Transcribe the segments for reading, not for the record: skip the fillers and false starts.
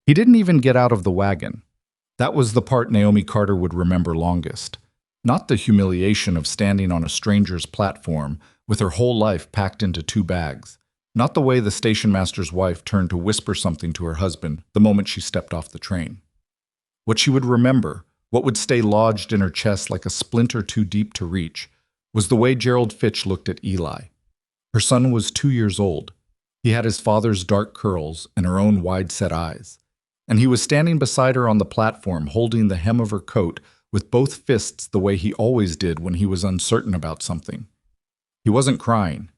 He didn't even get out of the wagon. That was the part Naomi Carter would remember longest. Not the humiliation of standing on a stranger's platform with her whole life packed into 2 bags. Not the way the station master's wife turned to whisper something to her husband the moment she stepped off the train. What she would remember, what would stay lodged in her chest like a splinter too deep to reach, was the way Gerald Fitch looked at Eli. Her son was 2 years old. He had his father's dark curls and her own wide-set eyes. And he was standing beside her on the platform, holding the hem of her coat with both fists the way he always did when he was uncertain about something. He wasn't crying.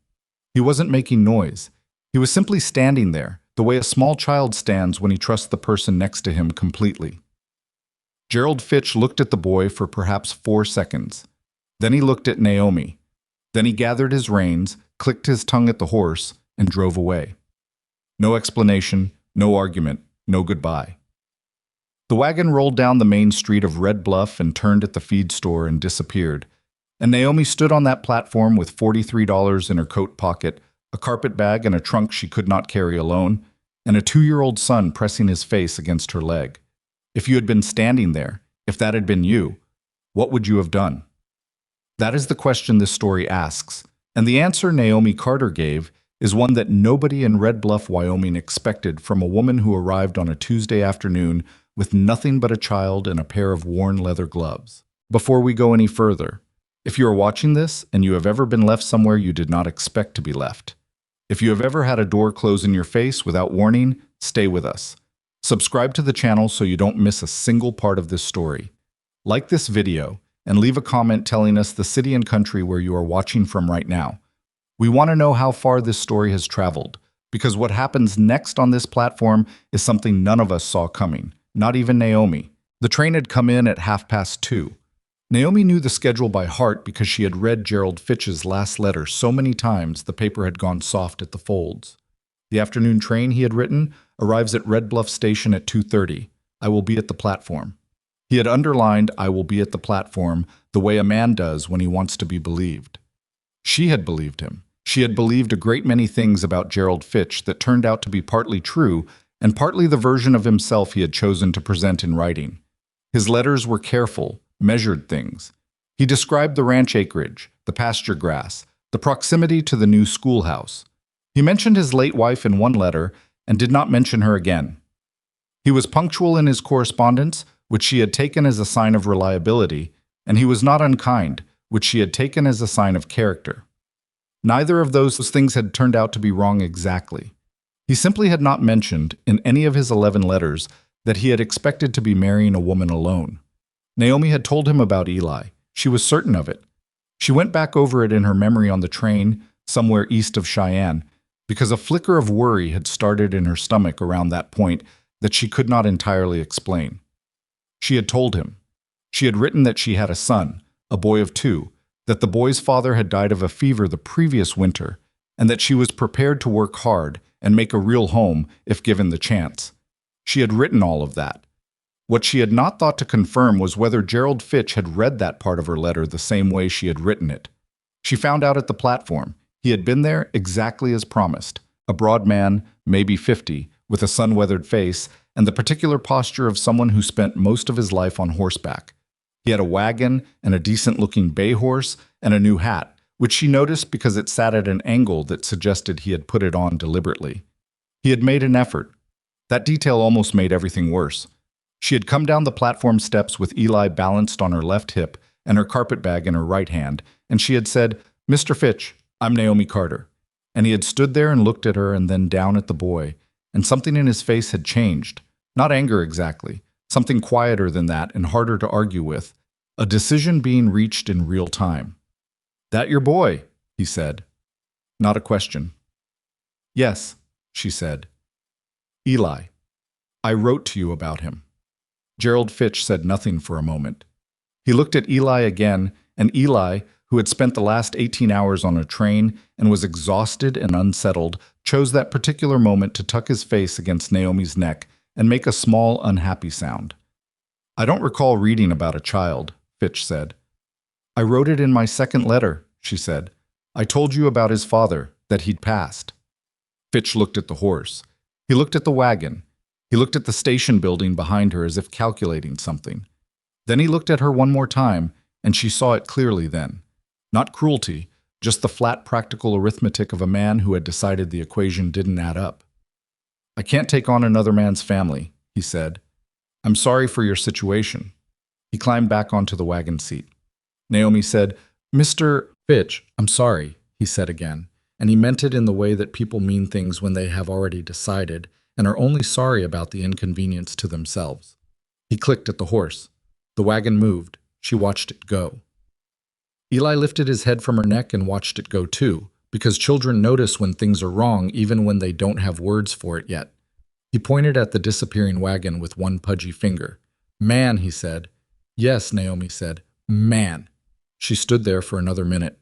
He wasn't making noise. He was simply standing there, the way a small child stands when he trusts the person next to him completely. Gerald Fitch looked at the boy for perhaps 4 seconds. Then he looked at Naomi. Then he gathered his reins, clicked his tongue at the horse, and drove away. No explanation, no argument, no goodbye. The wagon rolled down the main street of Red Bluff and turned at the feed store and disappeared. And Naomi stood on that platform with $43 in her coat pocket, a carpet bag and a trunk she could not carry alone, and a 2-year-old son pressing his face against her leg. If you had been standing there, if that had been you, what would you have done? That is the question this story asks, and the answer Naomi Carter gave is one that nobody in Red Bluff, Wyoming expected from a woman who arrived on a Tuesday afternoon with nothing but a child and a pair of worn leather gloves. Before we go any further, if you are watching this and you have ever been left somewhere you did not expect to be left, if you have ever had a door close in your face without warning, stay with us. Subscribe to the channel so you don't miss a single part of this story. Like this video and leave a comment telling us the city and country where you are watching from right now. We want to know how far this story has traveled, because what happens next on this platform is something none of us saw coming, not even Naomi. The train had come in at 2:30. Naomi knew the schedule by heart because she had read Gerald Fitch's last letter so many times the paper had gone soft at the folds. The afternoon train, he had written, arrives at Red Bluff Station at 2:30. I will be at the platform. He had underlined, I will be at the platform, the way a man does when he wants to be believed. She had believed him. She had believed a great many things about Gerald Fitch that turned out to be partly true and partly the version of himself he had chosen to present in writing. His letters were careful, measured things. He described the ranch acreage, the pasture grass, the proximity to the new schoolhouse. He mentioned his late wife in one letter and did not mention her again. He was punctual in his correspondence, which she had taken as a sign of reliability, and he was not unkind, which she had taken as a sign of character. Neither of those things had turned out to be wrong exactly. He simply had not mentioned, in any of his 11 letters, that he had expected to be marrying a woman alone. Naomi had told him about Eli. She was certain of it. She went back over it in her memory on the train, somewhere east of Cheyenne, because a flicker of worry had started in her stomach around that point that she could not entirely explain. She had told him. She had written that she had a son, a boy of 2, that the boy's father had died of a fever the previous winter, and that she was prepared to work hard and make a real home if given the chance. She had written all of that. What she had not thought to confirm was whether Gerald Fitch had read that part of her letter the same way she had written it. She found out at the platform. He had been there exactly as promised, a broad man, maybe 50, with a sun-weathered face and the particular posture of someone who spent most of his life on horseback. He had a wagon and a decent-looking bay horse and a new hat, which she noticed because it sat at an angle that suggested he had put it on deliberately. He had made an effort. That detail almost made everything worse. She had come down the platform steps with Eli balanced on her left hip and her carpet bag in her right hand, and she had said, "Mr. Fitch, I'm Naomi Carter." And he had stood there and looked at her and then down at the boy, and something in his face had changed. Not anger exactly. Something quieter than that and harder to argue with. A decision being reached in real time. "That your boy?" he said. Not a question. "Yes," she said. "Eli. I wrote to you about him." Gerald Fitch said nothing for a moment. He looked at Eli again, and Eli, who had spent the last 18 hours on a train and was exhausted and unsettled, chose that particular moment to tuck his face against Naomi's neck and make a small, unhappy sound. "I don't recall reading about a child," Fitch said. "I wrote it in my second letter," she said. "I told you about his father, that he'd passed." Fitch looked at the horse. He looked at the wagon. He looked at the station building behind her as if calculating something. Then he looked at her one more time, and she saw it clearly then. Not cruelty, just the flat practical arithmetic of a man who had decided the equation didn't add up. "I can't take on another man's family," he said. "I'm sorry for your situation." He climbed back onto the wagon seat. Naomi said, "Mr. Fitch, I'm sorry," he said again, and he meant it in the way that people mean things when they have already decided and are only sorry about the inconvenience to themselves. He clicked at the horse. The wagon moved. She watched it go. Eli lifted his head from her neck and watched it go too, because children notice when things are wrong even when they don't have words for it yet. He pointed at the disappearing wagon with one pudgy finger. "Man," he said. "Yes," Naomi said. "Man." She stood there for another minute.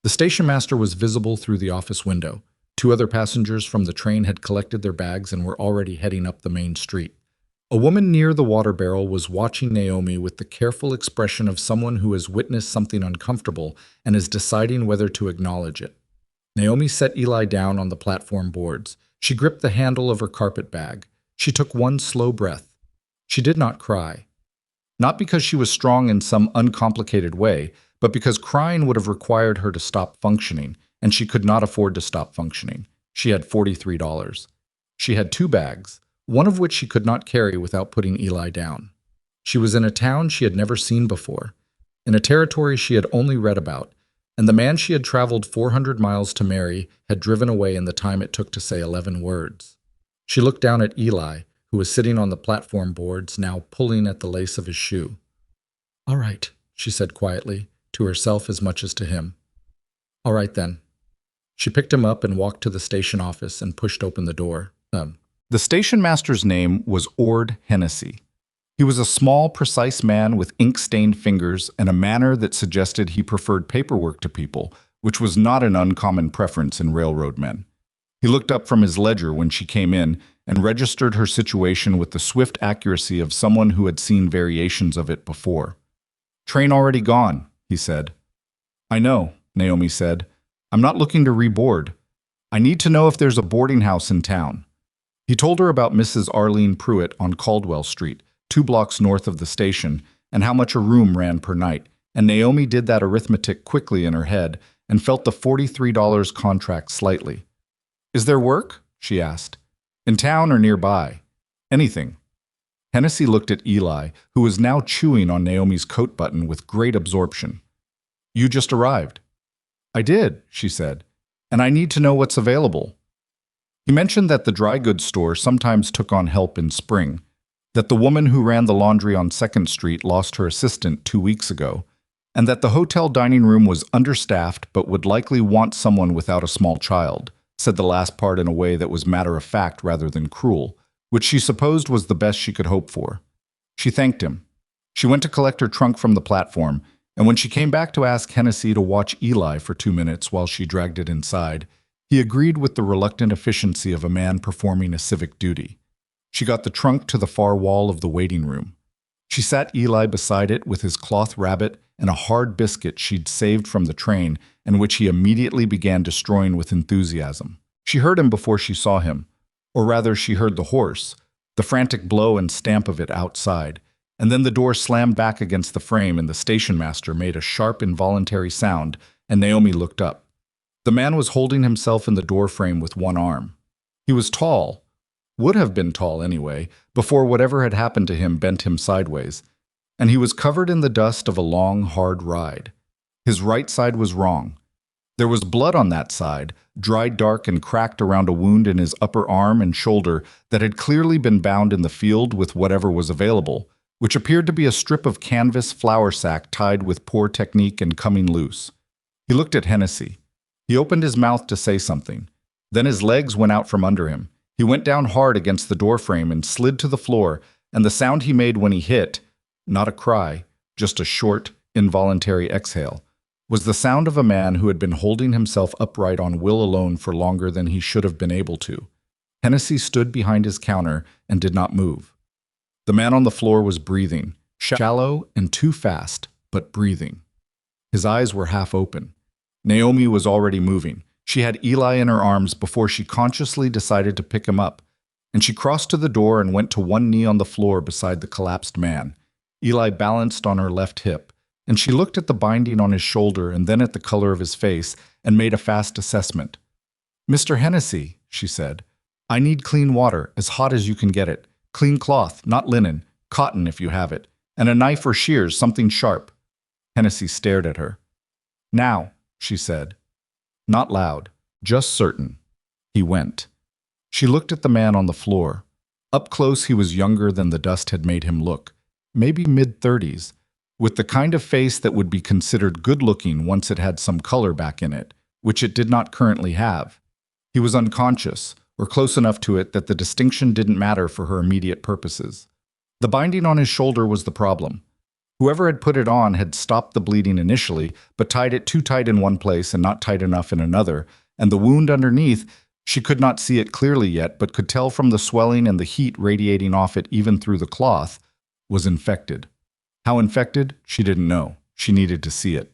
The station master was visible through the office window. 2 other passengers from the train had collected their bags and were already heading up the main street. A woman near the water barrel was watching Naomi with the careful expression of someone who has witnessed something uncomfortable and is deciding whether to acknowledge it. Naomi set Eli down on the platform boards. She gripped the handle of her carpet bag. She took one slow breath. She did not cry. Not because she was strong in some uncomplicated way, but because crying would have required her to stop functioning, and she could not afford to stop functioning. She had $43. She had 2 bags, one of which she could not carry without putting Eli down. She was in a town she had never seen before, in a territory she had only read about, and the man she had traveled 400 miles to marry had driven away in the time it took to say 11 words. She looked down at Eli, who was sitting on the platform boards, now pulling at the lace of his shoe. "All right," she said quietly, to herself as much as to him. "All right then." She picked him up and walked to the station office and pushed open the door. The station master's name was Ord Hennessy. He was a small, precise man with ink-stained fingers and a manner that suggested he preferred paperwork to people, which was not an uncommon preference in railroad men. He looked up from his ledger when she came in and registered her situation with the swift accuracy of someone who had seen variations of it before. "Train already gone," he said. "I know," Naomi said. "I'm not looking to reboard. I need to know if there's a boarding house in town." He told her about Mrs. Arlene Pruitt on Caldwell Street, 2 blocks north of the station, and how much a room ran per night, and Naomi did that arithmetic quickly in her head and felt the $43 contract slightly. "Is there work?" she asked. "In town or nearby? Anything." Hennessy looked at Eli, who was now chewing on Naomi's coat button with great absorption. "You just arrived." "I did," she said, "and I need to know what's available." He mentioned that the dry goods store sometimes took on help in spring, that the woman who ran the laundry on 2nd Street lost her assistant 2 weeks ago, and that the hotel dining room was understaffed but would likely want someone without a small child, said the last part in a way that was matter-of-fact rather than cruel, which she supposed was the best she could hope for. She thanked him. She went to collect her trunk from the platform, and when she came back to ask Hennessy to watch Eli for 2 minutes while she dragged it inside, he agreed with the reluctant efficiency of a man performing a civic duty. She got the trunk to the far wall of the waiting room. She sat Eli beside it with his cloth rabbit and a hard biscuit she'd saved from the train and which he immediately began destroying with enthusiasm. She heard him before she saw him, or rather she heard the horse, the frantic blow and stamp of it outside, and then the door slammed back against the frame and the station master made a sharp involuntary sound, and Naomi looked up. The man was holding himself in the doorframe with one arm. He was tall, would have been tall anyway, before whatever had happened to him bent him sideways, and he was covered in the dust of a long, hard ride. His right side was wrong. There was blood on that side, dried dark and cracked around a wound in his upper arm and shoulder that had clearly been bound in the field with whatever was available, which appeared to be a strip of canvas flour sack tied with poor technique and coming loose. He looked at Hennessy. He opened his mouth to say something. Then his legs went out from under him. He went down hard against the doorframe and slid to the floor, and the sound he made when he hit, not a cry, just a short, involuntary exhale, was the sound of a man who had been holding himself upright on will alone for longer than he should have been able to. Hennessy stood behind his counter and did not move. The man on the floor was breathing, shallow and too fast, but breathing. His eyes were half open. Naomi was already moving. She had Eli in her arms before she consciously decided to pick him up, and she crossed to the door and went to one knee on the floor beside the collapsed man. Eli balanced on her left hip, and she looked at the binding on his shoulder and then at the color of his face and made a fast assessment. "Mr. Hennessy," she said, "I need clean water, as hot as you can get it. Clean cloth, not linen, cotton if you have it, and a knife or shears, something sharp." Hennessy stared at her. "Now," she said. Not loud, just certain. He went. She looked at the man on the floor. Up close, he was younger than the dust had made him look, maybe mid-30s, with the kind of face that would be considered good-looking once it had some color back in it, which it did not currently have. He was unconscious, or close enough to it that the distinction didn't matter for her immediate purposes. The binding on his shoulder was the problem. Whoever had put it on had stopped the bleeding initially, but tied it too tight in one place and not tight enough in another, and the wound underneath, she could not see it clearly yet, but could tell from the swelling and the heat radiating off it even through the cloth, was infected. How infected? She didn't know. She needed to see it.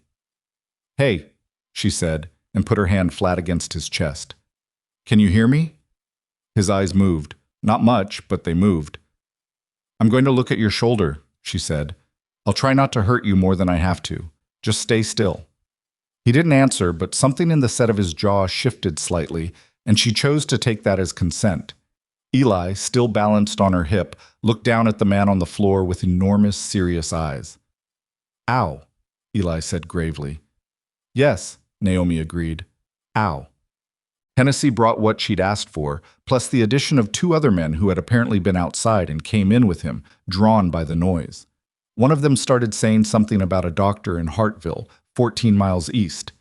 "Hey," she said, and put her hand flat against his chest. "Can you hear me?" His eyes moved. Not much, but they moved. "I'm going to look at your shoulder," she said. "I'll try not to hurt you more than I have to. Just stay still." He didn't answer, but something in the set of his jaw shifted slightly, and she chose to take that as consent. Eli, still balanced on her hip, looked down at the man on the floor with enormous, serious eyes. "Ow," Eli said gravely. "Yes," Naomi agreed. "Ow." Hennessy brought what she'd asked for, plus the addition of two other men who had apparently been outside and came in with him, drawn by the noise. One of them started saying something about a doctor in Hartville, 14 miles east.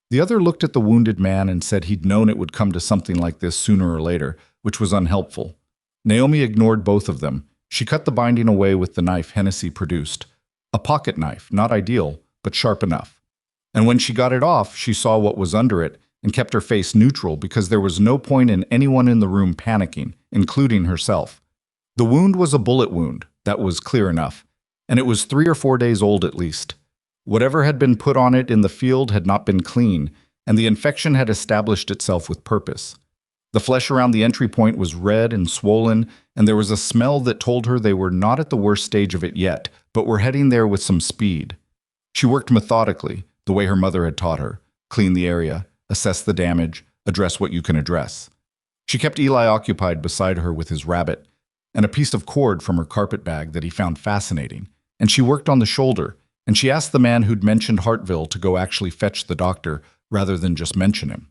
The other looked at the wounded man and said he'd known it would come to something like this sooner or later, which was unhelpful. Naomi ignored both of them. She cut the binding away with the knife Hennessy produced. A pocket knife, not ideal, but sharp enough. And when she got it off, she saw what was under it and kept her face neutral because there was no point in anyone in the room panicking, including herself. The wound was a bullet wound, that was clear enough, and it was 3 or 4 days old at least. Whatever had been put on it in the field had not been clean, and the infection had established itself with purpose. The flesh around the entry point was red and swollen, and there was a smell that told her they were not at the worst stage of it yet, but were heading there with some speed. She worked methodically, the way her mother had taught her: clean the area, assess the damage, address what you can address. She kept Eli occupied beside her with his rabbit, and a piece of cord from her carpet bag that he found fascinating, and she worked on the shoulder, and she asked the man who'd mentioned Hartville to go actually fetch the doctor rather than just mention him.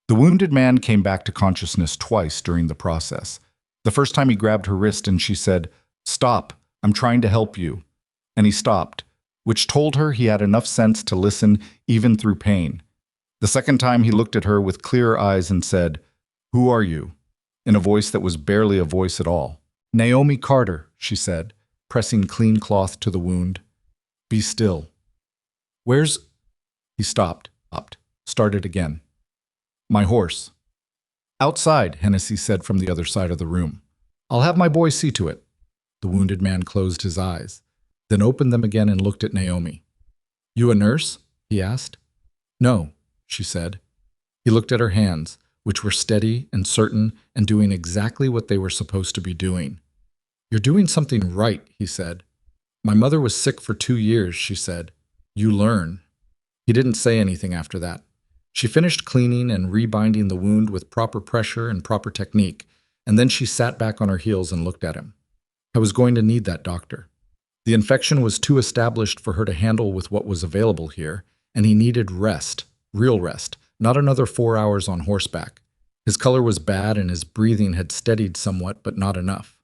The wounded man came back to consciousness twice during the process. The first time he grabbed her wrist and she said, "Stop, I'm trying to help you." And he stopped, which told her he had enough sense to listen even through pain. The second time he looked at her with clearer eyes and said, "Who are you?" in a voice that was barely a voice at all. "Naomi Carter," she said, pressing clean cloth to the wound. "Be still." "Where's—" He stopped, started again. "My horse." "Outside," Hennessy said from the other side of the room. "I'll have my boy see to it." The wounded man closed his eyes, then opened them again and looked at Naomi. "You a nurse?" he asked. "No," she said. He looked at her hands, which were steady and certain and doing exactly what they were supposed to be doing. "You're doing something right," he said. "My mother was sick for 2 years," she said. "You learn." He didn't say anything after that. She finished cleaning and rebinding the wound with proper pressure and proper technique, and then she sat back on her heels and looked at him. "I was going to need that doctor. The infection was too established for her to handle with what was available here, and he needed rest, real rest, not another 4 hours on horseback. His color was bad and his breathing had steadied somewhat, but not enough."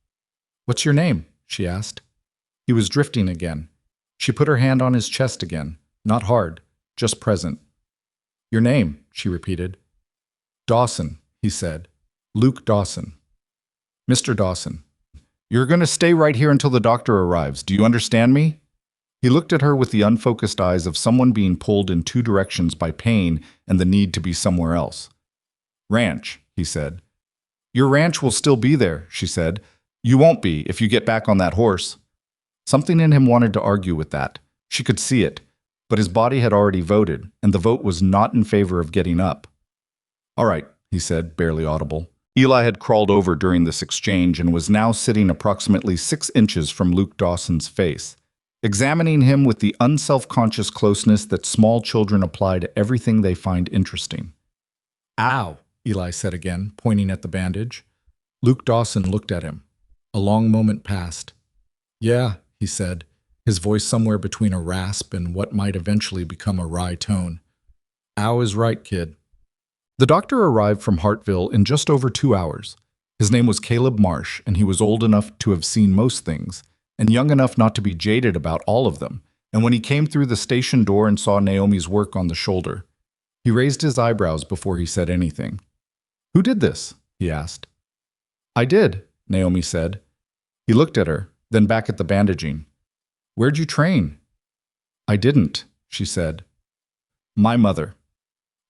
"What's your name?" she asked. He was drifting again. She put her hand on his chest again, not hard, just present. "Your name," she repeated. "Dawson," he said. "Luke Dawson." "Mr. Dawson, you're going to stay right here until the doctor arrives. Do you understand me?" He looked at her with the unfocused eyes of someone being pulled in 2 directions by pain and the need to be somewhere else. "Ranch," he said. "Your ranch will still be there," she said. "You won't be if you get back on that horse." Something in him wanted to argue with that. She could see it. But his body had already voted, and the vote was not in favor of getting up. "All right," he said, barely audible. Eli had crawled over during this exchange and was now sitting approximately 6 inches from Luke Dawson's face, examining him with the unself-conscious closeness that small children apply to everything they find interesting. "Ow," Eli said again, pointing at the bandage. Luke Dawson looked at him. A long moment passed. "Yeah," he said, his voice somewhere between a rasp and what might eventually become a wry tone. "Ow is right, kid." The doctor arrived from Hartville in just over 2 hours. His name was Caleb Marsh, and he was old enough to have seen most things, and young enough not to be jaded about all of them. And when he came through the station door and saw Naomi's work on the shoulder, he raised his eyebrows before he said anything. "Who did this?" he asked. "I did," Naomi said. He looked at her, then back at the bandaging. "Where'd you train?" "I didn't," she said. "My mother."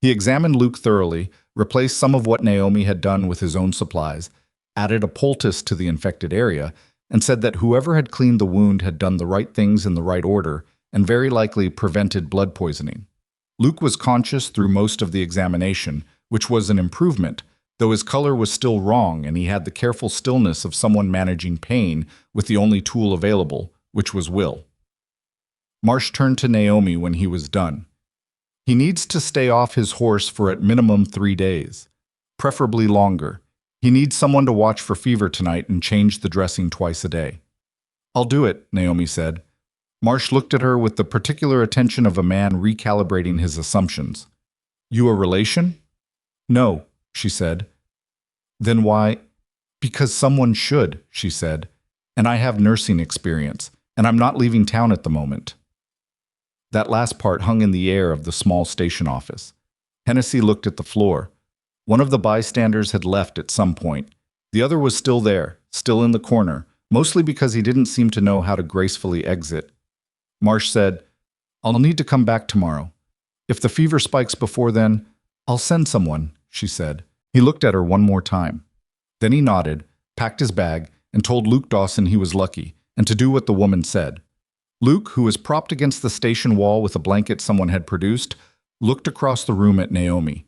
He examined Luke thoroughly, replaced some of what Naomi had done with his own supplies, added a poultice to the infected area, and said that whoever had cleaned the wound had done the right things in the right order and very likely prevented blood poisoning. Luke was conscious through most of the examination, which was an improvement, though his color was still wrong and he had the careful stillness of someone managing pain with the only tool available, which was will. Marsh turned to Naomi when he was done. "He needs to stay off his horse for at minimum 3 days, preferably longer. He needs someone to watch for fever tonight and change the dressing twice a day." "I'll do it," Naomi said. Marsh looked at her with the particular attention of a man recalibrating his assumptions. "You a relation?" "No," she said. "Then why?" "Because someone should," she said. "And I have nursing experience, and I'm not leaving town at the moment." That last part hung in the air of the small station office. Hennessy looked at the floor. One of the bystanders had left at some point. The other was still there, still in the corner, mostly because he didn't seem to know how to gracefully exit. Marsh said, "I'll need to come back tomorrow. If the fever spikes before then, I'll send someone," she said. He looked at her one more time. Then he nodded, packed his bag, and told Luke Dawson he was lucky, and to do what the woman said. Luke, who was propped against the station wall with a blanket someone had produced, looked across the room at Naomi.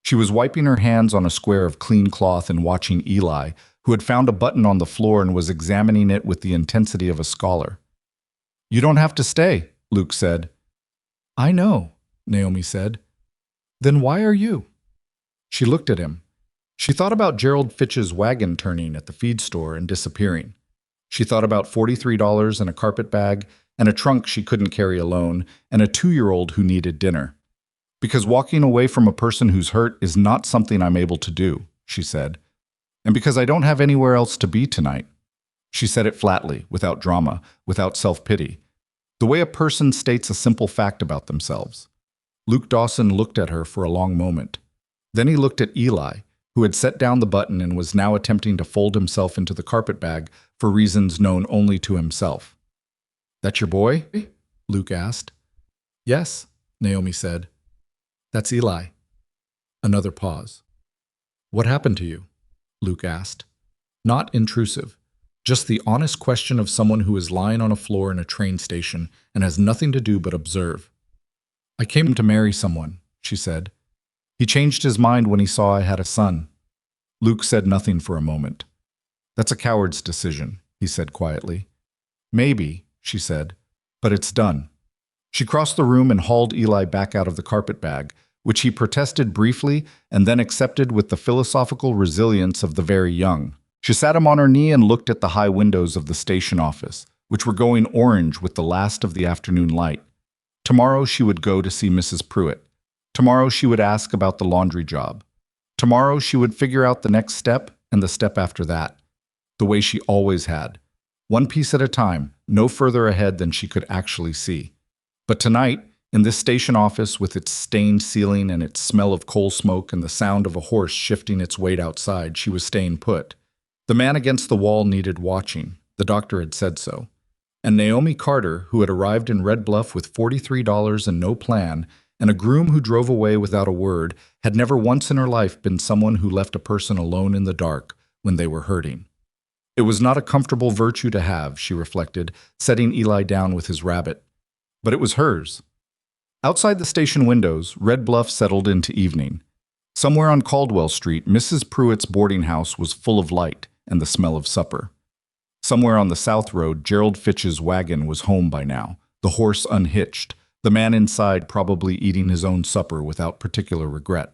She was wiping her hands on a square of clean cloth and watching Eli, who had found a button on the floor and was examining it with the intensity of a scholar. "You don't have to stay," Luke said. "I know," Naomi said. "Then why are you?" She looked at him. She thought about Gerald Fitch's wagon turning at the feed store and disappearing. She thought about $43 and a carpet bag, and a trunk she couldn't carry alone, and a 2-year-old who needed dinner. "Because walking away from a person who's hurt is not something I'm able to do," she said. "And because I don't have anywhere else to be tonight." She said it flatly, without drama, without self-pity. The way a person states a simple fact about themselves. Luke Dawson looked at her for a long moment. Then he looked at Eli, who had set down the button and was now attempting to fold himself into the carpetbag for reasons known only to himself. "That your boy?" Luke asked. "Yes," Naomi said. "That's Eli." Another pause. "What happened to you?" Luke asked. Not intrusive, just the honest question of someone who is lying on a floor in a train station and has nothing to do but observe. "I came to marry someone," she said. "He changed his mind when he saw I had a son." Luke said nothing for a moment. "That's a coward's decision," he said quietly. "Maybe," she said, "but it's done." She crossed the room and hauled Eli back out of the carpetbag, which he protested briefly and then accepted with the philosophical resilience of the very young. She sat him on her knee and looked at the high windows of the station office, which were going orange with the last of the afternoon light. Tomorrow she would go to see Mrs. Pruitt. Tomorrow she would ask about the laundry job. Tomorrow she would figure out the next step and the step after that, the way she always had. One piece at a time, no further ahead than she could actually see. But tonight, in this station office with its stained ceiling and its smell of coal smoke and the sound of a horse shifting its weight outside, she was staying put. The man against the wall needed watching. The doctor had said so. And Naomi Carter, who had arrived in Red Bluff with $43 and no plan, and a groom who drove away without a word, had never once in her life been someone who left a person alone in the dark when they were hurting. It was not a comfortable virtue to have, she reflected, setting Eli down with his rabbit. But it was hers. Outside the station windows, Red Bluff settled into evening. Somewhere on Caldwell Street, Mrs. Pruitt's boarding house was full of light and the smell of supper. Somewhere on the South Road, Gerald Fitch's wagon was home by now, the horse unhitched, the man inside probably eating his own supper without particular regret.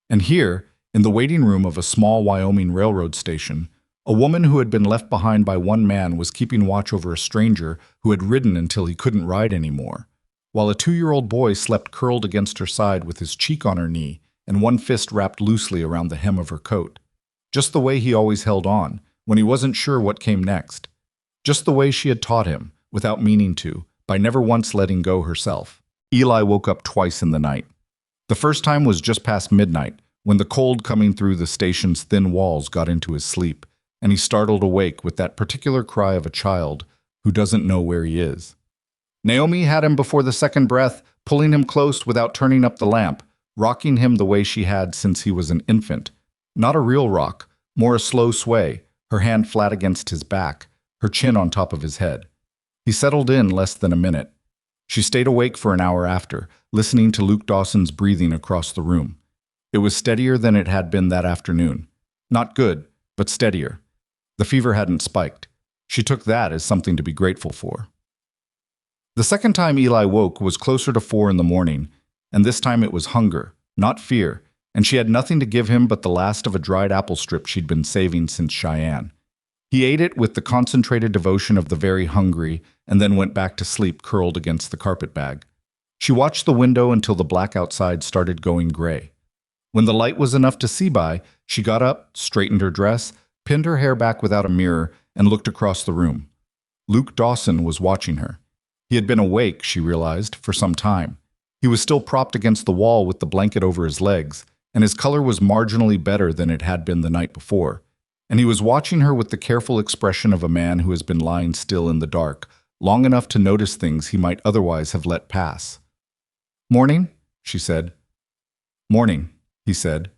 And here, in the waiting room of a small Wyoming railroad station, a woman who had been left behind by one man was keeping watch over a stranger who had ridden until he couldn't ride anymore, while a 2-year-old boy slept curled against her side with his cheek on her knee and one fist wrapped loosely around the hem of her coat. Just the way he always held on, when he wasn't sure what came next. Just the way she had taught him, without meaning to, by never once letting go herself. Eli woke up twice in the night. The first time was just past midnight, when the cold coming through the station's thin walls got into his sleep, and he startled awake with that particular cry of a child who doesn't know where he is. Naomi had him before the second breath, pulling him close without turning up the lamp, rocking him the way she had since he was an infant. Not a real rock, more a slow sway, her hand flat against his back, her chin on top of his head. He settled in less than a minute. She stayed awake for an hour after, listening to Luke Dawson's breathing across the room. It was steadier than it had been that afternoon. Not good, but steadier. The fever hadn't spiked. She took that as something to be grateful for. The second time Eli woke was closer to 4 in the morning, and this time it was hunger, not fear, and she had nothing to give him but the last of a dried apple strip she'd been saving since Cheyenne. He ate it with the concentrated devotion of the very hungry and then went back to sleep curled against the carpet bag. She watched the window until the black outside started going gray. When the light was enough to see by, she got up, straightened her dress, pinned her hair back without a mirror, and looked across the room. Luke Dawson was watching her. He had been awake, she realized, for some time. He was still propped against the wall with the blanket over his legs, and his color was marginally better than it had been the night before. And he was watching her with the careful expression of a man who has been lying still in the dark, long enough to notice things he might otherwise have let pass. "Morning," she said. "Morning," he said.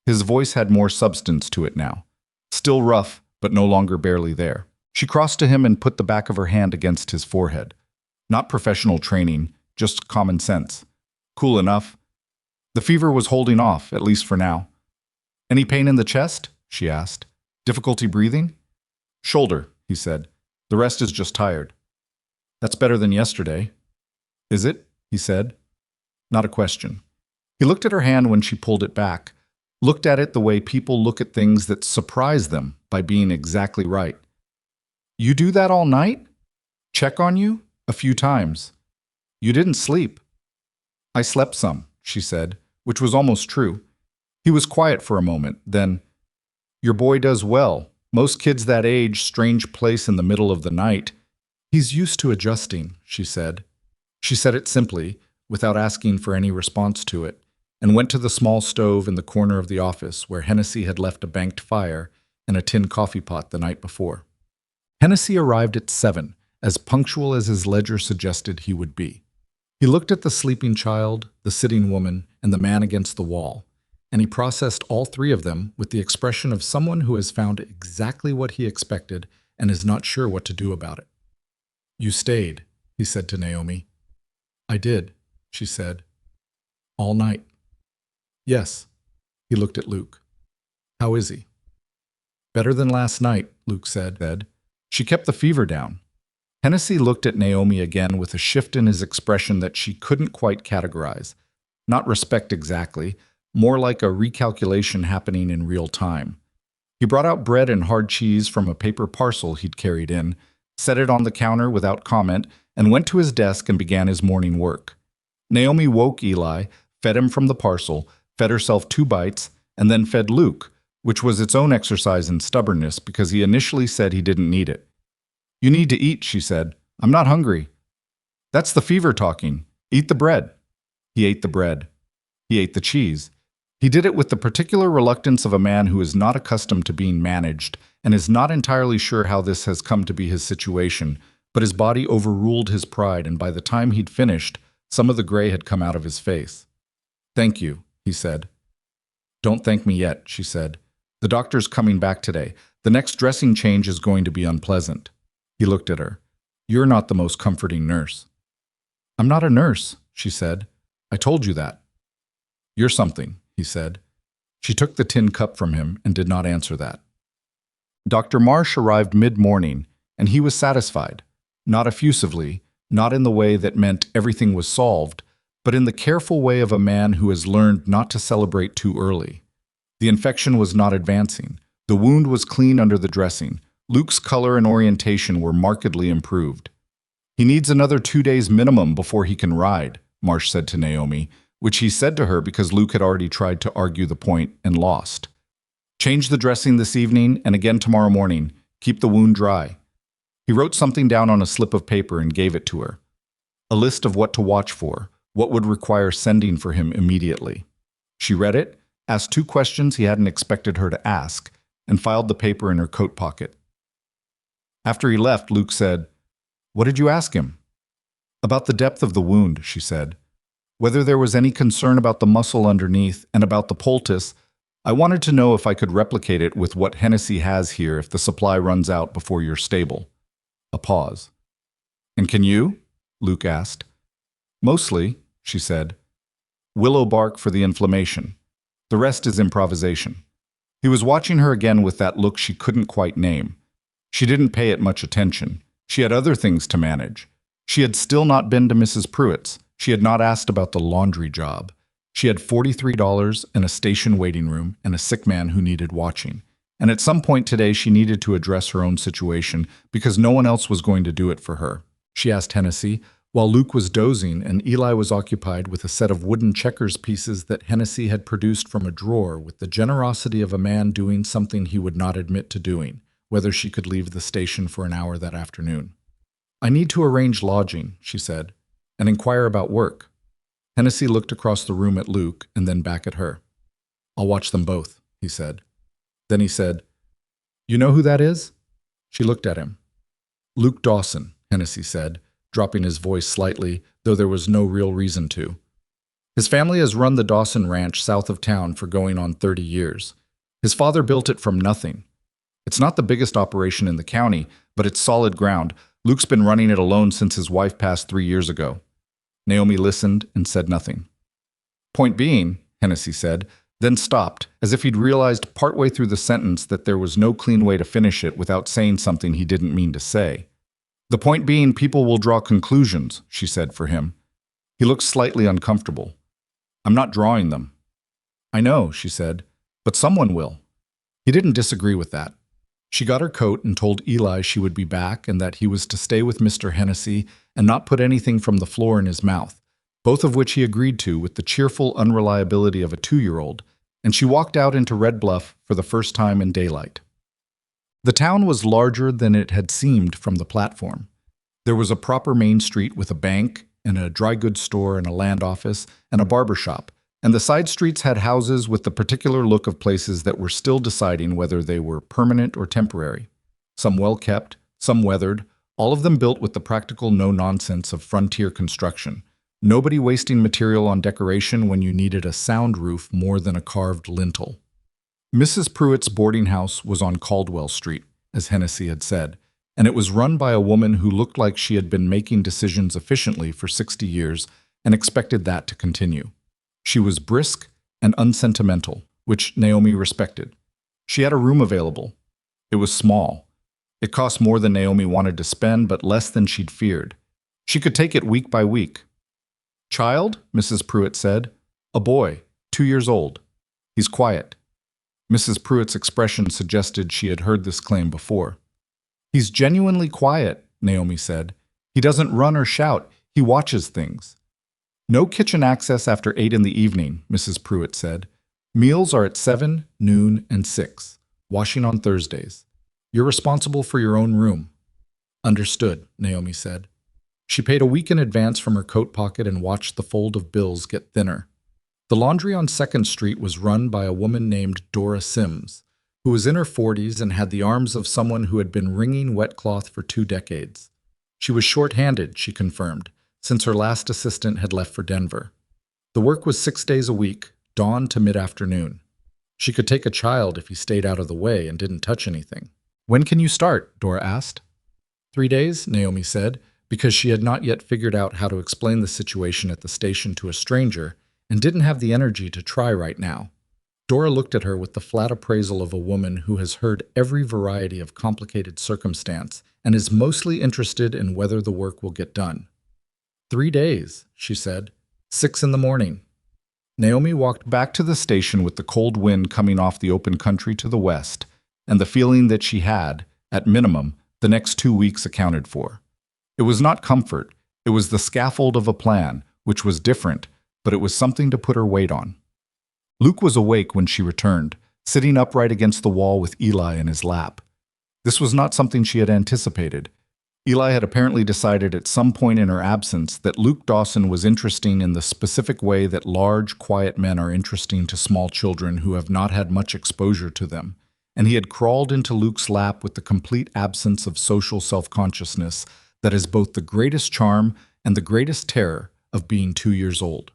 His voice had more substance to it now. Still rough, but no longer barely there. She crossed to him and put the back of her hand against his forehead. Not professional training, just common sense. Cool enough. The fever was holding off, at least for now. "Any pain in the chest?" she asked. "Difficulty breathing?" "Shoulder," he said. "The rest is just tired." "That's better than yesterday." "Is it?" he said. Not a question. He looked at her hand when she pulled it back, looked at it the way people look at things that surprise them by being exactly right. "You do that all night? Check on you? A few times. You didn't sleep." "I slept some," she said, which was almost true. He was quiet for a moment, then, "Your boy does well. Most kids that age, strange place in the middle of the night." "He's used to adjusting," she said. She said it simply, without asking for any response to it, and went to the small stove in the corner of the office where Hennessy had left a banked fire and a tin coffee pot the night before. Hennessy arrived at 7, as punctual as his ledger suggested he would be. He looked at the sleeping child, the sitting woman, and the man against the wall, and he processed all three of them with the expression of someone who has found exactly what he expected and is not sure what to do about it. "You stayed," he said to Naomi. "I did," she said. "All night?" "Yes." He looked at Luke. "How is he?" "Better than last night," Luke said. "She kept the fever down." Hennessy looked at Naomi again with a shift in his expression that she couldn't quite categorize. Not respect exactly, more like a recalculation happening in real time. He brought out bread and hard cheese from a paper parcel he'd carried in, set it on the counter without comment, and went to his desk and began his morning work. Naomi woke Eli, fed him from the parcel, fed herself 2 bites, and then fed Luke, which was its own exercise in stubbornness because he initially said he didn't need it. "You need to eat," she said. "I'm not hungry." "That's the fever talking. Eat the bread." He ate the bread. He ate the cheese. He did it with the particular reluctance of a man who is not accustomed to being managed and is not entirely sure how this has come to be his situation, but his body overruled his pride, and by the time he'd finished, some of the gray had come out of his face. "Thank you," he said. "Don't thank me yet," she said. "The doctor's coming back today. The next dressing change is going to be unpleasant." He looked at her. "You're not the most comforting nurse." "I'm not a nurse," she said. "I told you that." "You're something," he said. She took the tin cup from him and did not answer that. Dr. Marsh arrived mid-morning, and he was satisfied, not effusively, not in the way that meant everything was solved, but in the careful way of a man who has learned not to celebrate too early. The infection was not advancing. The wound was clean under the dressing. Luke's color and orientation were markedly improved. "He needs another 2 days minimum before he can ride," Marsh said to Naomi, which he said to her because Luke had already tried to argue the point and lost. "Change the dressing this evening and again tomorrow morning. Keep the wound dry." He wrote something down on a slip of paper and gave it to her. A list of what to watch for, what would require sending for him immediately. She read it, asked 2 questions he hadn't expected her to ask, and filed the paper in her coat pocket. After he left, Luke said, "What did you ask him?" "About the depth of the wound," she said. "Whether there was any concern about the muscle underneath and about the poultice. I wanted to know if I could replicate it with what Hennessy has here if the supply runs out before you're stable." A pause. "And can you?" Luke asked. "Mostly," she said. "Willow bark for the inflammation. The rest is improvisation." He was watching her again with that look she couldn't quite name. She didn't pay it much attention. She had other things to manage. She had still not been to Mrs. Pruitt's. She had not asked about the laundry job. She had $43 and a station waiting room and a sick man who needed watching. And at some point today she needed to address her own situation because no one else was going to do it for her. She asked Hennessy, while Luke was dozing and Eli was occupied with a set of wooden checkers pieces that Hennessy had produced from a drawer with the generosity of a man doing something he would not admit to doing, whether she could leave the station for an hour that afternoon. "I need to arrange lodging," she said, "and inquire about work." Hennessy looked across the room at Luke and then back at her. "I'll watch them both," he said. Then he said, "You know who that is?" She looked at him. "Luke Dawson," Hennessy said, dropping his voice slightly, though there was no real reason to. "His family has run the Dawson Ranch south of town for going on 30 years. His father built it from nothing. It's not the biggest operation in the county, but it's solid ground. Luke's been running it alone since his wife passed 3 years ago." Naomi listened and said nothing. "Point being," Hennessy said, then stopped, as if he'd realized partway through the sentence that there was no clean way to finish it without saying something he didn't mean to say. "The point being, people will draw conclusions," she said for him. He looked slightly uncomfortable. "I'm not drawing them." "I know," she said, "but someone will." He didn't disagree with that. She got her coat and told Eli she would be back and that he was to stay with Mr. Hennessy and not put anything from the floor in his mouth, both of which he agreed to with the cheerful unreliability of a 2-year-old, and she walked out into Red Bluff for the first time in daylight. The town was larger than it had seemed from the platform. There was a proper main street with a bank and a dry goods store and a land office and a barber shop, and the side streets had houses with the particular look of places that were still deciding whether they were permanent or temporary. Some well-kept, some weathered, all of them built with the practical no-nonsense of frontier construction. Nobody wasting material on decoration when you needed a sound roof more than a carved lintel. Mrs. Pruitt's boarding house was on Caldwell Street, as Hennessy had said, and it was run by a woman who looked like she had been making decisions efficiently for 60 years and expected that to continue. She was brisk and unsentimental, which Naomi respected. She had a room available. It was small. It cost more than Naomi wanted to spend, but less than she'd feared. She could take it week by week. "Child?" Mrs. Pruitt said. "A boy, 2 years old. He's quiet." Mrs. Pruitt's expression suggested she had heard this claim before. "He's genuinely quiet," Naomi said. "He doesn't run or shout. He watches things." "No kitchen access after 8 in the evening," Mrs. Pruitt said. "Meals are at 7, noon, and 6. Washing on Thursdays. You're responsible for your own room." "Understood," Naomi said. She paid a week in advance from her coat pocket and watched the fold of bills get thinner. The laundry on 2nd Street was run by a woman named Dora Sims, who was in her 40s and had the arms of someone who had been wringing wet cloth for 2 decades. She was short-handed, she confirmed, since her last assistant had left for Denver. The work was 6 days a week, dawn to mid-afternoon. She could take a child if he stayed out of the way and didn't touch anything. "When can you start?" Dora asked. 3 days, Naomi said, because she had not yet figured out how to explain the situation at the station to a stranger and didn't have the energy to try right now. Dora looked at her with the flat appraisal of a woman who has heard every variety of complicated circumstance and is mostly interested in whether the work will get done. 3 days, she said. 6 in the morning. Naomi walked back to the station with the cold wind coming off the open country to the west, and the feeling that she had, at minimum, the next 2 weeks accounted for. It was not comfort, it was the scaffold of a plan, which was different, but it was something to put her weight on. Luke was awake when she returned, sitting upright against the wall with Eli in his lap. This was not something she had anticipated. Eli had apparently decided at some point in her absence that Luke Dawson was interesting in the specific way that large, quiet men are interesting to small children who have not had much exposure to them, and he had crawled into Luke's lap with the complete absence of social self-consciousness that is both the greatest charm and the greatest terror of being 2 years old.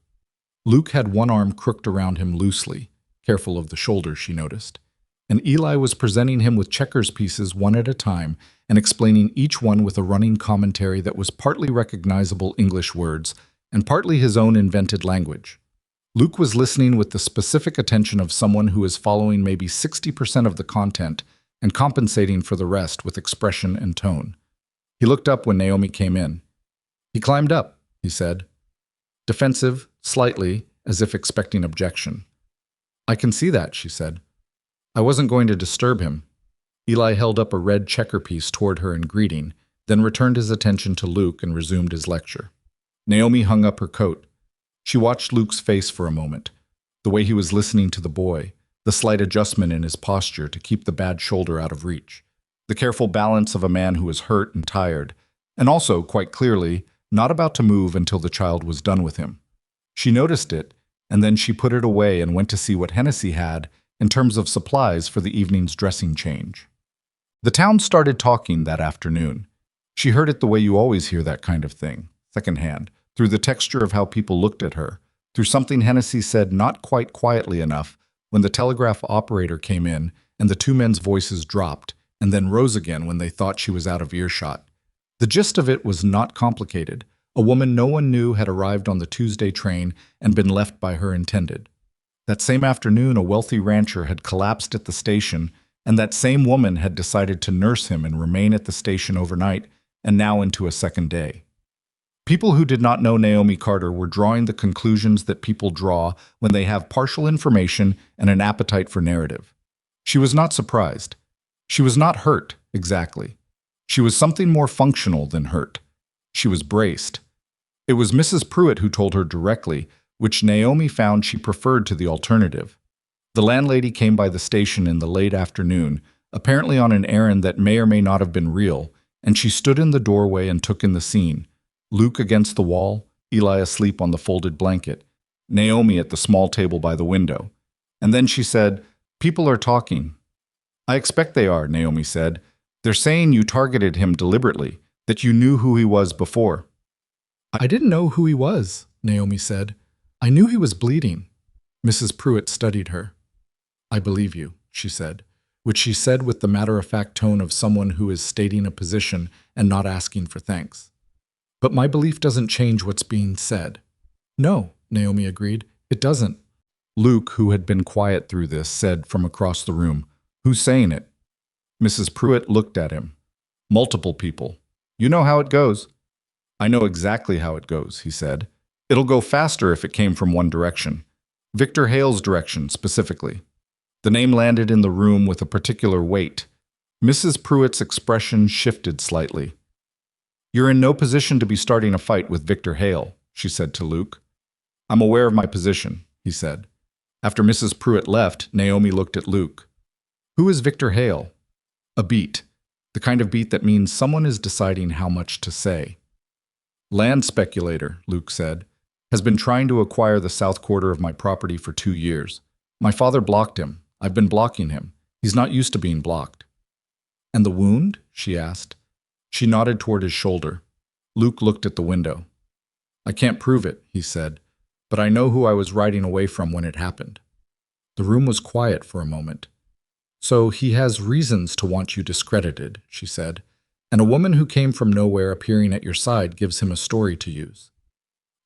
Luke had one arm crooked around him loosely, careful of the shoulder, she noticed, and Eli was presenting him with checkers pieces one at a time and explaining each one with a running commentary that was partly recognizable English words and partly his own invented language. Luke was listening with the specific attention of someone who is following maybe 60% of the content and compensating for the rest with expression and tone. He looked up when Naomi came in. "He climbed up," he said. Defensive, slightly, as if expecting objection. "I can see that," she said. "I wasn't going to disturb him." Eli held up a red checker piece toward her in greeting, then returned his attention to Luke and resumed his lecture. Naomi hung up her coat. She watched Luke's face for a moment, the way he was listening to the boy, the slight adjustment in his posture to keep the bad shoulder out of reach, the careful balance of a man who was hurt and tired, and also, quite clearly, not about to move until the child was done with him. She noticed it, and then she put it away and went to see what Hennessy had in terms of supplies for the evening's dressing change. The town started talking that afternoon. She heard it the way you always hear that kind of thing, secondhand, through the texture of how people looked at her, through something Hennessy said not quite quietly enough when the telegraph operator came in and the two men's voices dropped and then rose again when they thought she was out of earshot. The gist of it was not complicated. A woman no one knew had arrived on the Tuesday train and been left by her intended. That same afternoon, a wealthy rancher had collapsed at the station, and that same woman had decided to nurse him and remain at the station overnight and now into a second day. People who did not know Naomi Carter were drawing the conclusions that people draw when they have partial information and an appetite for narrative. She was not surprised. She was not hurt, exactly. She was something more functional than hurt. She was braced. It was Mrs. Pruitt who told her directly, which Naomi found she preferred to the alternative. The landlady came by the station in the late afternoon, apparently on an errand that may or may not have been real, and she stood in the doorway and took in the scene. Luke against the wall, Eli asleep on the folded blanket, Naomi at the small table by the window. And then she said, "People are talking." "I expect they are," Naomi said. "They're saying you targeted him deliberately, that you knew who he was before." "I didn't know who he was," Naomi said. "I knew he was bleeding." Mrs. Pruitt studied her. "I believe you," she said, which she said with the matter-of-fact tone of someone who is stating a position and not asking for thanks. "But my belief doesn't change what's being said." "No," Naomi agreed, "it doesn't." Luke, who had been quiet through this, said from across the room, "Who's saying it?" Mrs. Pruitt looked at him. "Multiple people. You know how it goes." "I know exactly how it goes," he said. "It'll go faster if it came from one direction. Victor Hale's direction, specifically." The name landed in the room with a particular weight. Mrs. Pruitt's expression shifted slightly. "You're in no position to be starting a fight with Victor Hale," she said to Luke. "I'm aware of my position," he said. After Mrs. Pruitt left, Naomi looked at Luke. "Who is Victor Hale?" "A beat. The kind of beat that means someone is deciding how much to say." "Land speculator," Luke said, "has been trying to acquire the south quarter of my property for 2 years. My father blocked him. I've been blocking him. He's not used to being blocked." "And the wound?" she asked. She nodded toward his shoulder. Luke looked at the window. "I can't prove it," he said, "but I know who I was riding away from when it happened." The room was quiet for a moment. "So he has reasons to want you discredited," she said, "and a woman who came from nowhere appearing at your side gives him a story to use."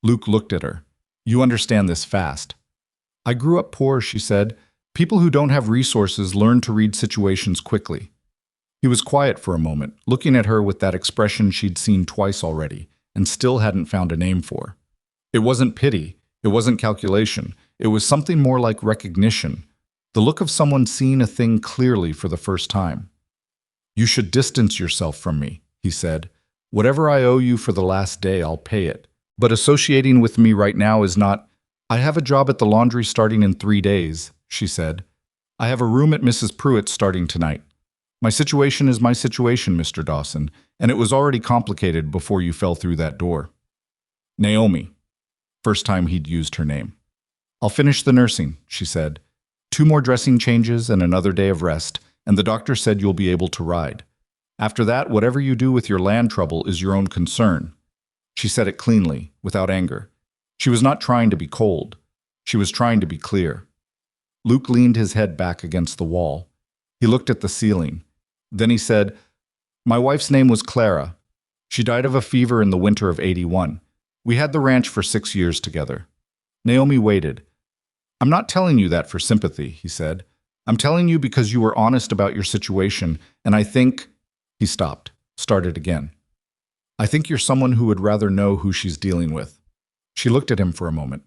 Luke looked at her. "You understand this fast." "I grew up poor," she said. People who don't have resources learn to read situations quickly. He was quiet for a moment, looking at her with that expression she'd seen twice already, and still hadn't found a name for. It wasn't pity, it wasn't calculation, it was something more like recognition, the look of someone seeing a thing clearly for the first time. "You should distance yourself from me," he said. "Whatever I owe you for the last day, I'll pay it. But associating with me right now is not—" "I have a job at the laundry starting in 3 days," she said. "I have a room at Mrs. Pruitt's starting tonight. My situation is my situation, Mr. Dawson, and it was already complicated before you fell through that door." Naomi. First time he'd used her name. "I'll finish the nursing," she said. "2 more dressing changes and another day of rest, and the doctor said you'll be able to ride. After that, whatever you do with your land trouble is your own concern." She said it cleanly, without anger. She was not trying to be cold. She was trying to be clear. Luke leaned his head back against the wall. He looked at the ceiling. Then he said, "My wife's name was Clara. She died of a fever in the winter of '81. We had the ranch for 6 years together." Naomi waited. "I'm not telling you that for sympathy," he said. "I'm telling you because you were honest about your situation, and I think—" He stopped, started again. "I think you're someone who would rather know who she's dealing with." She looked at him for a moment.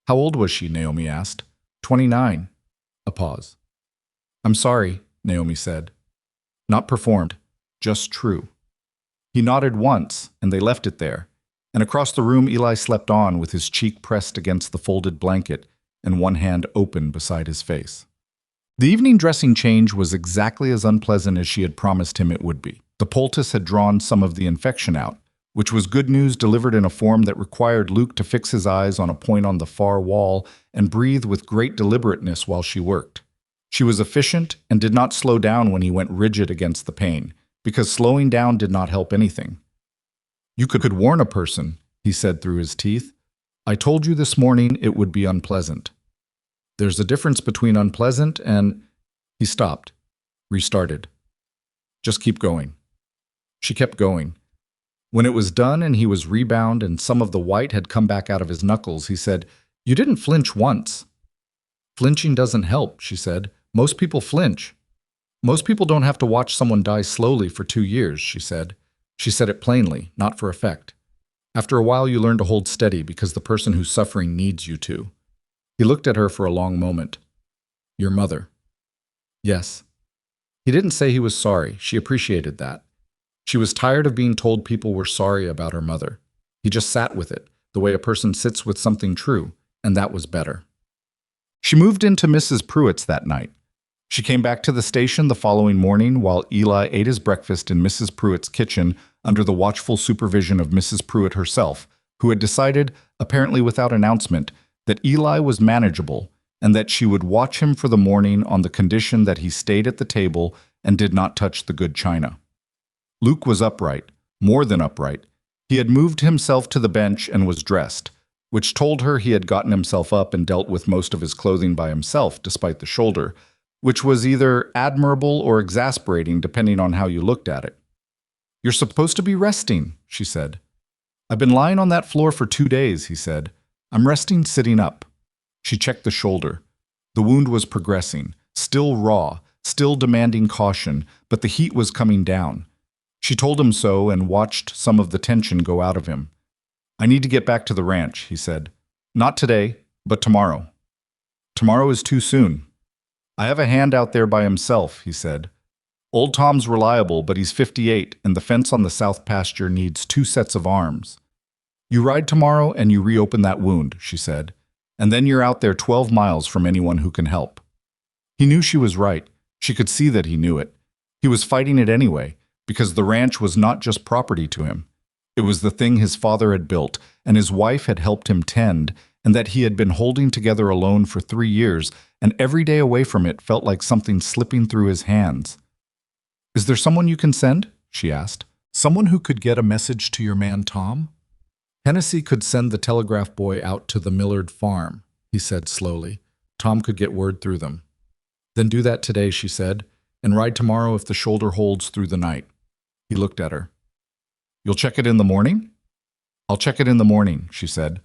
"How old was she?" Naomi asked. 29. A pause. "I'm sorry," Naomi said. Not performed, just true. He nodded once, and they left it there. And across the room, Eli slept on with his cheek pressed against the folded blanket and one hand open beside his face. The evening dressing change was exactly as unpleasant as she had promised him it would be. The poultice had drawn some of the infection out, which was good news delivered in a form that required Luke to fix his eyes on a point on the far wall and breathe with great deliberateness while she worked. She was efficient and did not slow down when he went rigid against the pain, because slowing down did not help anything. "You could warn a person," he said through his teeth. "I told you this morning it would be unpleasant." "There's a difference between unpleasant and—" He stopped, restarted. "Just keep going." She kept going. When it was done and he was rebound and some of the white had come back out of his knuckles, he said, "You didn't flinch once." "Flinching doesn't help," she said. "Most people flinch." "Most people don't have to watch someone die slowly for 2 years," she said. She said it plainly, not for effect. "After a while you learn to hold steady because the person who's suffering needs you to." He looked at her for a long moment. "Your mother." "Yes." He didn't say he was sorry. She appreciated that. She was tired of being told people were sorry about her mother. He just sat with it, the way a person sits with something true, and that was better. She moved into Mrs. Pruitt's that night. She came back to the station the following morning while Eli ate his breakfast in Mrs. Pruitt's kitchen under the watchful supervision of Mrs. Pruitt herself, who had decided, apparently without announcement, that Eli was manageable and that she would watch him for the morning on the condition that he stayed at the table and did not touch the good china. Luke was upright, more than upright. He had moved himself to the bench and was dressed, which told her he had gotten himself up and dealt with most of his clothing by himself despite the shoulder, which was either admirable or exasperating depending on how you looked at it. "You're supposed to be resting," she said. "I've been lying on that floor for 2 days," he said. "I'm resting sitting up." She checked the shoulder. The wound was progressing, still raw, still demanding caution, but the heat was coming down. She told him so and watched some of the tension go out of him. "I need to get back to the ranch," he said. "Not today, but tomorrow." "Tomorrow is too soon." "I have a hand out there by himself," he said. "Old Tom's reliable, but he's 58, and the fence on the south pasture needs 2 sets of arms." "You ride tomorrow and you reopen that wound," she said, "and then you're out there 12 miles from anyone who can help." He knew she was right. She could see that he knew it. He was fighting it anyway, because the ranch was not just property to him. It was the thing his father had built, and his wife had helped him tend, and that he had been holding together alone for 3 years, and every day away from it felt like something slipping through his hands. "Is there someone you can send?" she asked. "Someone who could get a message to your man Tom?" "Hennessy could send the telegraph boy out to the Millard farm," he said slowly. "Tom could get word through them." "Then do that today," she said, "and ride tomorrow if the shoulder holds through the night." He looked at her. "You'll check it in the morning?" "I'll check it in the morning," she said.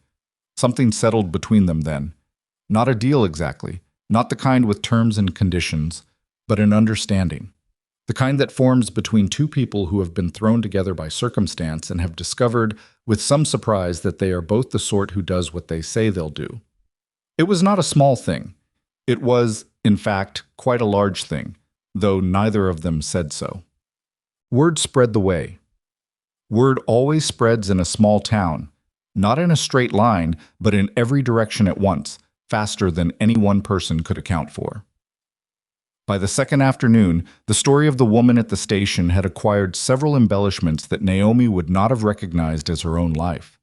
Something settled between them then. Not a deal exactly, Not the kind with terms and conditions, but an understanding. The kind that forms between two people who have been thrown together by circumstance and have discovered, with some surprise, that they are both the sort who does what they say they'll do. It was not a small thing. It was, in fact, quite a large thing, though neither of them said so. Word spread the way. Word always spreads in a small town, not in a straight line, but in every direction at once, faster than any one person could account for. By the second afternoon, the story of the woman at the station had acquired several embellishments that Naomi would not have recognized as her own life.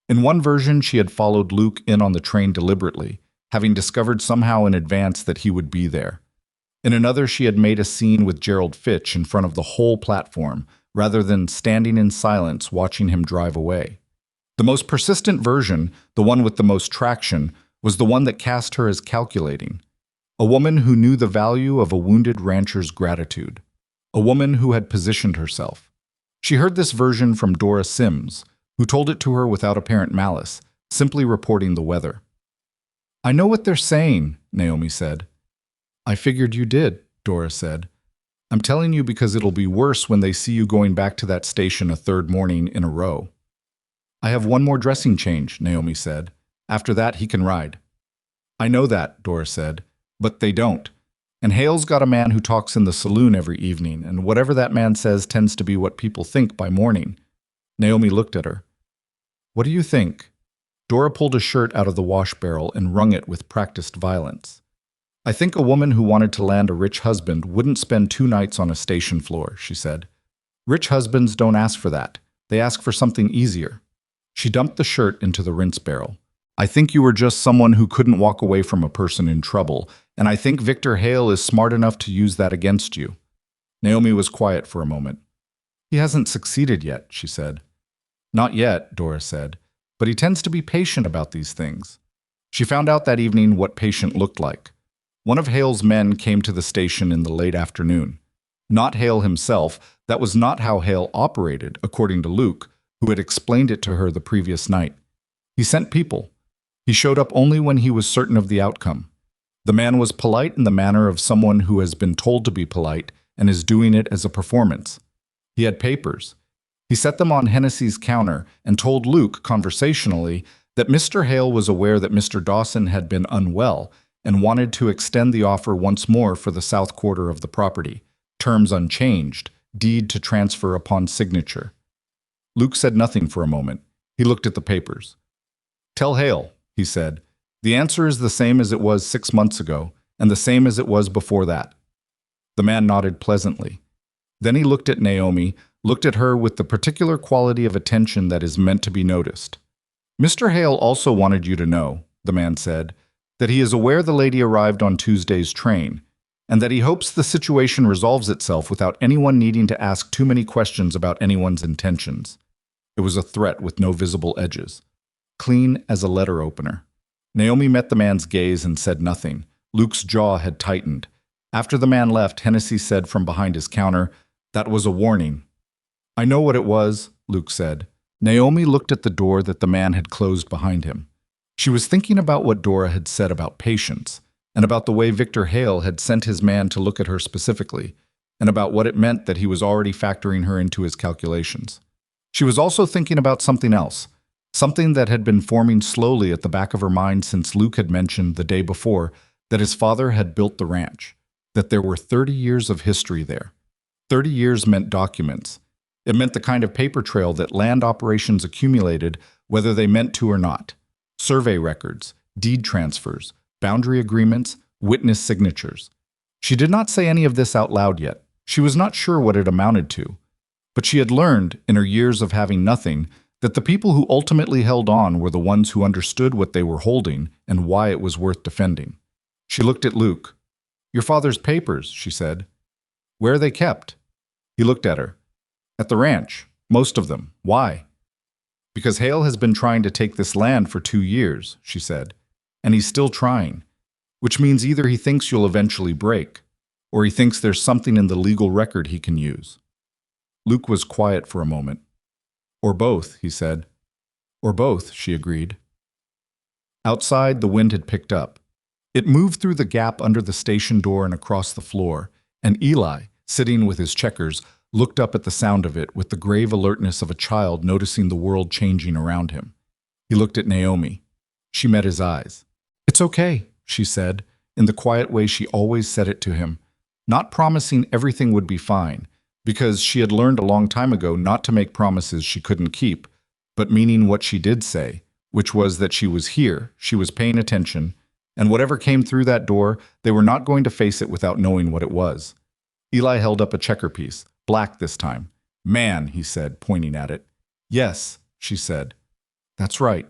In one version, she had followed Luke in on the train deliberately, having discovered somehow in advance that he would be there. In another, she had made a scene with Gerald Fitch in front of the whole platform, rather than standing in silence watching him drive away. The most persistent version, the one with the most traction, was the one that cast her as calculating. A woman who knew the value of a wounded rancher's gratitude. A woman who had positioned herself. She heard this version from Dora Sims, who told it to her without apparent malice, simply reporting the weather. "I know what they're saying," Naomi said. "I figured you did," Dora said. "I'm telling you because it'll be worse when they see you going back to that station a third morning in a row." "I have one more dressing change," Naomi said. "After that, he can ride." "I know that," Dora said. "But they don't. And Hale's got a man who talks in the saloon every evening, and whatever that man says tends to be what people think by morning." Naomi looked at her. "What do you think?" Dora pulled a shirt out of the wash barrel and wrung it with practiced violence. "I think a woman who wanted to land a rich husband wouldn't spend 2 nights on a station floor," she said. "Rich husbands don't ask for that. They ask for something easier." She dumped the shirt into the rinse barrel. "I think you were just someone who couldn't walk away from a person in trouble, and I think Victor Hale is smart enough to use that against you." Naomi was quiet for a moment. "He hasn't succeeded yet," she said. "Not yet," Dora said, "but he tends to be patient about these things." She found out that evening what patient looked like. One of Hale's men came to the station in the late afternoon. Not Hale himself. That was not how Hale operated, according to Luke, who had explained it to her the previous night. He sent people. He showed up only when he was certain of the outcome. The man was polite in the manner of someone who has been told to be polite and is doing it as a performance. He had papers. He set them on Hennessy's counter and told Luke, conversationally, that Mr. Hale was aware that Mr. Dawson had been unwell and wanted to extend the offer once more for the south quarter of the property, terms unchanged, deed to transfer upon signature. Luke said nothing for a moment. He looked at the papers. "Tell Hale," he said. "The answer is the same as it was 6 months ago, and the same as it was before that." The man nodded pleasantly. Then he looked at Naomi, looked at her with the particular quality of attention that is meant to be noticed. "Mr. Hale also wanted you to know," the man said, "that he is aware the lady arrived on Tuesday's train, and that he hopes the situation resolves itself without anyone needing to ask too many questions about anyone's intentions." It was a threat with no visible edges. Clean as a letter opener. Naomi met the man's gaze and said nothing. Luke's jaw had tightened. After the man left, Hennessy said from behind his counter, "That was a warning." "I know what it was," Luke said. Naomi looked at the door that the man had closed behind him. She was thinking about what Dora had said about patience, and about the way Victor Hale had sent his man to look at her specifically, and about what it meant that he was already factoring her into his calculations. She was also thinking about something else, something that had been forming slowly at the back of her mind since Luke had mentioned the day before that his father had built the ranch, that there were 30 years of history there. 30 years meant documents. It meant the kind of paper trail that land operations accumulated, whether they meant to or not. Survey records, deed transfers, boundary agreements, witness signatures. She did not say any of this out loud yet. She was not sure what it amounted to. But she had learned, in her years of having nothing, that the people who ultimately held on were the ones who understood what they were holding and why it was worth defending. She looked at Luke. "Your father's papers," she said. "Where are they kept?" He looked at her. "At the ranch. Most of them. Why?" "Because Hale has been trying to take this land for 2 years," she said. "And he's still trying. Which means either he thinks you'll eventually break, or he thinks there's something in the legal record he can use." Luke was quiet for a moment. "Or both," he said. "Or both," she agreed. Outside, the wind had picked up. It moved through the gap under the station door and across the floor, and Eli, sitting with his checkers, looked up at the sound of it with the grave alertness of a child noticing the world changing around him. He looked at Naomi. She met his eyes. "It's okay," she said, in the quiet way she always said it to him, not promising everything would be fine, because she had learned a long time ago not to make promises she couldn't keep, but meaning what she did say, which was that she was here, she was paying attention, and whatever came through that door, they were not going to face it without knowing what it was. Eli held up a checker piece, black this time. "Man," he said, pointing at it. "Yes," she said. "That's right."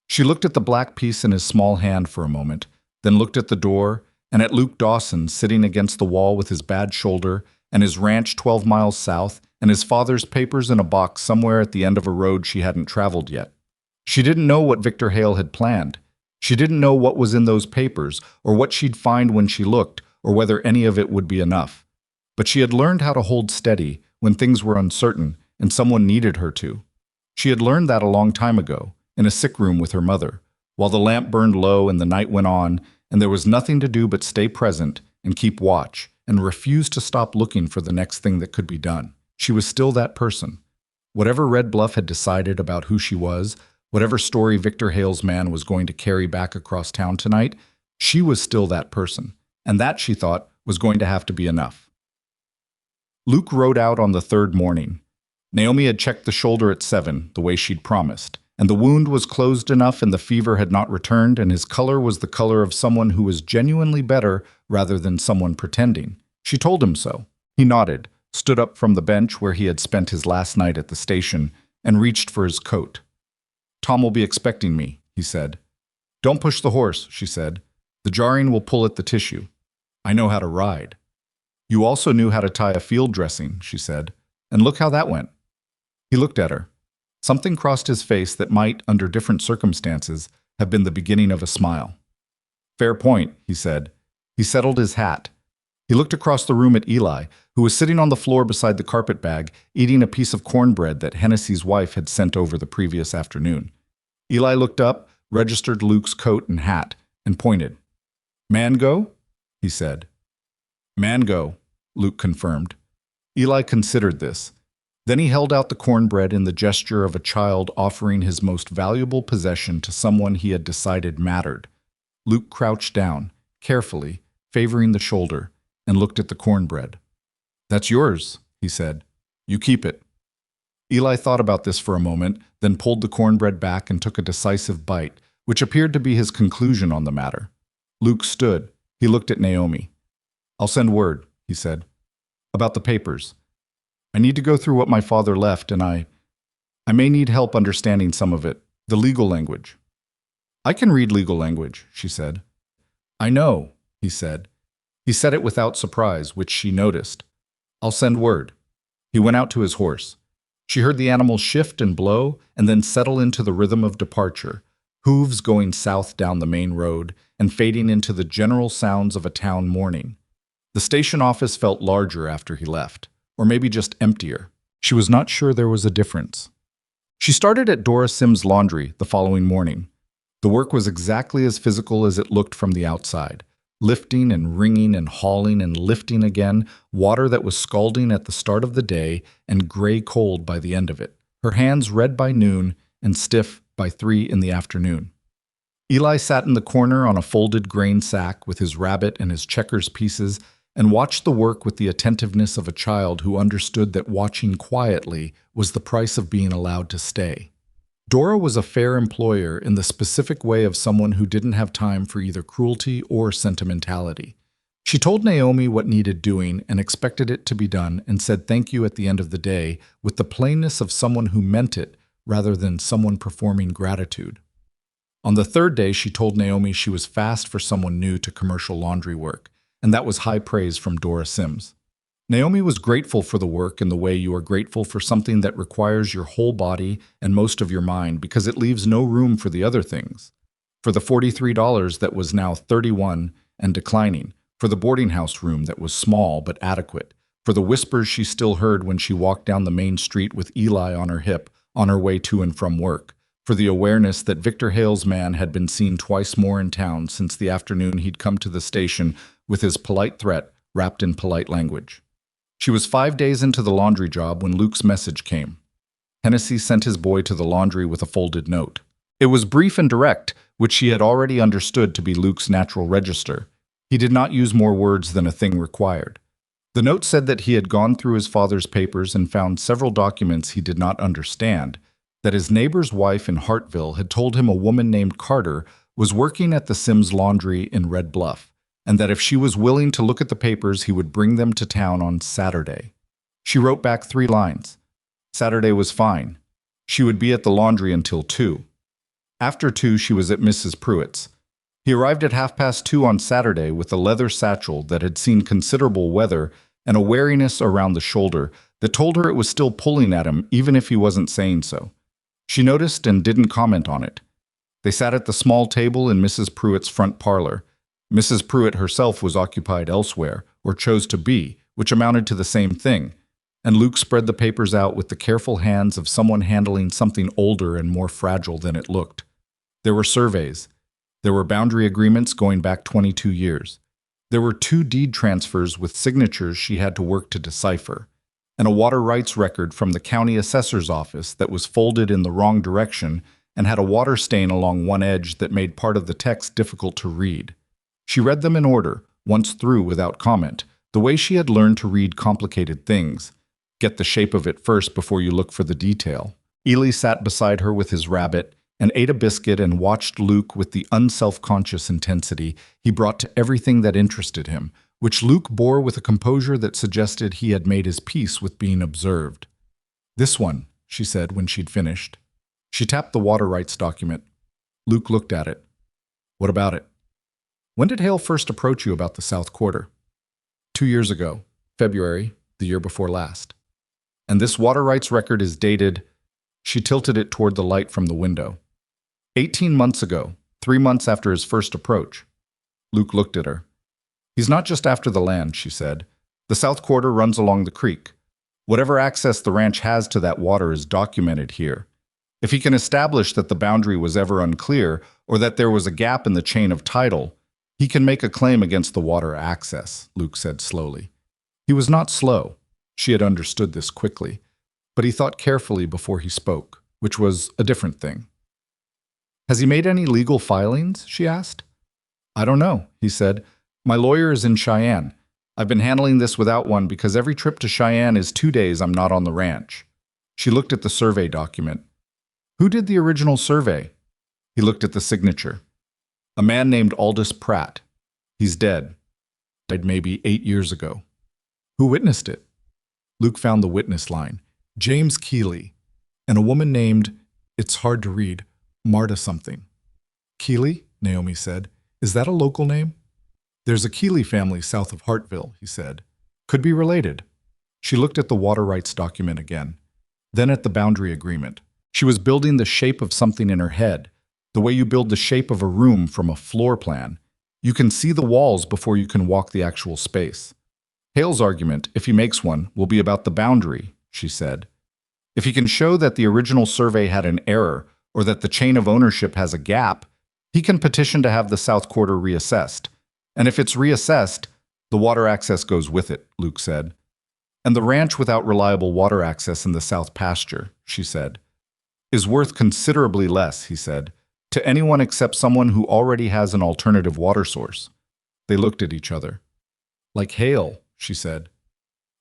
She looked at the black piece in his small hand for a moment, then looked at the door and at Luke Dawson sitting against the wall with his bad shoulder and his ranch 12 miles south and his father's papers in a box somewhere at the end of a road she hadn't traveled yet. She didn't know what Victor Hale had planned. She didn't know what was in those papers or what she'd find when she looked or whether any of it would be enough. But she had learned how to hold steady when things were uncertain and someone needed her to. She had learned that a long time ago, in a sick room with her mother, while the lamp burned low and the night went on, and there was nothing to do but stay present and keep watch and refuse to stop looking for the next thing that could be done. She was still that person. Whatever Red Bluff had decided about who she was, whatever story Victor Hale's man was going to carry back across town tonight, she was still that person, and that, she thought, was going to have to be enough. Luke rode out on the third morning. Naomi had checked the shoulder at 7, the way she'd promised, and the wound was closed enough and the fever had not returned, and his color was the color of someone who was genuinely better rather than someone pretending. She told him so. He nodded, stood up from the bench where he had spent his last night at the station, and reached for his coat. "Tom will be expecting me," he said. "Don't push the horse," she said. "The jarring will pull at the tissue. I know how to ride." "You also knew how to tie a field dressing," she said. "And look how that went." He looked at her. Something crossed his face that might, under different circumstances, have been the beginning of a smile. "Fair point," he said. He settled his hat. He looked across the room at Eli, who was sitting on the floor beside the carpet bag, eating a piece of cornbread that Hennessy's wife had sent over the previous afternoon. Eli looked up, registered Luke's coat and hat, and pointed. "Man go?" he said. "Man go," Luke confirmed. Eli considered this. Then he held out the cornbread in the gesture of a child offering his most valuable possession to someone he had decided mattered. Luke crouched down, carefully, favoring the shoulder, and looked at the cornbread. "That's yours," he said. "You keep it." Eli thought about this for a moment, then pulled the cornbread back and took a decisive bite, which appeared to be his conclusion on the matter. Luke stood. He looked at Naomi. "I'll send word," he said. "About the papers. I need to go through what my father left, and I may need help understanding some of it, the legal language." "I can read legal language," she said. "I know," he said. He said it without surprise, which she noticed. "I'll send word." He went out to his horse. She heard the animal shift and blow, and then settle into the rhythm of departure, hooves going south down the main road, and fading into the general sounds of a town morning. The station office felt larger after he left, or maybe just emptier. She was not sure there was a difference. She started at Dora Sims' laundry the following morning. The work was exactly as physical as it looked from the outside. Lifting and wringing and hauling and lifting again, water that was scalding at the start of the day and gray cold by the end of it, her hands red by noon and stiff by 3 in the afternoon. Eli sat in the corner on a folded grain sack with his rabbit and his checkers pieces and watched the work with the attentiveness of a child who understood that watching quietly was the price of being allowed to stay. Dora was a fair employer in the specific way of someone who didn't have time for either cruelty or sentimentality. She told Naomi what needed doing and expected it to be done and said thank you at the end of the day with the plainness of someone who meant it rather than someone performing gratitude. On the third day, she told Naomi she was fast for someone new to commercial laundry work, and that was high praise from Dora Sims. Naomi was grateful for the work in the way you are grateful for something that requires your whole body and most of your mind because it leaves no room for the other things. For the $43 that was now $31 and declining, for the boarding house room that was small but adequate, for the whispers she still heard when she walked down the main street with Eli on her hip on her way to and from work, for the awareness that Victor Hale's man had been seen twice more in town since the afternoon he'd come to the station with his polite threat wrapped in polite language. She was 5 days into the laundry job when Luke's message came. Hennessy sent his boy to the laundry with a folded note. It was brief and direct, which she had already understood to be Luke's natural register. He did not use more words than a thing required. The note said that he had gone through his father's papers and found several documents he did not understand, that his neighbor's wife in Hartville had told him a woman named Carter was working at the Sims Laundry in Red Bluff, and that if she was willing to look at the papers, he would bring them to town on Saturday. She wrote back 3 lines. Saturday was fine. She would be at the laundry until 2. After 2, she was at Mrs. Pruitt's. He arrived at 2:30 on Saturday with a leather satchel that had seen considerable weather and a wariness around the shoulder that told her it was still pulling at him even if he wasn't saying so. She noticed and didn't comment on it. They sat at the small table in Mrs. Pruitt's front parlor. Mrs. Pruitt herself was occupied elsewhere, or chose to be, which amounted to the same thing, and Luke spread the papers out with the careful hands of someone handling something older and more fragile than it looked. There were surveys. There were boundary agreements going back 22 years. There were 2 deed transfers with signatures she had to work to decipher, and a water rights record from the county assessor's office that was folded in the wrong direction and had a water stain along one edge that made part of the text difficult to read. She read them in order, once through without comment, the way she had learned to read complicated things. Get the shape of it first before you look for the detail. Ely sat beside her with his rabbit and ate a biscuit and watched Luke with the unself-conscious intensity he brought to everything that interested him, which Luke bore with a composure that suggested he had made his peace with being observed. "This one," she said when she'd finished. She tapped the water rights document. Luke looked at it. "What about it?" "When did Hale first approach you about the South Quarter?" 2 years ago, February, the year before last. "And this water rights record is dated—" She tilted it toward the light from the window. 18 months ago, 3 months after his first approach." Luke looked at her. "He's not just after the land," she said. "The South Quarter runs along the creek. Whatever access the ranch has to that water is documented here. If he can establish that the boundary was ever unclear or that there was a gap in the chain of title, he can make a claim against the water access," Luke said slowly. He was not slow. She had understood this quickly. But he thought carefully before he spoke, which was a different thing. "Has he made any legal filings?" she asked. "I don't know," he said. "My lawyer is in Cheyenne. I've been handling this without one because every trip to Cheyenne is 2 days I'm not on the ranch." She looked at the survey document. "Who did the original survey?" He looked at the signature. "A man named Aldous Pratt. He's dead. Died maybe 8 years ago." "Who witnessed it?" Luke found the witness line. "James Keeley, and a woman named," it's hard to read, "Marta something." "Keeley?" Naomi said. "Is that a local name?" "There's a Keeley family south of Hartville," he said. "Could be related." She looked at the water rights document again, then at the boundary agreement. She was building the shape of something in her head, the way you build the shape of a room from a floor plan. You can see the walls before you can walk the actual space. Hale's argument, if he makes one, will be about the boundary, she said. If he can show that the original survey had an error or that the chain of ownership has a gap, he can petition to have the South Quarter reassessed. And if it's reassessed, the water access goes with it, Luke said. And the ranch without reliable water access in the south pasture, she said, is worth considerably less, he said, to anyone except someone who already has an alternative water source. They looked at each other. Like Hale, she said.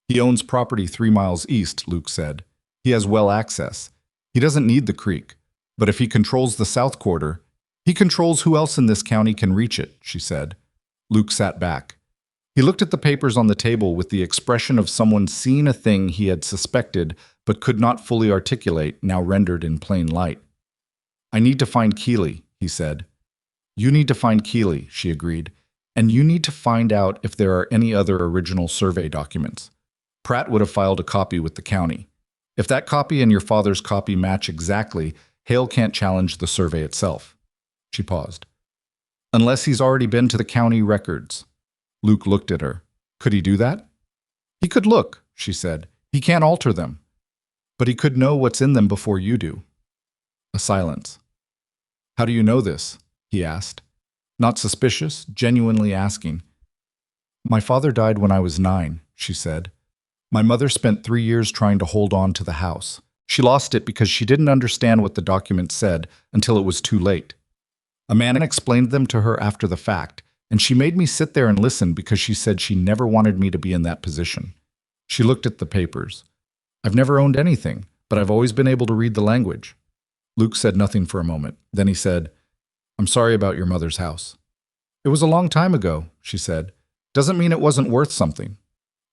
He owns property 3 miles east, Luke said. He has well access. He doesn't need the creek. But if he controls the South Quarter, he controls who else in this county can reach it, she said. Luke sat back. He looked at the papers on the table with the expression of someone seeing a thing he had suspected but could not fully articulate, now rendered in plain light. I need to find Keeley, he said. You need to find Keeley, she agreed, and you need to find out if there are any other original survey documents. Pratt would have filed a copy with the county. If that copy and your father's copy match exactly, Hale can't challenge the survey itself. She paused. Unless he's already been to the county records. Luke looked at her. Could he do that? He could look, she said. He can't alter them. But he could know what's in them before you do. A silence. "How do you know this?" he asked. Not suspicious, genuinely asking. "My father died when I was 9, she said. My mother spent 3 years trying to hold on to the house. She lost it because she didn't understand what the document said until it was too late. A man explained them to her after the fact, and she made me sit there and listen because she said she never wanted me to be in that position. She looked at the papers. I've never owned anything, but I've always been able to read the language." Luke said nothing for a moment. Then he said, "I'm sorry about your mother's house." "It was a long time ago," she said. "Doesn't mean it wasn't worth something."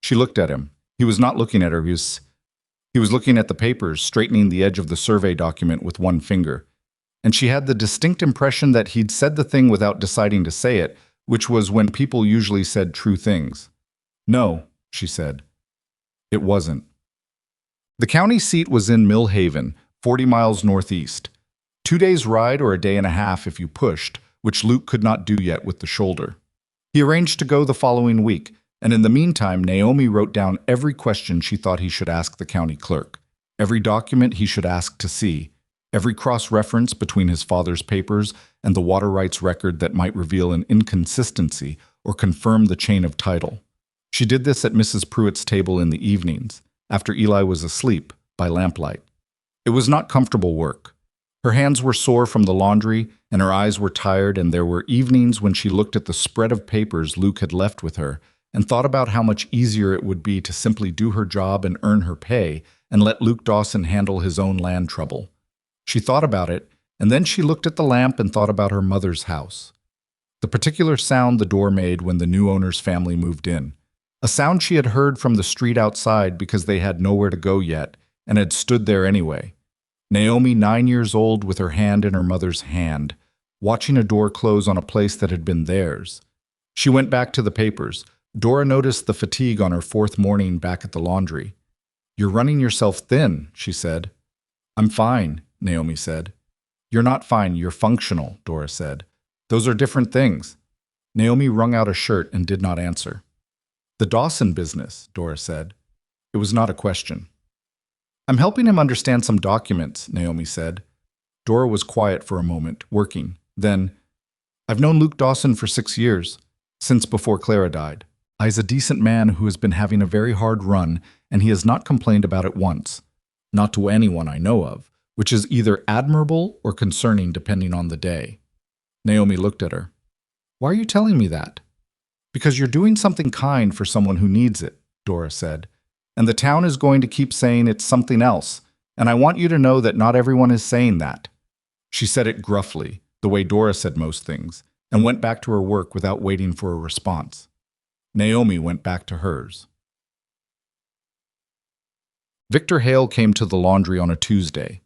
She looked at him. He was not looking at her. He was looking at the papers, straightening the edge of the survey document with one finger. And she had the distinct impression that he'd said the thing without deciding to say it, which was when people usually said true things. "No," she said. "It wasn't." The county seat was in Mill Haven, 40 miles northeast. 2 days' ride or a day and a half if you pushed, which Luke could not do yet with the shoulder. He arranged to go the following week, and in the meantime, Naomi wrote down every question she thought he should ask the county clerk, every document he should ask to see, every cross-reference between his father's papers and the water rights record that might reveal an inconsistency or confirm the chain of title. She did this at Mrs. Pruitt's table in the evenings, after Eli was asleep, by lamplight. It was not comfortable work. Her hands were sore from the laundry, and her eyes were tired, and there were evenings when she looked at the spread of papers Luke had left with her and thought about how much easier it would be to simply do her job and earn her pay and let Luke Dawson handle his own land trouble. She thought about it, and then she looked at the lamp and thought about her mother's house. The particular sound the door made when the new owner's family moved in. A sound she had heard from the street outside because they had nowhere to go yet and had stood there anyway. Naomi, 9 years old, with her hand in her mother's hand, watching a door close on a place that had been theirs. She went back to the papers. Dora noticed the fatigue on her 4th morning back at the laundry. "You're running yourself thin," she said. "I'm fine," Naomi said. "You're not fine, you're functional," Dora said. "Those are different things." Naomi wrung out a shirt and did not answer. "The Dawson business," Dora said. It was not a question. "I'm helping him understand some documents," Naomi said. Dora was quiet for a moment, working. Then, "I've known Luke Dawson for 6 years, since before Clara died. He's a decent man who has been having a very hard run, and he has not complained about it once. Not to anyone I know of, which is either admirable or concerning depending on the day." Naomi looked at her. "Why are you telling me that?" "Because you're doing something kind for someone who needs it," Dora said. "And the town is going to keep saying it's something else, and I want you to know that not everyone is saying that." She said it gruffly, the way Dora said most things, and went back to her work without waiting for a response. Naomi went back to hers. Victor Hale came to the laundry on a Tuesday.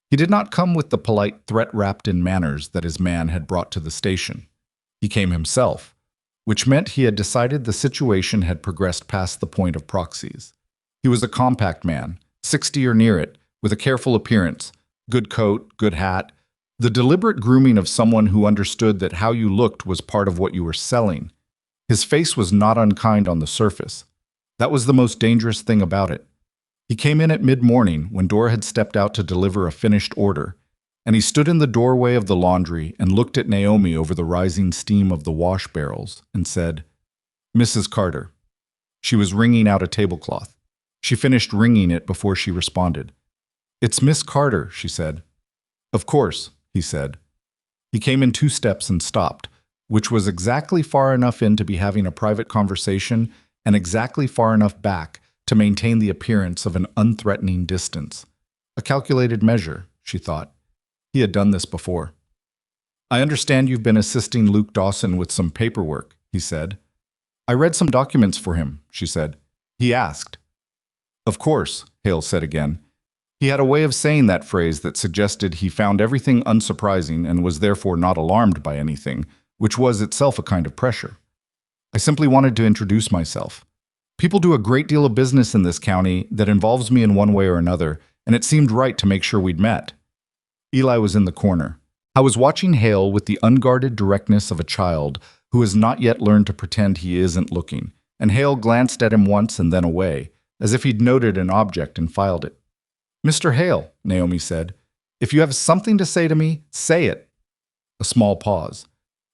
He did not come with the polite threat-wrapped-in manners that his man had brought to the station. He came himself, which meant he had decided the situation had progressed past the point of proxies. He was a compact man, 60 or near it, with a careful appearance, good coat, good hat, the deliberate grooming of someone who understood that how you looked was part of what you were selling. His face was not unkind on the surface. That was the most dangerous thing about it. He came in at mid-morning when Dora had stepped out to deliver a finished order, and he stood in the doorway of the laundry and looked at Naomi over the rising steam of the wash barrels and said, "Mrs. Carter." She was wringing out a tablecloth. She finished wringing it before she responded. "It's Miss Carter," she said. "Of course," he said. He came in 2 steps and stopped, which was exactly far enough in to be having a private conversation and exactly far enough back to maintain the appearance of an unthreatening distance. A calculated measure, she thought. He had done this before. "I understand you've been assisting Luke Dawson with some paperwork," he said. "I read some documents for him," she said. He asked. "Of course," Hale said again. He had a way of saying that phrase that suggested he found everything unsurprising and was therefore not alarmed by anything, which was itself a kind of pressure. "I simply wanted to introduce myself. People do a great deal of business in this county that involves me in one way or another, and it seemed right to make sure we'd met." Eli was in the corner. I was watching Hale with the unguarded directness of a child who has not yet learned to pretend he isn't looking, and Hale glanced at him once and then away, as if he'd noted an object and filed it. "Mr. Hale," Naomi said, If you have something to say to me, say it. A small pause.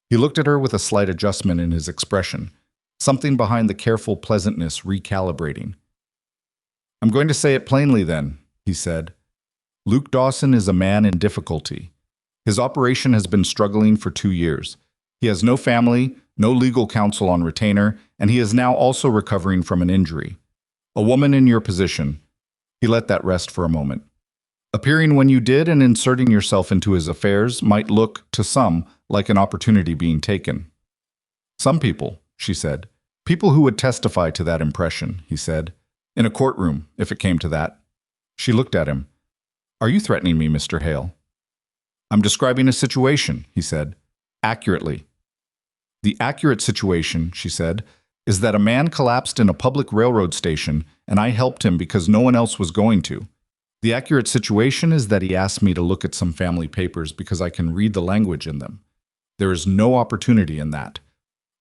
He looked at her with a slight adjustment in his expression, something behind the careful pleasantness recalibrating. I'm going to say it plainly then, he said. Luke Dawson is a man in difficulty. His operation has been struggling for 2 years. He has no family, no legal counsel on retainer, and he is now also recovering from an injury. A woman in your position. He let that rest for a moment. Appearing when you did and inserting yourself into his affairs might look, to some, like an opportunity being taken. Some people, she said. People who would testify to that impression, he said. In a courtroom, if it came to that. She looked at him. Are you threatening me, Mr. Hale? I'm describing a situation, he said. Accurately. The accurate situation, she said, is that a man collapsed in a public railroad station and I helped him because no one else was going to. The accurate situation is that he asked me to look at some family papers because I can read the language in them. There is no opportunity in that.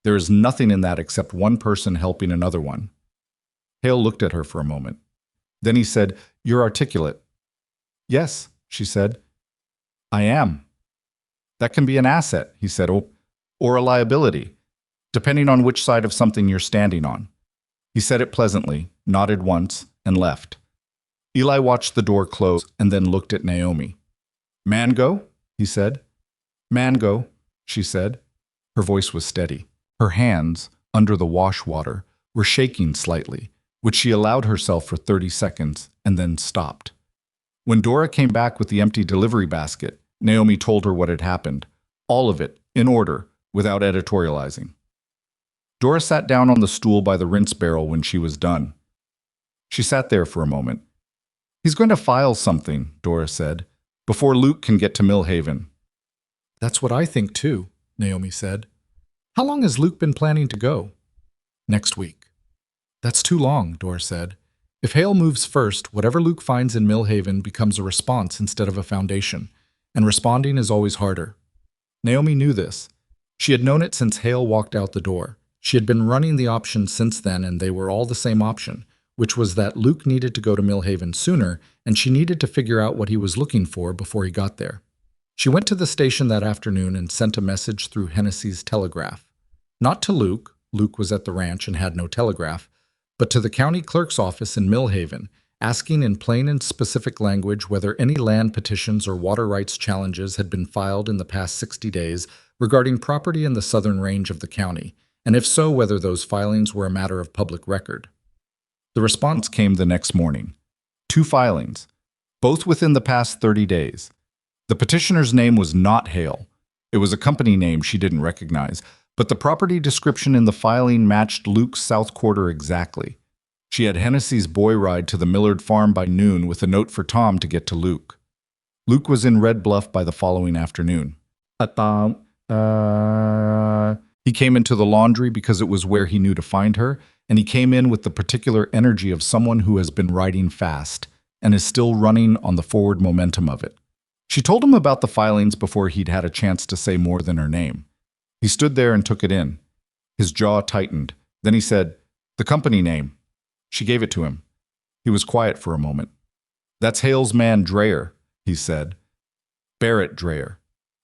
There is nothing in that except one person helping another one. Hale looked at her for a moment. Then he said, You're articulate. Yes, she said. I am. That can be an asset, he said, or a liability, depending on which side of something you're standing on. He said it pleasantly, nodded once, and left. Eli watched the door close and then looked at Naomi. Man go? He said. Man go, she said. Her voice was steady. Her hands, under the wash water, were shaking slightly, which she allowed herself for 30 seconds and then stopped. When Dora came back with the empty delivery basket, Naomi told her what had happened, all of it, in order, without editorializing. Dora sat down on the stool by the rinse barrel when she was done. She sat there for a moment. He's going to file something, Dora said, before Luke can get to Millhaven. That's what I think too, Naomi said. How long has Luke been planning to go? Next week. That's too long, Dora said. If Hale moves first, whatever Luke finds in Millhaven becomes a response instead of a foundation, and responding is always harder. Naomi knew this. She had known it since Hale walked out the door. She had been running the options since then, and they were all the same option, which was that Luke needed to go to Millhaven sooner, and she needed to figure out what he was looking for before he got there. She went to the station that afternoon and sent a message through Hennessy's telegraph. Not to Luke was at the ranch and had no telegraph, but to the county clerk's office in Millhaven, asking in plain and specific language whether any land petitions or water rights challenges had been filed in the past 60 days regarding property in the southern range of the county, and if so, whether those filings were a matter of public record. The response came the next morning. 2 filings, both within the past 30 days. The petitioner's name was not Hale. It was a company name she didn't recognize, but the property description in the filing matched Luke's south quarter exactly. She had Hennessy's boy ride to the Millard farm by noon with a note for Tom to get to Luke. Luke was in Red Bluff by the following afternoon. He came into the laundry because it was where he knew to find her, and he came in with the particular energy of someone who has been riding fast and is still running on the forward momentum of it. She told him about the filings before he'd had a chance to say more than her name. He stood there and took it in. His jaw tightened. Then he said, "The company name." She gave it to him. He was quiet for a moment. "That's Hale's man, Dreyer," he said. "Barrett Dreyer.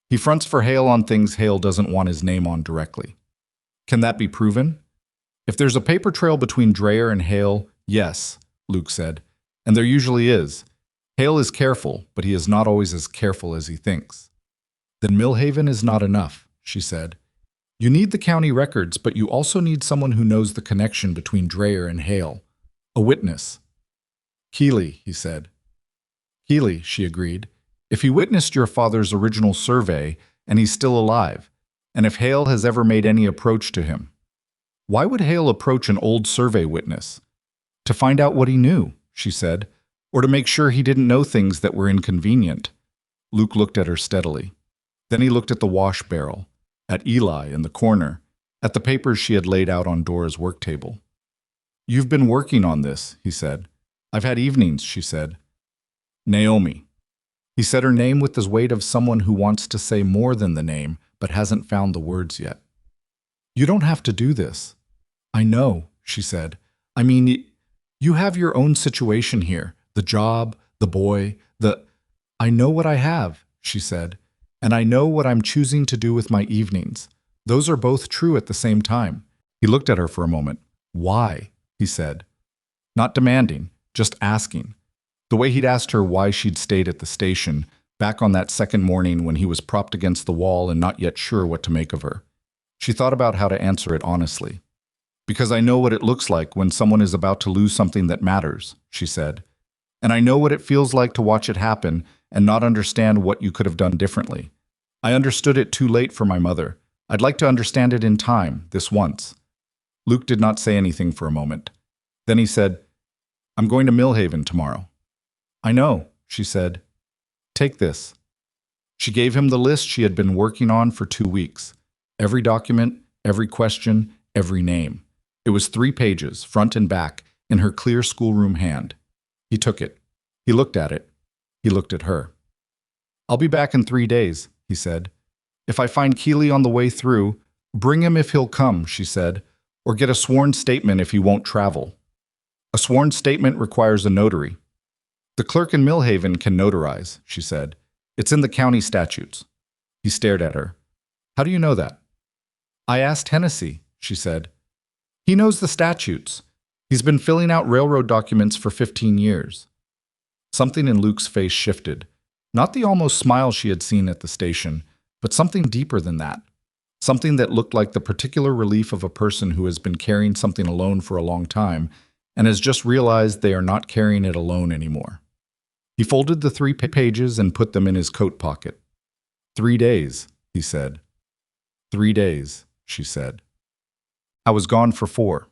He fronts for Hale on things Hale doesn't want his name on directly." "Can that be proven?" "If there's a paper trail between Dreyer and Hale, yes," Luke said. "And there usually is. Hale is careful, but he is not always as careful as he thinks." "Then Millhaven is not enough," she said. "You need the county records, but you also need someone who knows the connection between Dreyer and Hale. A witness." "Keeley," he said. "Keeley," she agreed. "If he witnessed your father's original survey, and he's still alive, and if Hale has ever made any approach to him." "Why would Hale approach an old survey witness?" "To find out what he knew," she said, "or to make sure he didn't know things that were inconvenient." Luke looked at her steadily. Then he looked at the wash barrel, at Eli in the corner, at the papers she had laid out on Dora's work table. "You've been working on this," he said. "I've had evenings," she said. "Naomi." He said her name with the weight of someone who wants to say more than the name, but hasn't found the words yet. "You don't have to do this." "I know," she said. "I mean, you have your own situation here. The job, the boy, I know what I have, she said, and I know what I'm choosing to do with my evenings. Those are both true at the same time. He looked at her for a moment. Why? He said. Not demanding, just asking. The way he'd asked her why she'd stayed at the station, back on that second morning when he was propped against the wall and not yet sure what to make of her. She thought about how to answer it honestly. Because I know what it looks like when someone is about to lose something that matters, she said. And I know what it feels like to watch it happen and not understand what you could have done differently. I understood it too late for my mother. I'd like to understand it in time, this once. Luke did not say anything for a moment. Then he said, I'm going to Millhaven tomorrow. I know, she said. Take this. She gave him the list she had been working on for 2 weeks. Every document, every question, every name. It was 3 pages, front and back, in her clear schoolroom hand. He took it. He looked at it. He looked at her. I'll be back in 3 days, he said. If I find Keeley on the way through, bring him if he'll come, she said, or get a sworn statement if he won't travel. A sworn statement requires a notary. The clerk in Millhaven can notarize, she said. It's in the county statutes. He stared at her. How do you know that? I asked Hennessy, she said. He knows the statutes. He's been filling out railroad documents for 15 years. Something in Luke's face shifted. Not the almost smile she had seen at the station, but something deeper than that. Something that looked like the particular relief of a person who has been carrying something alone for a long time and has just realized they are not carrying it alone anymore. He folded the 3 pages and put them in his coat pocket. 3 days, he said. 3 days, she said. I was gone for 4.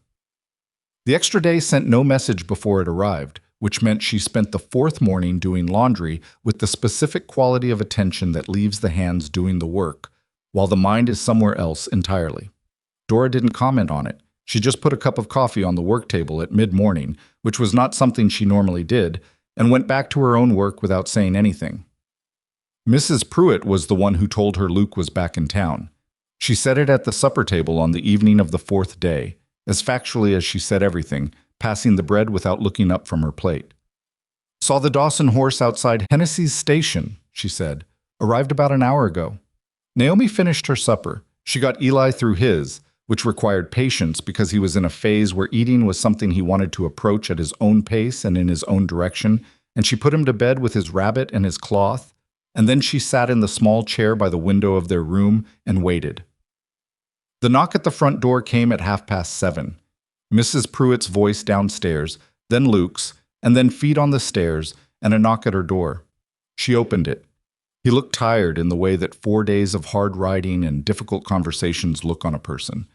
The extra day sent no message before it arrived, which meant she spent the 4th morning doing laundry with the specific quality of attention that leaves the hands doing the work, while the mind is somewhere else entirely. Dora didn't comment on it. She just put a cup of coffee on the work table at mid-morning, which was not something she normally did, and went back to her own work without saying anything. Mrs. Pruitt was the one who told her Luke was back in town. She said it at the supper table on the evening of the 4th day, as factually as she said everything, passing the bread without looking up from her plate. Saw the Dawson horse outside Hennessy's station, she said. Arrived about an hour ago. Naomi finished her supper. She got Eli through his, which required patience because he was in a phase where eating was something he wanted to approach at his own pace and in his own direction, and she put him to bed with his rabbit and his cloth, and then she sat in the small chair by the window of their room and waited. The knock at the front door came at 7:30. Mrs. Pruitt's voice downstairs, then Luke's, and then feet on the stairs, and a knock at her door. She opened it. He looked tired in the way that 4 days of hard riding and difficult conversations look on a person,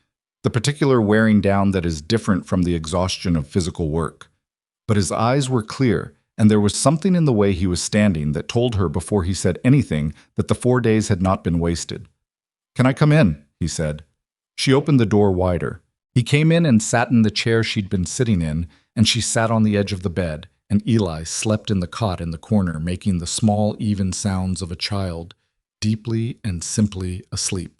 the particular wearing down that is different from the exhaustion of physical work. But his eyes were clear, and there was something in the way he was standing that told her before he said anything that the 4 days had not been wasted. Can I come in? He said. She opened the door wider. He came in and sat in the chair she'd been sitting in, and she sat on the edge of the bed, and Eli slept in the cot in the corner, making the small, even sounds of a child, deeply and simply asleep.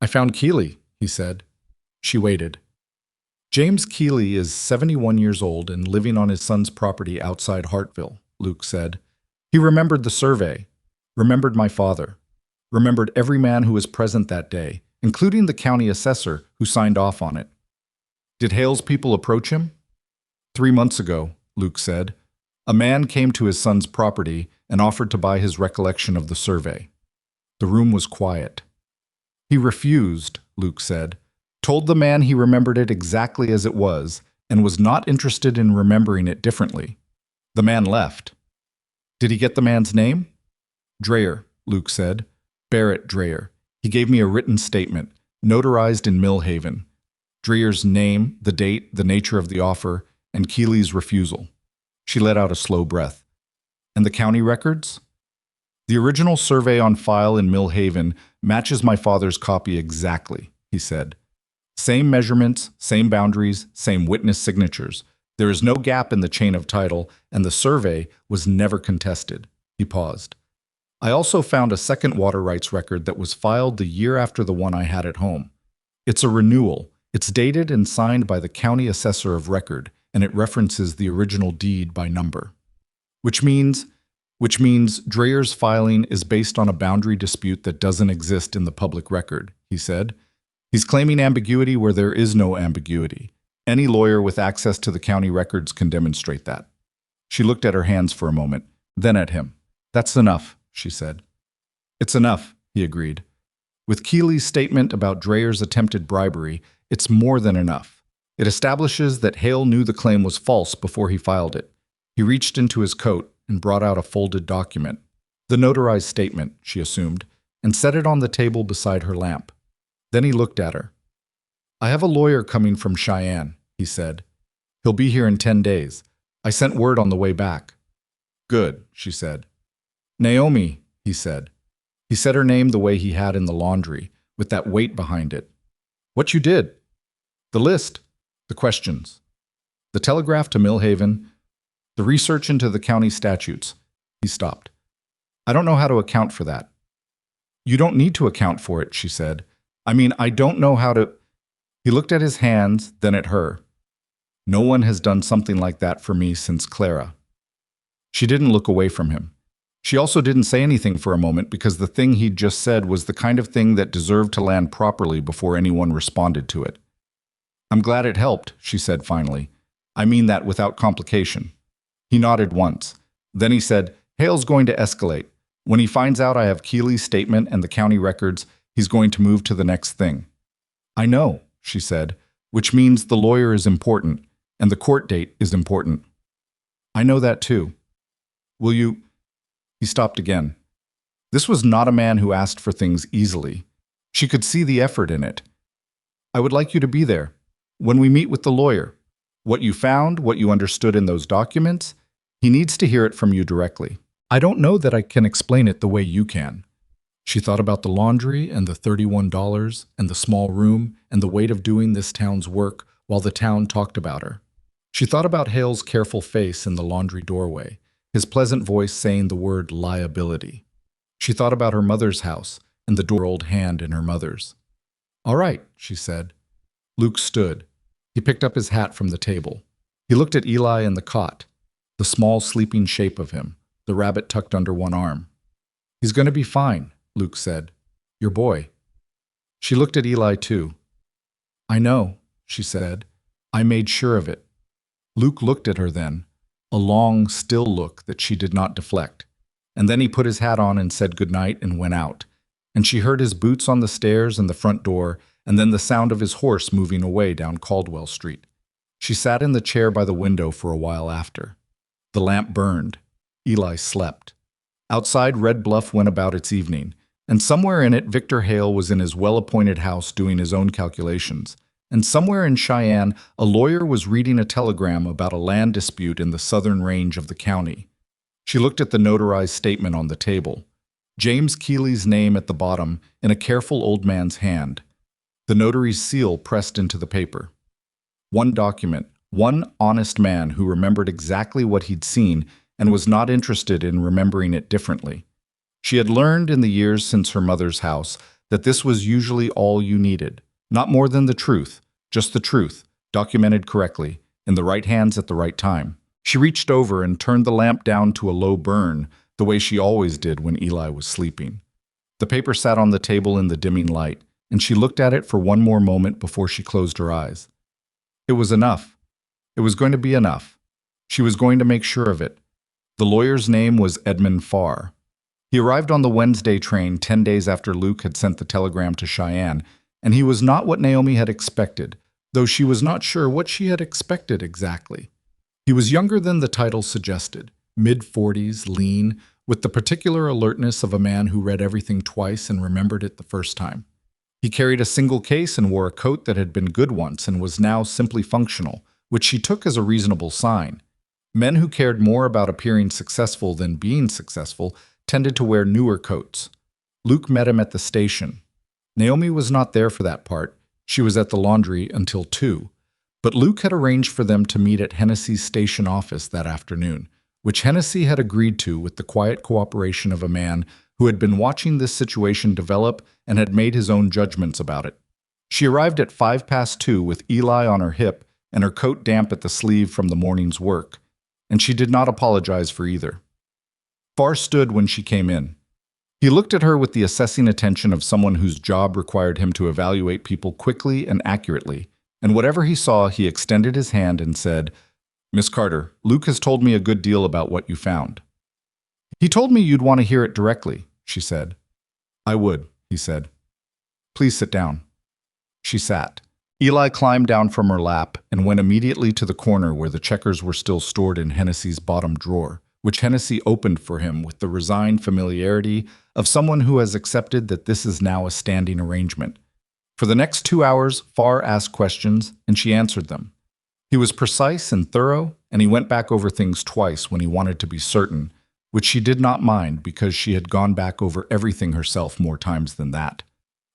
I found Keeley, he said. She waited. James Keeley is 71 years old and living on his son's property outside Hartville, Luke said. He remembered the survey, remembered my father, remembered every man who was present that day, including the county assessor who signed off on it. Did Hale's people approach him? 3 months ago, Luke said, a man came to his son's property and offered to buy his recollection of the survey. The room was quiet. He refused, Luke said, told the man he remembered it exactly as it was and was not interested in remembering it differently. The man left. Did he get the man's name? Dreyer, Luke said. Barrett Dreyer. He gave me a written statement, notarized in Millhaven. Dreyer's name, the date, the nature of the offer, and Keeley's refusal. She let out a slow breath. And the county records? The original survey on file in Millhaven matches my father's copy exactly, he said. Same measurements, same boundaries, same witness signatures. There is no gap in the chain of title, and the survey was never contested. He paused. I also found a second water rights record that was filed the year after the one I had at home. It's a renewal. It's dated and signed by the county assessor of record, and it references the original deed by number. Which means which means Dreyer's filing is based on a boundary dispute that doesn't exist in the public record, he said. He's claiming ambiguity where there is no ambiguity. Any lawyer with access to the county records can demonstrate that. She looked at her hands for a moment, then at him. That's enough, she said. It's enough, he agreed. With Keeley's statement about Dreyer's attempted bribery, it's more than enough. It establishes that Hale knew the claim was false before he filed it. He reached into his coat and brought out a folded document. The notarized statement, she assumed, and set it on the table beside her lamp. Then he looked at her. I have a lawyer coming from Cheyenne, he said. He'll be here in 10 days. I sent word on the way back. Good, she said. Naomi, he said. He said her name the way he had in the laundry, with that weight behind it. What you did? The list. The questions. The telegraph to Millhaven. The research into the county statutes. He stopped. I don't know how to account for that. You don't need to account for it, she said. I don't know how to... He looked at his hands, then at her. No one has done something like that for me since Clara. She didn't look away from him. She also didn't say anything for a moment because the thing he'd just said was the kind of thing that deserved to land properly before anyone responded to it. I'm glad it helped, she said finally. I mean that without complication. He nodded once. Then he said, Hale's going to escalate. When he finds out I have Keeley's statement and the county records, he's going to move to the next thing. I know, she said, which means the lawyer is important and the court date is important. I know that too. Will you... He stopped again. This was not a man who asked for things easily. She could see the effort in it. I would like you to be there. When we meet with the lawyer, what you found, what you understood in those documents, he needs to hear it from you directly. I don't know that I can explain it the way you can. She thought about the laundry and the $31 and the small room and the weight of doing this town's work while the town talked about her. She thought about Hale's careful face in the laundry doorway, his pleasant voice saying the word liability. She thought about her mother's house and the door-old hand in her mother's. All right, she said. Luke stood. He picked up his hat from the table. He looked at Eli in the cot, the small sleeping shape of him, the rabbit tucked under one arm. He's going to be fine, Luke said. Your boy. She looked at Eli too. I know, she said. I made sure of it. Luke looked at her then, a long, still look that she did not deflect. And then he put his hat on and said goodnight and went out. And she heard his boots on the stairs and the front door, and then the sound of his horse moving away down Caldwell Street. She sat in the chair by the window for a while after. The lamp burned. Eli slept. Outside, Red Bluff went about its evening, and somewhere in it Victor Hale was in his well-appointed house doing his own calculations. And somewhere in Cheyenne, a lawyer was reading a telegram about a land dispute in the southern range of the county. She looked at the notarized statement on the table. James Keeley's name at the bottom in a careful old man's hand. The notary's seal pressed into the paper. One document, one honest man who remembered exactly what he'd seen and was not interested in remembering it differently. She had learned in the years since her mother's house that this was usually all you needed. Not more than the truth, just the truth, documented correctly, in the right hands at the right time. She reached over and turned the lamp down to a low burn, the way she always did when Eli was sleeping. The paper sat on the table in the dimming light, and she looked at it for one more moment before she closed her eyes. It was enough. It was going to be enough. She was going to make sure of it. The lawyer's name was Edmund Farr. He arrived on the Wednesday train 10 days after Luke had sent the telegram to Cheyenne, and he was not what Naomi had expected, though she was not sure what she had expected exactly. He was younger than the title suggested, mid-40s, lean, with the particular alertness of a man who read everything twice and remembered it the first time. He carried a single case and wore a coat that had been good once and was now simply functional, which she took as a reasonable sign. Men who cared more about appearing successful than being successful tended to wear newer coats. Luke met him at the station. Naomi was not there for that part. She was at the laundry until 2. But Luke had arranged for them to meet at Hennessy's station office that afternoon, which Hennessy had agreed to with the quiet cooperation of a man who had been watching this situation develop and had made his own judgments about it. She arrived at 2:05 with Eli on her hip and her coat damp at the sleeve from the morning's work, and she did not apologize for either. Farr stood when she came in. He looked at her with the assessing attention of someone whose job required him to evaluate people quickly and accurately, and whatever he saw, he extended his hand and said, "Miss Carter, Luke has told me a good deal about what you found." "He told me you'd want to hear it directly," she said. "I would," he said. "Please sit down." She sat. Eli climbed down from her lap and went immediately to the corner where the checkers were still stored in Hennessy's bottom drawer, which Hennessy opened for him with the resigned familiarity of someone who has accepted that this is now a standing arrangement. For the next 2 hours, Farr asked questions, and she answered them. He was precise and thorough, and he went back over things twice when he wanted to be certain, which she did not mind because she had gone back over everything herself more times than that.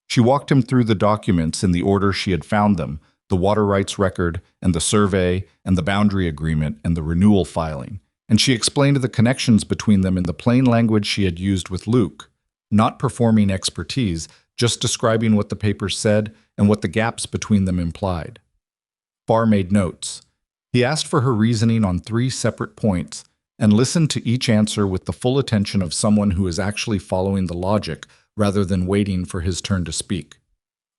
She walked him through the documents in the order she had found them, the water rights record, and the survey, and the boundary agreement, and the renewal filing, and she explained the connections between them in the plain language she had used with Luke, not performing expertise, just describing what the papers said and what the gaps between them implied. Farr made notes. He asked for her reasoning on 3 separate points and listened to each answer with the full attention of someone who is actually following the logic rather than waiting for his turn to speak.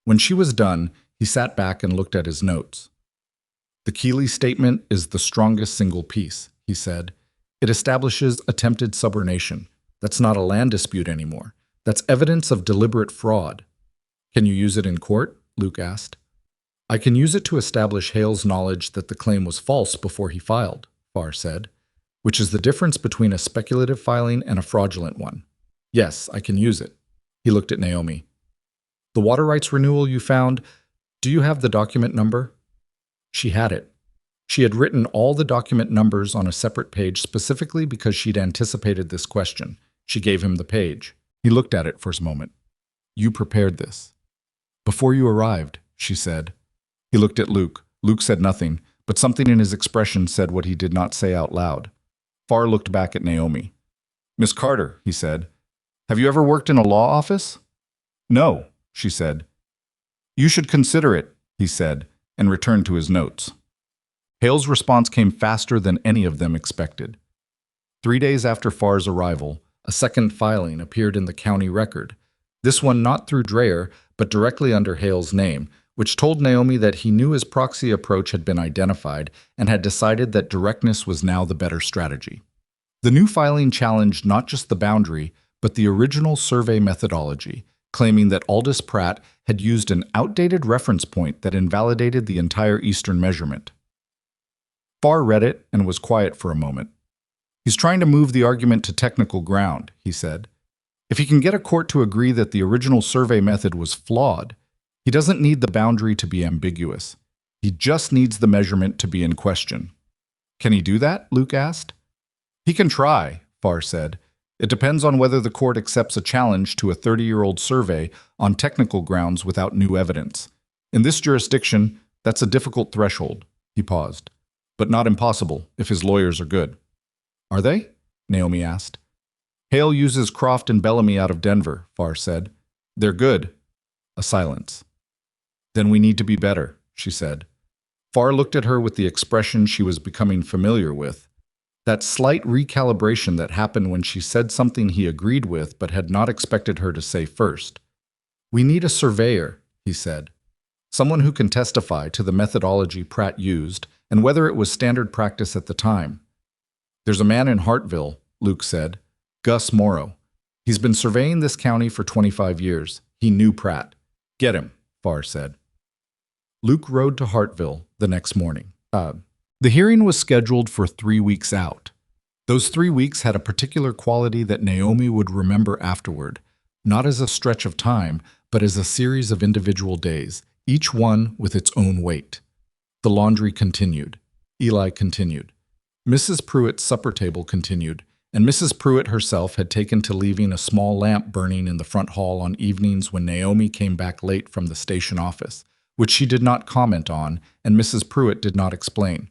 When she was done, he sat back and looked at his notes. "The Keeley statement is the strongest single piece," he said. "It establishes attempted subordination. That's not a land dispute anymore. That's evidence of deliberate fraud." "Can you use it in court?" Luke asked. "I can use it to establish Hale's knowledge that the claim was false before he filed," Farr said, "which is the difference between a speculative filing and a fraudulent one. Yes, I can use it." He looked at Naomi. "The water rights renewal you found, do you have the document number?" She had it. She had written all the document numbers on a separate page specifically because she'd anticipated this question. She gave him the page. He looked at it for a moment. "You prepared this." "Before you arrived," she said. He looked at Luke. Luke said nothing, but something in his expression said what he did not say out loud. Farr looked back at Naomi. "Miss Carter," he said, "have you ever worked in a law office?" "No," she said. "You should consider it," he said, and returned to his notes. Hale's response came faster than any of them expected. 3 days after Farr's arrival, a second filing appeared in the county record, this one not through Dreyer, but directly under Hale's name, which told Naomi that he knew his proxy approach had been identified and had decided that directness was now the better strategy. The new filing challenged not just the boundary, but the original survey methodology, claiming that Aldous Pratt had used an outdated reference point that invalidated the entire eastern measurement. Farr read it and was quiet for a moment. "He's trying to move the argument to technical ground," he said. "If he can get a court to agree that the original survey method was flawed, he doesn't need the boundary to be ambiguous. He just needs the measurement to be in question." "Can he do that?" Luke asked. "He can try," Farr said. "It depends on whether the court accepts a challenge to a 30-year-old survey on technical grounds without new evidence. In this jurisdiction, that's a difficult threshold." He paused. "But not impossible, if his lawyers are good." "Are they?" Naomi asked. "Hale uses Croft and Bellamy out of Denver," Farr said. "They're good." A silence. "Then we need to be better," she said. Farr looked at her with the expression she was becoming familiar with, that slight recalibration that happened when she said something he agreed with but had not expected her to say first. "We need a surveyor," he said. "Someone who can testify to the methodology Pratt used and whether it was standard practice at the time." "There's a man in Hartville," Luke said. "Gus Morrow. He's been surveying this county for 25 years. He knew Pratt." "Get him," Farr said. Luke rode to Hartville the next morning. The hearing was scheduled for 3 weeks out. Those 3 weeks had a particular quality that Naomi would remember afterward, not as a stretch of time, but as a series of individual days, each one with its own weight. The laundry continued. Eli continued. Mrs. Pruitt's supper table continued, and Mrs. Pruitt herself had taken to leaving a small lamp burning in the front hall on evenings when Naomi came back late from the station office, which she did not comment on, and Mrs. Pruitt did not explain.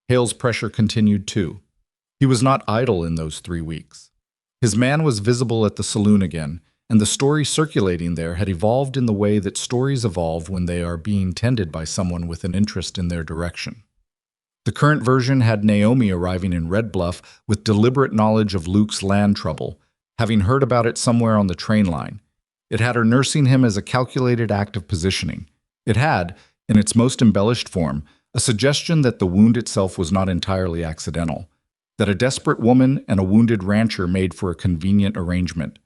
Hale's pressure continued too. He was not idle in those 3 weeks. His man was visible at the saloon again, and the story circulating there had evolved in the way that stories evolve when they are being tended by someone with an interest in their direction. The current version had Naomi arriving in Red Bluff with deliberate knowledge of Luke's land trouble, having heard about it somewhere on the train line. It had her nursing him as a calculated act of positioning. It had, in its most embellished form, a suggestion that the wound itself was not entirely accidental, that a desperate woman and a wounded rancher made for a convenient arrangement.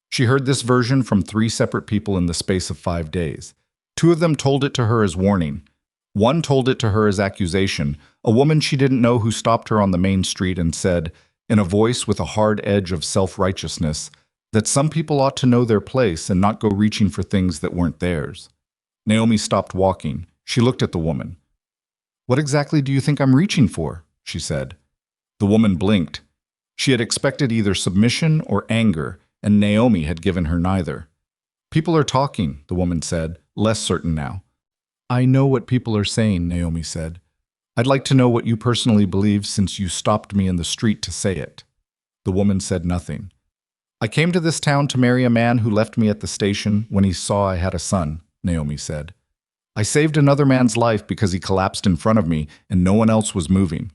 She heard this version from 3 separate people in the space of 5 days. 2 of them told it to her as warning. 1 told it to her as accusation, a woman she didn't know who stopped her on the main street and said, in a voice with a hard edge of self-righteousness, that some people ought to know their place and not go reaching for things that weren't theirs. Naomi stopped walking. She looked at the woman. "What exactly do you think I'm reaching for?" she said. The woman blinked. She had expected either submission or anger, and Naomi had given her neither. "People are talking," the woman said, less certain now. "I know what people are saying," Naomi said. "I'd like to know what you personally believe since you stopped me in the street to say it." The woman said nothing. "I came to this town to marry a man who left me at the station when he saw I had a son," Naomi said. "I saved another man's life because he collapsed in front of me and no one else was moving.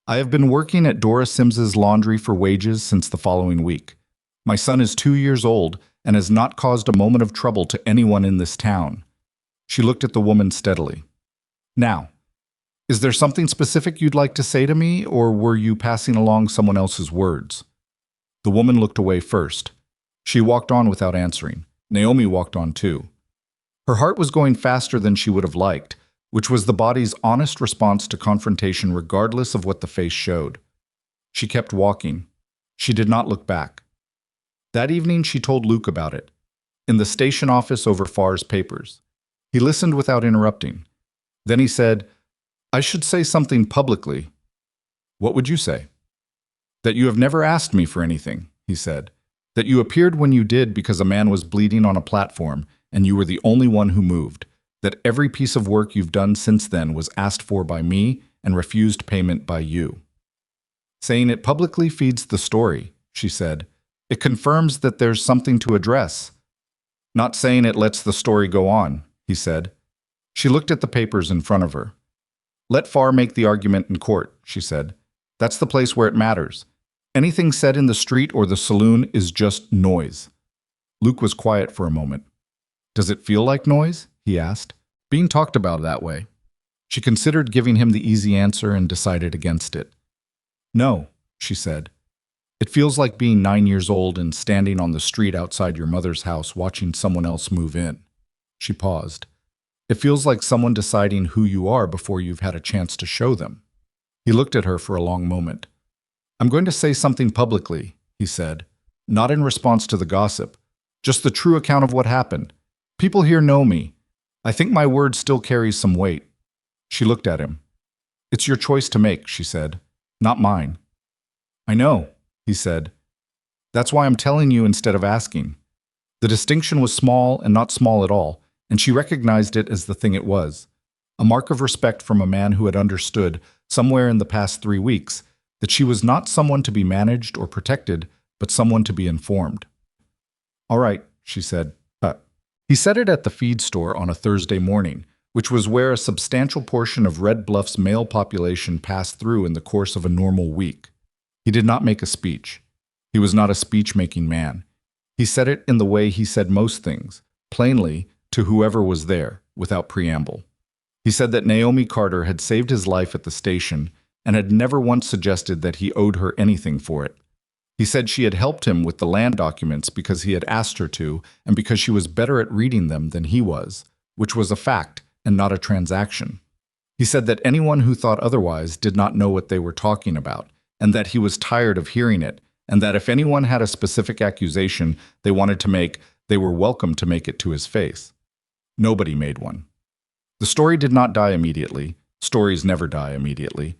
I have been working at Dora Sims's laundry for wages since the following week. My son is 2 years old and has not caused a moment of trouble to anyone in this town." She looked at the woman steadily. "Now, is there something specific you'd like to say to me, or were you passing along someone else's words?" The woman looked away first. She walked on without answering. Naomi walked on too. Her heart was going faster than she would have liked, which was the body's honest response to confrontation regardless of what the face showed. She kept walking. She did not look back. That evening she told Luke about it, in the station office over Farr's papers. He listened without interrupting. Then he said, "I should say something publicly." "What would you say?" "That you have never asked me for anything," he said. "That you appeared when you did because a man was bleeding on a platform and you were the only one who moved. That every piece of work you've done since then was asked for by me and refused payment by you." "Saying it publicly feeds the story," she said. "It confirms that there's something to address." "Not saying it lets the story go on," he said. She looked at the papers in front of her. "Let Farr make the argument in court," she said. "That's the place where it matters. Anything said in the street or the saloon is just noise." Luke was quiet for a moment. "Does it feel like noise?" he asked. "Being talked about that way." She considered giving him the easy answer and decided against it. "No," she said. "It feels like being 9 years old and standing on the street outside your mother's house watching someone else move in." She paused. "It feels like someone deciding who you are before you've had a chance to show them." He looked at her for a long moment. "I'm going to say something publicly," he said, "not in response to the gossip, just the true account of what happened. People here know me. I think my word still carries some weight." She looked at him. "It's your choice to make," she said, "not mine." "I know," he said. "That's why I'm telling you instead of asking." The distinction was small and not small at all, and she recognized it as the thing it was, a mark of respect from a man who had understood, somewhere in the past 3 weeks, that she was not someone to be managed or protected, but someone to be informed. "All right," she said. He said it at the feed store on a Thursday morning, which was where a substantial portion of Red Bluff's male population passed through in the course of a normal week. He did not make a speech. He was not a speech-making man. He said it in the way he said most things, plainly, to whoever was there, without preamble. He said that Naomi Carter had saved his life at the station and had never once suggested that he owed her anything for it. He said she had helped him with the land documents because he had asked her to and because she was better at reading them than he was, which was a fact and not a transaction. He said that anyone who thought otherwise did not know what they were talking about, and that he was tired of hearing it, and that if anyone had a specific accusation they wanted to make, they were welcome to make it to his face. Nobody made one. The story did not die immediately. Stories never die immediately.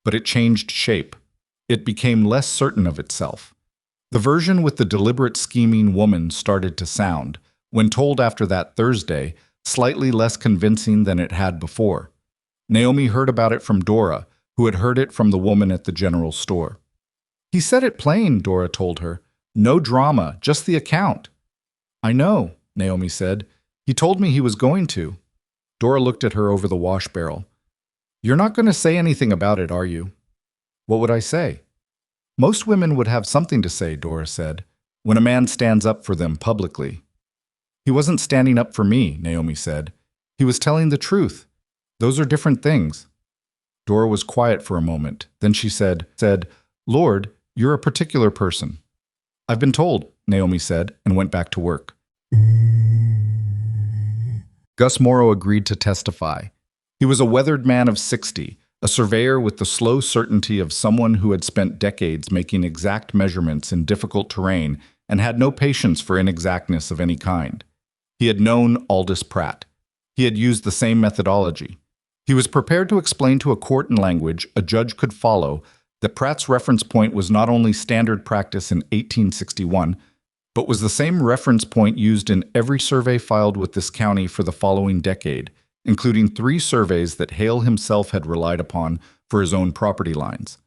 But it changed shape. It became less certain of itself. The version with the deliberate scheming woman started to sound, when told after that Thursday, slightly less convincing than it had before. Naomi heard about it from Dora, who had heard it from the woman at the general store. "He said it plain," Dora told her. "No drama, just the account." "I know," Naomi said. "He told me he was going to." Dora looked at her over the wash barrel. You're not going to say anything about it, are you? What would I say? Most women would have something to say, Dora said, when a man stands up for them publicly. He wasn't standing up for me, Naomi said. He was telling the truth. Those are different things. Dora was quiet for a moment. Then she said, Lord, you're a particular person. I've been told, Naomi said, and went back to work. Gus Morrow agreed to testify. He was a weathered man of 60, a surveyor with the slow certainty of someone who had spent decades making exact measurements in difficult terrain and had no patience for inexactness of any kind. He had known Aldous Pratt. He had used the same methodology. He was prepared to explain to a court in language a judge could follow that Pratt's reference point was not only standard practice in 1861, but was the same reference point used in every survey filed with this county for the following decade, including 3 surveys that Hale himself had relied upon for his own property lines.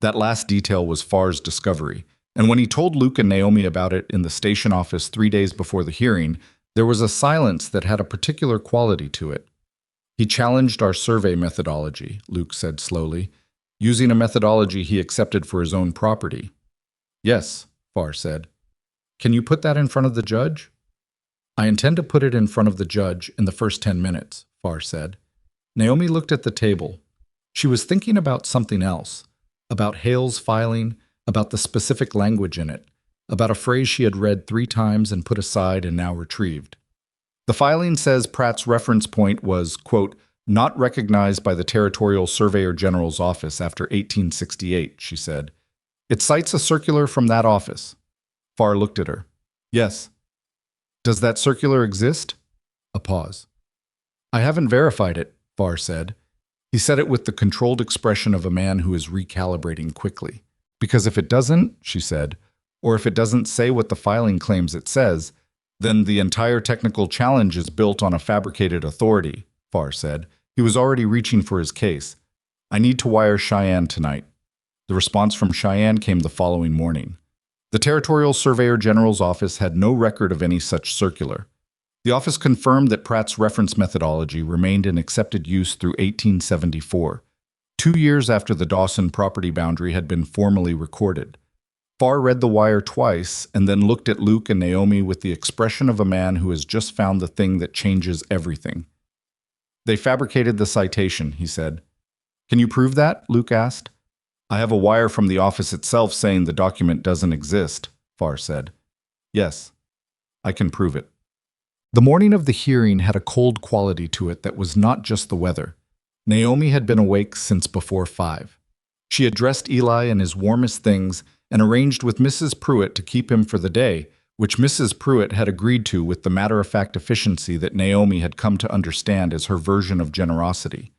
That last detail was Farr's discovery, and when he told Luke and Naomi about it in the station office 3 days before the hearing, there was a silence that had a particular quality to it. He challenged our survey methodology, Luke said slowly, using a methodology he accepted for his own property. Yes, Farr said. Can you put that in front of the judge? I intend to put it in front of the judge in the first 10 minutes, Farr said. Naomi looked at the table. She was thinking about something else, about Hale's filing, about the specific language in it, about a phrase she had read 3 times and put aside and now retrieved. The filing says Pratt's reference point was, quote, not recognized by the Territorial Surveyor General's office after 1868, she said. It cites a circular from that office. Farr looked at her. Yes. Does that circular exist? A pause. I haven't verified it, Farr said. He said it with the controlled expression of a man who is recalibrating quickly. Because if it doesn't, she said, or if it doesn't say what the filing claims it says, then the entire technical challenge is built on a fabricated authority, Farr said. He was already reaching for his case. I need to wire Cheyenne tonight. The response from Cheyenne came the following morning. The Territorial Surveyor General's office had no record of any such circular. The office confirmed that Pratt's reference methodology remained in accepted use through 1874, 2 years after the Dawson property boundary had been formally recorded. Farr read the wire twice and then looked at Luke and Naomi with the expression of a man who has just found the thing that changes everything. They fabricated the citation, he said. Can you prove that? Luke asked. I have a wire from the office itself saying the document doesn't exist, Farr said. Yes, I can prove it. The morning of the hearing had a cold quality to it that was not just the weather. Naomi had been awake since before 5. She had dressed Eli in his warmest things and arranged with Mrs. Pruitt to keep him for the day, which Mrs. Pruitt had agreed to with the matter-of-fact efficiency that Naomi had come to understand as her version of generosity.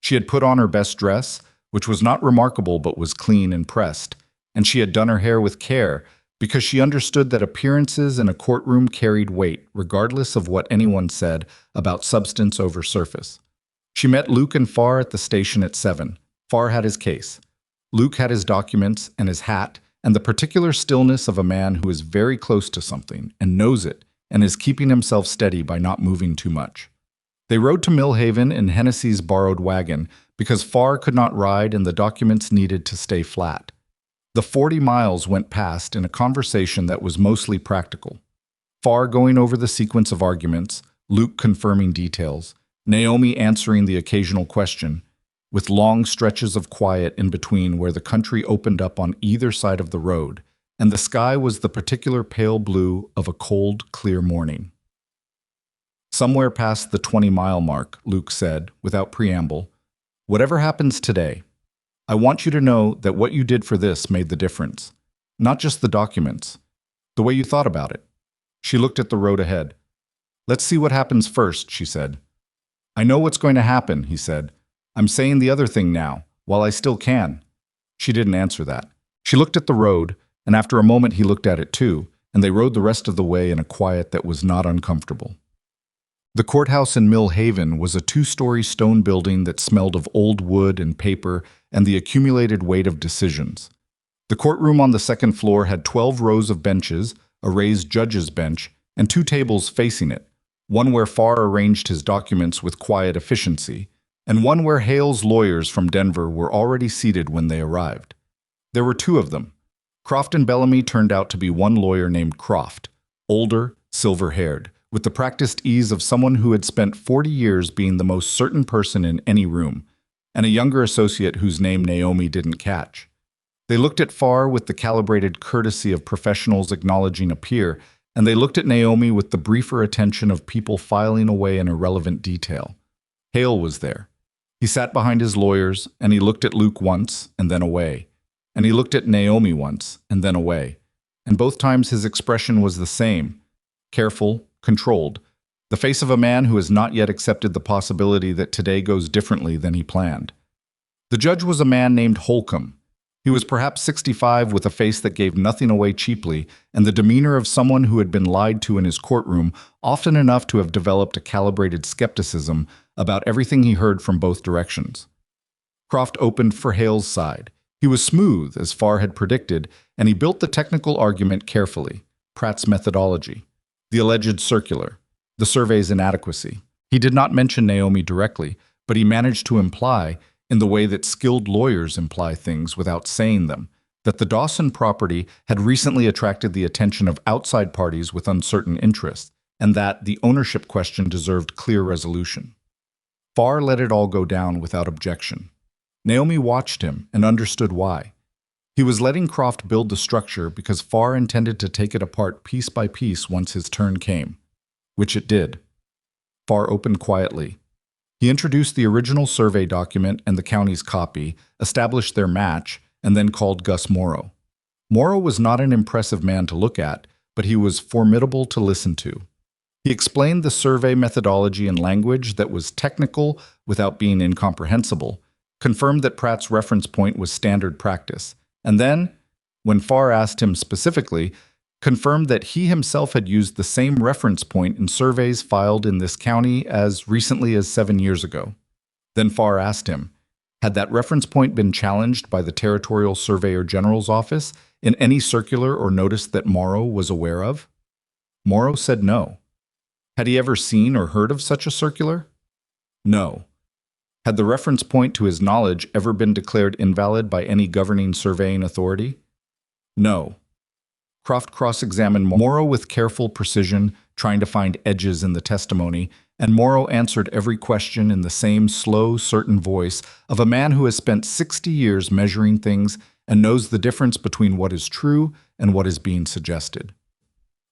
She had put on her best dress, which was not remarkable but was clean and pressed, and she had done her hair with care because she understood that appearances in a courtroom carried weight, regardless of what anyone said about substance over surface. She met Luke and Farr at the station at 7. Farr had his case. Luke had his documents and his hat and the particular stillness of a man who is very close to something and knows it and is keeping himself steady by not moving too much. They rode to Millhaven in Hennessy's borrowed wagon because Farr could not ride and the documents needed to stay flat. The 40 miles went past in a conversation that was mostly practical. Farr going over the sequence of arguments, Luke confirming details, Naomi answering the occasional question, with long stretches of quiet in between where the country opened up on either side of the road, and the sky was the particular pale blue of a cold, clear morning. Somewhere past the 20-mile mark, Luke said, without preamble, whatever happens today, I want you to know that what you did for this made the difference. Not just the documents, the way you thought about it. She looked at the road ahead. Let's see what happens first, she said. I know what's going to happen, he said. I'm saying the other thing now, while I still can. She didn't answer that. She looked at the road, and after a moment he looked at it too, and they rode the rest of the way in a quiet that was not uncomfortable. The courthouse in Millhaven was a 2-story stone building that smelled of old wood and paper and the accumulated weight of decisions. The courtroom on the second floor had 12 rows of benches, a raised judge's bench, and 2 tables facing it, one where Farr arranged his documents with quiet efficiency, and one where Hale's lawyers from Denver were already seated when they arrived. There were two of them. Croft and Bellamy turned out to be one lawyer named Croft, older, silver-haired, with the practiced ease of someone who had spent 40 years being the most certain person in any room, and a younger associate whose name Naomi didn't catch. They looked at Farr with the calibrated courtesy of professionals acknowledging a peer, and they looked at Naomi with the briefer attention of people filing away an irrelevant detail. Hale was there. He sat behind his lawyers, and he looked at Luke once, and then away. And he looked at Naomi once, and then away. And both times his expression was the same, careful, controlled, the face of a man who has not yet accepted the possibility that today goes differently than he planned. The judge was a man named Holcomb. He was perhaps 65 with a face that gave nothing away cheaply and the demeanor of someone who had been lied to in his courtroom often enough to have developed a calibrated skepticism about everything he heard from both directions. Croft opened for Hale's side. He was smooth, as Farr had predicted, and he built the technical argument carefully. Pratt's methodology, the alleged circular, the survey's inadequacy. He did not mention Naomi directly, but he managed to imply, in the way that skilled lawyers imply things without saying them, that the Dawson property had recently attracted the attention of outside parties with uncertain interests, and that the ownership question deserved clear resolution. Farr let it all go down without objection. Naomi watched him and understood why. He was letting Croft build the structure because Farr intended to take it apart piece by piece once his turn came, which it did. Farr opened quietly. He introduced the original survey document and the county's copy, established their match, and then called Gus Morrow. Morrow was not an impressive man to look at, but he was formidable to listen to. He explained the survey methodology in language that was technical without being incomprehensible, confirmed that Pratt's reference point was standard practice, and then, when Farr asked him specifically, confirmed that he himself had used the same reference point in surveys filed in this county as recently as 7 years ago. Then Farr asked him, had that reference point been challenged by the Territorial Surveyor General's office in any circular or notice that Morrow was aware of? Morrow said no. Had he ever seen or heard of such a circular? No. Had the reference point to his knowledge ever been declared invalid by any governing surveying authority? No. Croft cross-examined Morrow with careful precision, trying to find edges in the testimony, and Morrow answered every question in the same slow, certain voice of a man who has spent 60 years measuring things and knows the difference between what is true and what is being suggested.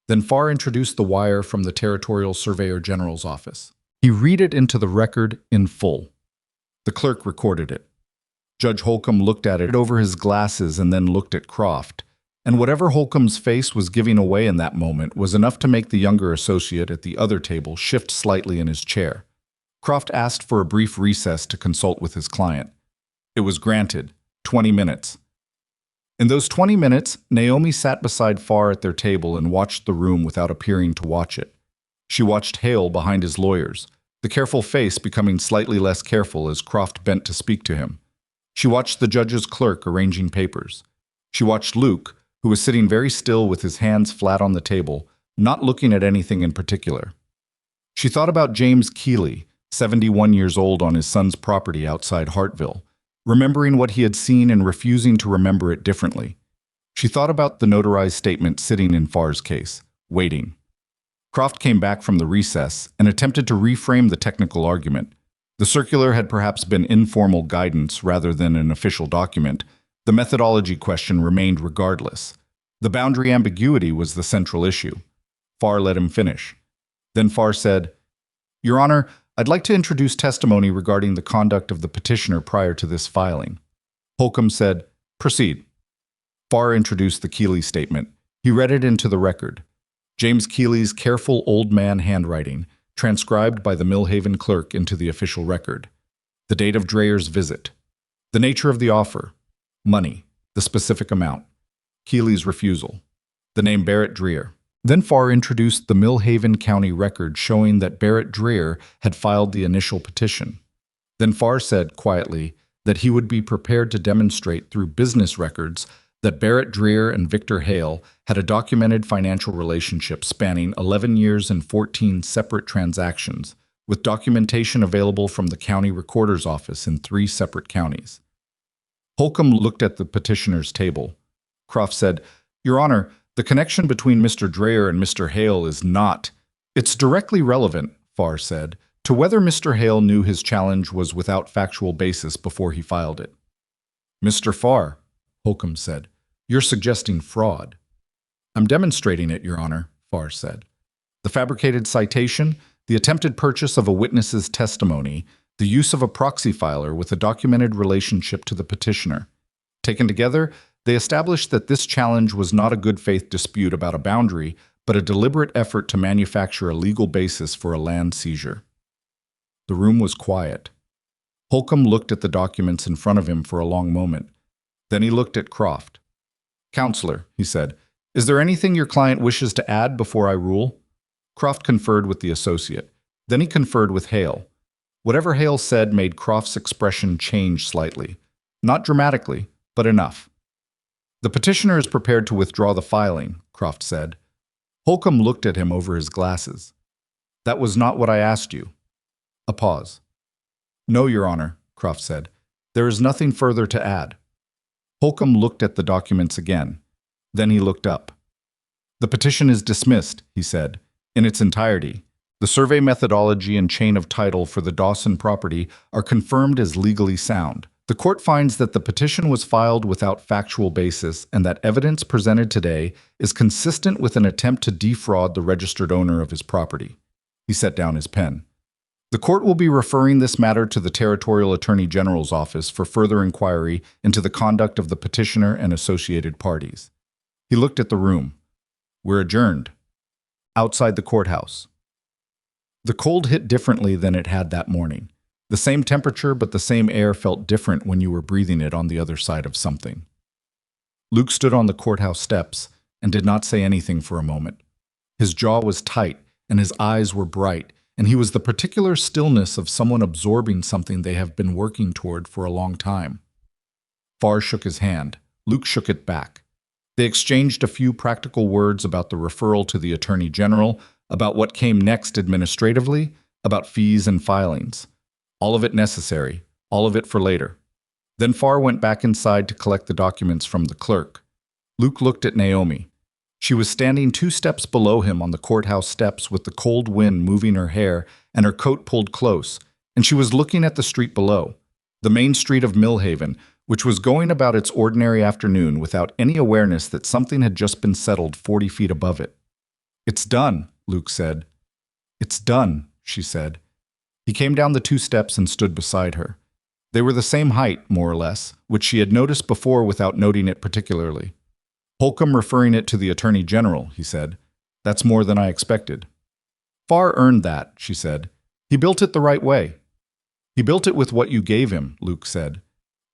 Then Farr introduced the wire from the Territorial Surveyor General's office. He read it into the record in full. The clerk recorded it. Judge Holcomb looked at it over his glasses and then looked at Croft, and whatever Holcomb's face was giving away in that moment was enough to make the younger associate at the other table shift slightly in his chair. Croft asked for a brief recess to consult with his client. It was granted, 20 minutes. In those 20 minutes, Naomi sat beside Farr at their table and watched the room without appearing to watch it. She watched Hale behind his lawyers, the careful face becoming slightly less careful as Croft bent to speak to him. She watched the judge's clerk arranging papers. She watched Luke, who was sitting very still with his hands flat on the table, not looking at anything in particular. She thought about James Keeley, 71 years old on his son's property outside Hartville, remembering what he had seen and refusing to remember it differently. She thought about the notarized statement sitting in Farr's case, waiting. Croft came back from the recess and attempted to reframe the technical argument. The circular had perhaps been informal guidance rather than an official document. The methodology question remained regardless. The boundary ambiguity was the central issue. Farr let him finish. Then Farr said, "Your Honor, I'd like to introduce testimony regarding the conduct of the petitioner prior to this filing." Holcomb said, "Proceed." Farr introduced the Keeley statement. He read it into the record. James Keeley's careful old man handwriting, transcribed by the Millhaven clerk into the official record. The date of Dreyer's visit. The nature of the offer. Money. The specific amount. Keeley's refusal. The name Barrett Dreer. Then Farr introduced the Millhaven County record showing that Barrett Dreer had filed the initial petition. Then Farr said, quietly, that he would be prepared to demonstrate through business records that Barrett Dreer and Victor Hale had a documented financial relationship spanning 11 years and 14 separate transactions, with documentation available from the county recorder's office in 3 separate counties. Holcomb looked at the petitioner's table. Croft said, "Your Honor, the connection between Mr. Dreyer and Mr. Hale is not. It's directly relevant," Farr said, "to whether Mr. Hale knew his challenge was without factual basis before he filed it." "Mr. Farr," Holcomb said, "you're suggesting fraud." "I'm demonstrating it, Your Honor," Farr said. "The fabricated citation, the attempted purchase of a witness's testimony, the use of a proxy filer with a documented relationship to the petitioner. Taken together, they established that this challenge was not a good faith dispute about a boundary, but a deliberate effort to manufacture a legal basis for a land seizure." The room was quiet. Holcomb looked at the documents in front of him for a long moment. Then he looked at Croft. "Counselor," he said, "is there anything your client wishes to add before I rule?" Croft conferred with the associate. Then he conferred with Hale. Whatever Hale said made Croft's expression change slightly. Not dramatically, but enough. "The petitioner is prepared to withdraw the filing," Croft said. Holcomb looked at him over his glasses. "That was not what I asked you." A pause. "No, Your Honor," Croft said. "There is nothing further to add." Holcomb looked at the documents again. Then he looked up. "The petition is dismissed," he said, "in its entirety. The survey methodology and chain of title for the Dawson property are confirmed as legally sound. The court finds that the petition was filed without factual basis and that evidence presented today is consistent with an attempt to defraud the registered owner of his property." He set down his pen. "The court will be referring this matter to the Territorial Attorney General's office for further inquiry into the conduct of the petitioner and associated parties." He looked at the room. "We're adjourned." Outside the courthouse. The cold hit differently than it had that morning. The same temperature, but the same air felt different when you were breathing it on the other side of something. Luke stood on the courthouse steps and did not say anything for a moment. His jaw was tight and his eyes were bright, and he was the particular stillness of someone absorbing something they have been working toward for a long time. Farr shook his hand. Luke shook it back. They exchanged a few practical words about the referral to the Attorney General, about what came next administratively, about fees and filings. All of it necessary, all of it for later. Then Farr went back inside to collect the documents from the clerk. Luke looked at Naomi. She was standing 2 steps below him on the courthouse steps with the cold wind moving her hair and her coat pulled close, and she was looking at the street below, the main street of Millhaven, which was going about its ordinary afternoon without any awareness that something had just been settled 40 feet above it. "It's done," Luke said. "It's done," she said. He came down the 2 steps and stood beside her. They were the same height, more or less, which she had noticed before without noting it particularly. "Holcomb referring it to the Attorney General," he said. "That's more than I expected." "Farr earned that," she said. "He built it the right way." "He built it with what you gave him," Luke said.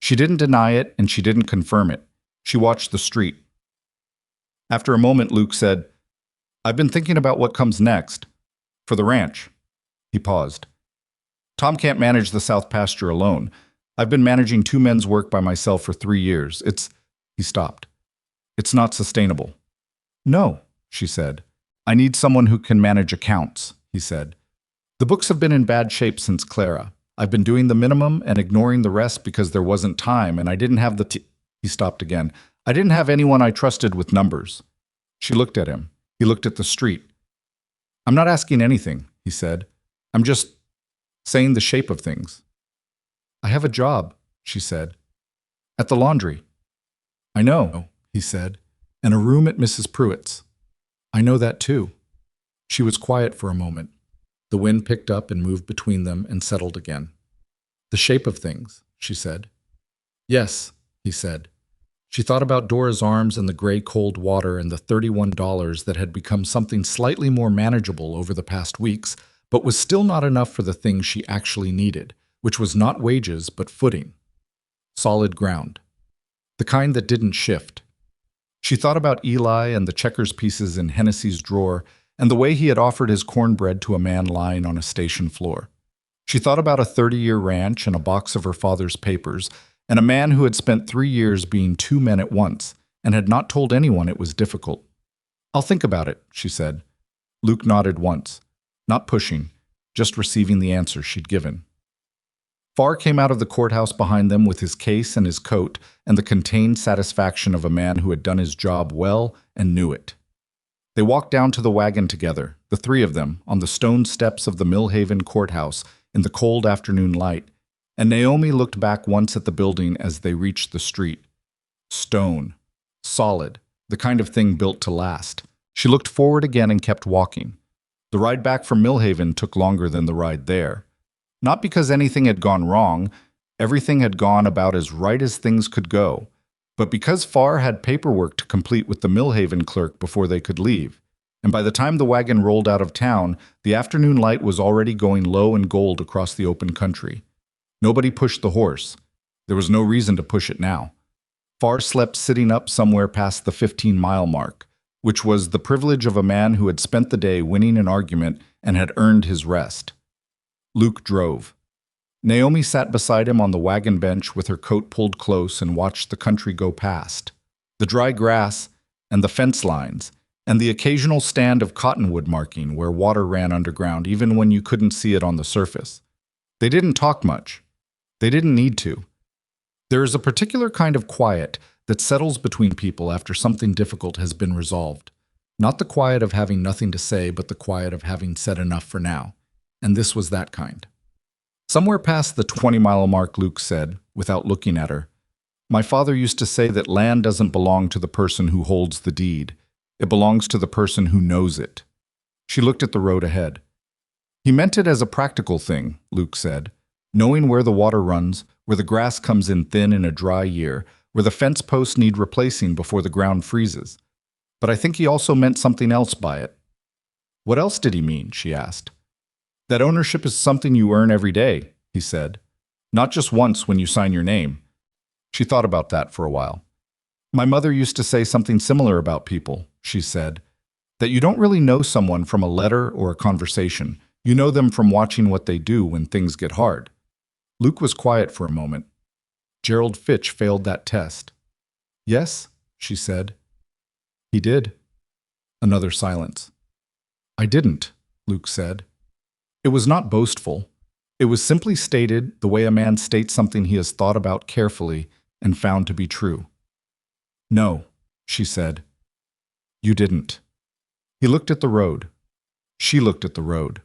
She didn't deny it, and she didn't confirm it. She watched the street. After a moment, Luke said, "I've been thinking about what comes next. For the ranch." He paused. "Tom can't manage the south pasture alone. I've been managing 2 men's work by myself for 3 years. He stopped. "It's not sustainable." "No," she said. "I need someone who can manage accounts," he said. "The books have been in bad shape since Clara. I've been doing the minimum and ignoring the rest because there wasn't time, and I didn't have He stopped again. "I didn't have anyone I trusted with numbers." She looked at him. He looked at the street. "I'm not asking anything," he said. "I'm just saying the shape of things." "I have a job," she said. "At the laundry." "I know," he said, "and a room at Mrs. Pruitt's." "I know that too." She was quiet for a moment. The wind picked up and moved between them and settled again. "The shape of things," she said. "Yes," he said. She thought about Dora's arms and the gray cold water and the $31 that had become something slightly more manageable over the past weeks, but was still not enough for the thing she actually needed, which was not wages but footing. Solid ground. The kind that didn't shift. She thought about Eli and the checkers pieces in Hennessy's drawer and the way he had offered his cornbread to a man lying on a station floor. She thought about a 30-year ranch and a box of her father's papers, and a man who had spent 3 years being 2 men at once and had not told anyone it was difficult. "I'll think about it," she said. Luke nodded once. Not pushing, just receiving the answer she'd given. Farr came out of the courthouse behind them with his case and his coat and the contained satisfaction of a man who had done his job well and knew it. They walked down to the wagon together, the three of them, on the stone steps of the Millhaven courthouse in the cold afternoon light, and Naomi looked back once at the building as they reached the street. Stone. Solid. The kind of thing built to last. She looked forward again and kept walking. The ride back from Millhaven took longer than the ride there. Not because anything had gone wrong, everything had gone about as right as things could go, but because Farr had paperwork to complete with the Millhaven clerk before they could leave. And by the time the wagon rolled out of town, the afternoon light was already going low and gold across the open country. Nobody pushed the horse. There was no reason to push it now. Farr slept sitting up somewhere past the 15-mile mark, which was the privilege of a man who had spent the day winning an argument and had earned his rest. Luke drove. Naomi sat beside him on the wagon bench with her coat pulled close and watched the country go past. The dry grass and the fence lines and the occasional stand of cottonwood marking where water ran underground even when you couldn't see it on the surface. They didn't talk much. They didn't need to. There is a particular kind of quiet that settles between people after something difficult has been resolved. Not the quiet of having nothing to say, but the quiet of having said enough for now. And this was that kind. Somewhere past the 20-mile mark, Luke said, without looking at her, "My father used to say that land doesn't belong to the person who holds the deed. It belongs to the person who knows it." She looked at the road ahead. "He meant it as a practical thing," Luke said, "knowing where the water runs, where the grass comes in thin in a dry year, where the fence posts need replacing before the ground freezes. But I think he also meant something else by it." "What else did he mean?" she asked. "That ownership is something you earn every day," he said. "Not just once when you sign your name." She thought about that for a while. "My mother used to say something similar about people," she said, "that you don't really know someone from a letter or a conversation. You know them from watching what they do when things get hard." Luke was quiet for a moment. "Gerald Fitch failed that test." "Yes," she said. "He did." Another silence. "I didn't," Luke said. It was not boastful. It was simply stated the way a man states something he has thought about carefully and found to be true. "No," she said. "You didn't." He looked at the road. She looked at the road.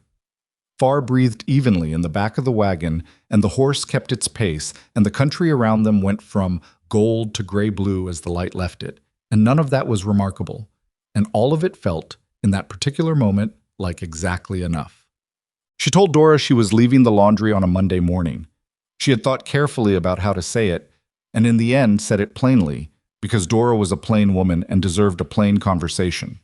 Farr breathed evenly in the back of the wagon, and the horse kept its pace, and the country around them went from gold to gray-blue as the light left it, and none of that was remarkable, and all of it felt, in that particular moment, like exactly enough. She told Dora she was leaving the laundry on a Monday morning. She had thought carefully about how to say it, and in the end said it plainly, because Dora was a plain woman and deserved a plain conversation.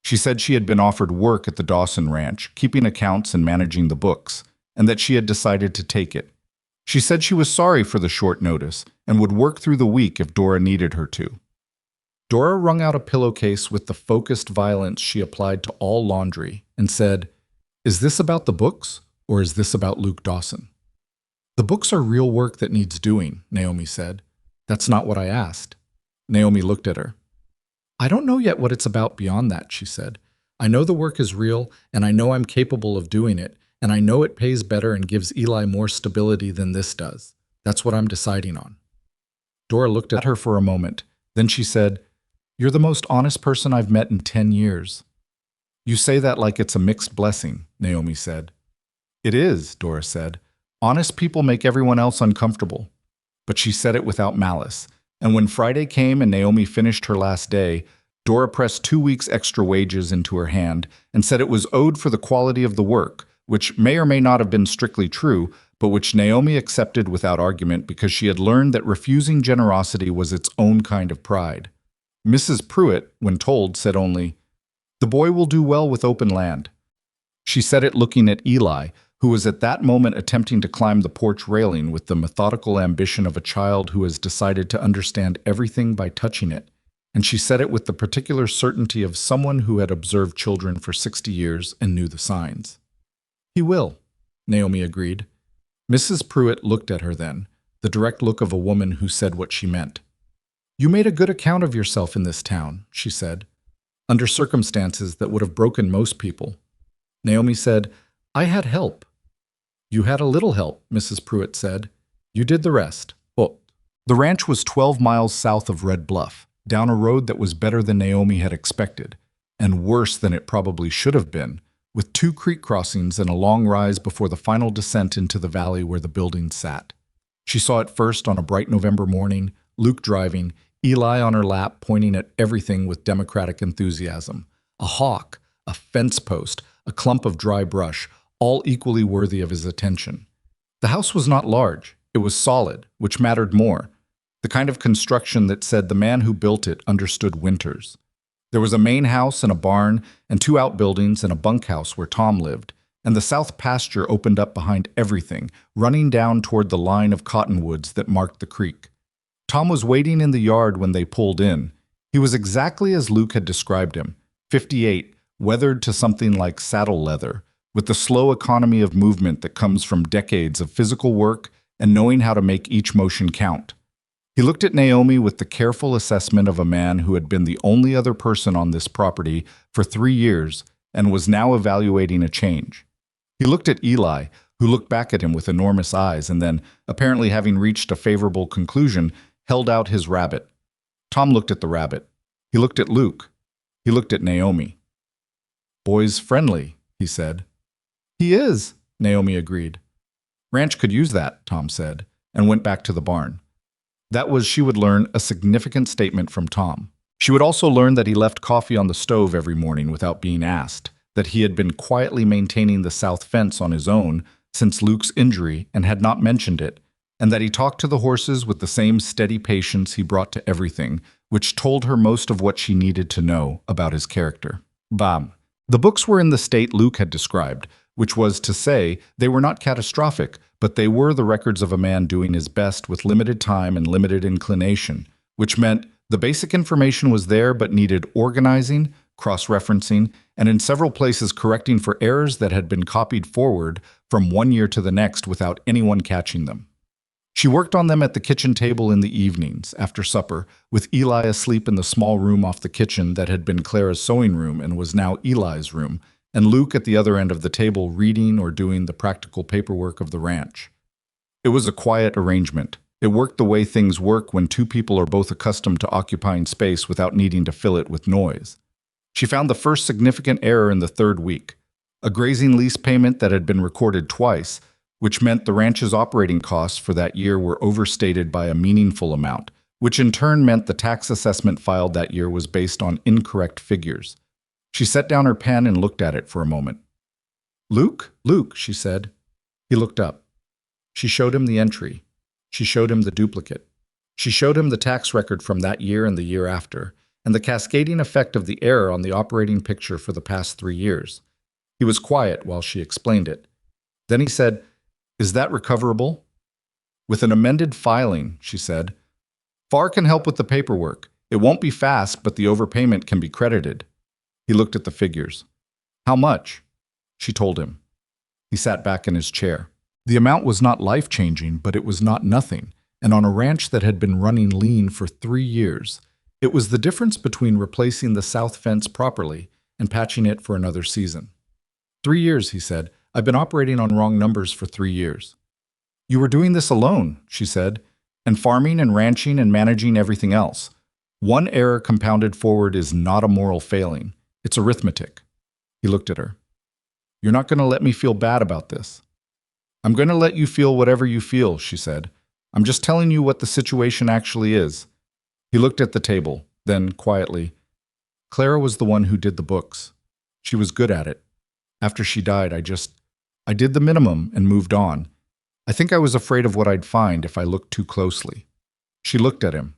She said she had been offered work at the Dawson Ranch, keeping accounts and managing the books, and that she had decided to take it. She said she was sorry for the short notice and would work through the week if Dora needed her to. Dora wrung out a pillowcase with the focused violence she applied to all laundry and said, "Is this about the books, or is this about Luke Dawson?" "The books are real work that needs doing," Naomi said. "That's not what I asked." Naomi looked at her. "I don't know yet what it's about beyond that," she said. "I know the work is real, and I know I'm capable of doing it, and I know it pays better and gives Eli more stability than this does. That's what I'm deciding on." Dora looked at her for a moment. Then she said, "You're the most honest person I've met in 10 years. "You say that like it's a mixed blessing," Naomi said. "It is," Dora said. "Honest people make everyone else uncomfortable." But she said it without malice. And when Friday came and Naomi finished her last day, Dora pressed 2 weeks' extra wages into her hand and said it was owed for the quality of the work, which may or may not have been strictly true, but which Naomi accepted without argument because she had learned that refusing generosity was its own kind of pride. Mrs. Pruitt, when told, said only, "The boy will do well with open land." She said it looking at Eli, who was at that moment attempting to climb the porch railing with the methodical ambition of a child who has decided to understand everything by touching it, and she said it with the particular certainty of someone who had observed children for 60 years and knew the signs. "He will," Naomi agreed. Mrs. Pruitt looked at her then, the direct look of a woman who said what she meant. "You made a good account of yourself in this town," she said, "under circumstances that would have broken most people." Naomi said, "I had help. You had a little help, Mrs. Pruitt said. You did the rest. Oh. The ranch was 12 miles south of Red Bluff, down a road that was better than Naomi had expected, and worse than it probably should have been, with 2 creek crossings and a long rise before the final descent into the valley where the buildings sat. She saw it first on a bright November morning, Luke driving, Eli on her lap pointing at everything with democratic enthusiasm. A hawk, a fence post, a clump of dry brush, all equally worthy of his attention. The house was not large. It was solid, which mattered more. The kind of construction that said the man who built it understood winters. There was a main house and a barn and 2 outbuildings and a bunkhouse where Tom lived, and the south pasture opened up behind everything, running down toward the line of cottonwoods that marked the creek. Tom was waiting in the yard when they pulled in. He was exactly as Luke had described him, 58, weathered to something like saddle leather, with the slow economy of movement that comes from decades of physical work and knowing how to make each motion count. He looked at Naomi with the careful assessment of a man who had been the only other person on this property for 3 years and was now evaluating a change. He looked at Eli, who looked back at him with enormous eyes and then, apparently having reached a favorable conclusion, held out his rabbit. Tom looked at the rabbit. He looked at Luke. He looked at Naomi. "Boy's friendly," he said. "He is," Naomi agreed. "Ranch could use that," Tom said, and went back to the barn. That was, she would learn, a significant statement from Tom. She would also learn that he left coffee on the stove every morning without being asked, that he had been quietly maintaining the south fence on his own since Luke's injury and had not mentioned it, and that he talked to the horses with the same steady patience he brought to everything, which told her most of what she needed to know about his character. Bam. The books were in the state Luke had described, which was to say they were not catastrophic, but they were the records of a man doing his best with limited time and limited inclination, which meant the basic information was there but needed organizing, cross-referencing, and in several places correcting for errors that had been copied forward from one year to the next without anyone catching them. She worked on them at the kitchen table in the evenings, after supper, with Eli asleep in the small room off the kitchen that had been Clara's sewing room and was now Eli's room, and Luke at the other end of the table reading or doing the practical paperwork of the ranch. It was a quiet arrangement. It worked the way things work when 2 people are both accustomed to occupying space without needing to fill it with noise. She found the first significant error in the 3rd week, a grazing lease payment that had been recorded twice, which meant the ranch's operating costs for that year were overstated by a meaningful amount, which in turn meant the tax assessment filed that year was based on incorrect figures. She set down her pen and looked at it for a moment. "Luke, Luke," she said. He looked up. She showed him the entry. She showed him the duplicate. She showed him the tax record from that year and the year after, and the cascading effect of the error on the operating picture for the past 3 years. He was quiet while she explained it. Then he said, "Is that recoverable?" "With an amended filing," she said. "FAR can help with the paperwork. It won't be fast, but the overpayment can be credited." He looked at the figures. "How much?" She told him. He sat back in his chair. The amount was not life-changing, but it was not nothing, and on a ranch that had been running lean for 3 years, it was the difference between replacing the south fence properly and patching it for another season. 3 years, he said. "I've been operating on wrong numbers for 3 years." "You were doing this alone," she said, "and farming and ranching and managing everything else. One error compounded forward is not a moral failing. It's arithmetic." He looked at her. "You're not going to let me feel bad about this." "I'm going to let you feel whatever you feel," she said. "I'm just telling you what the situation actually is." He looked at the table, then, quietly, "Clara was the one who did the books. She was good at it. After she died, I did the minimum and moved on. I think I was afraid of what I'd find if I looked too closely." She looked at him.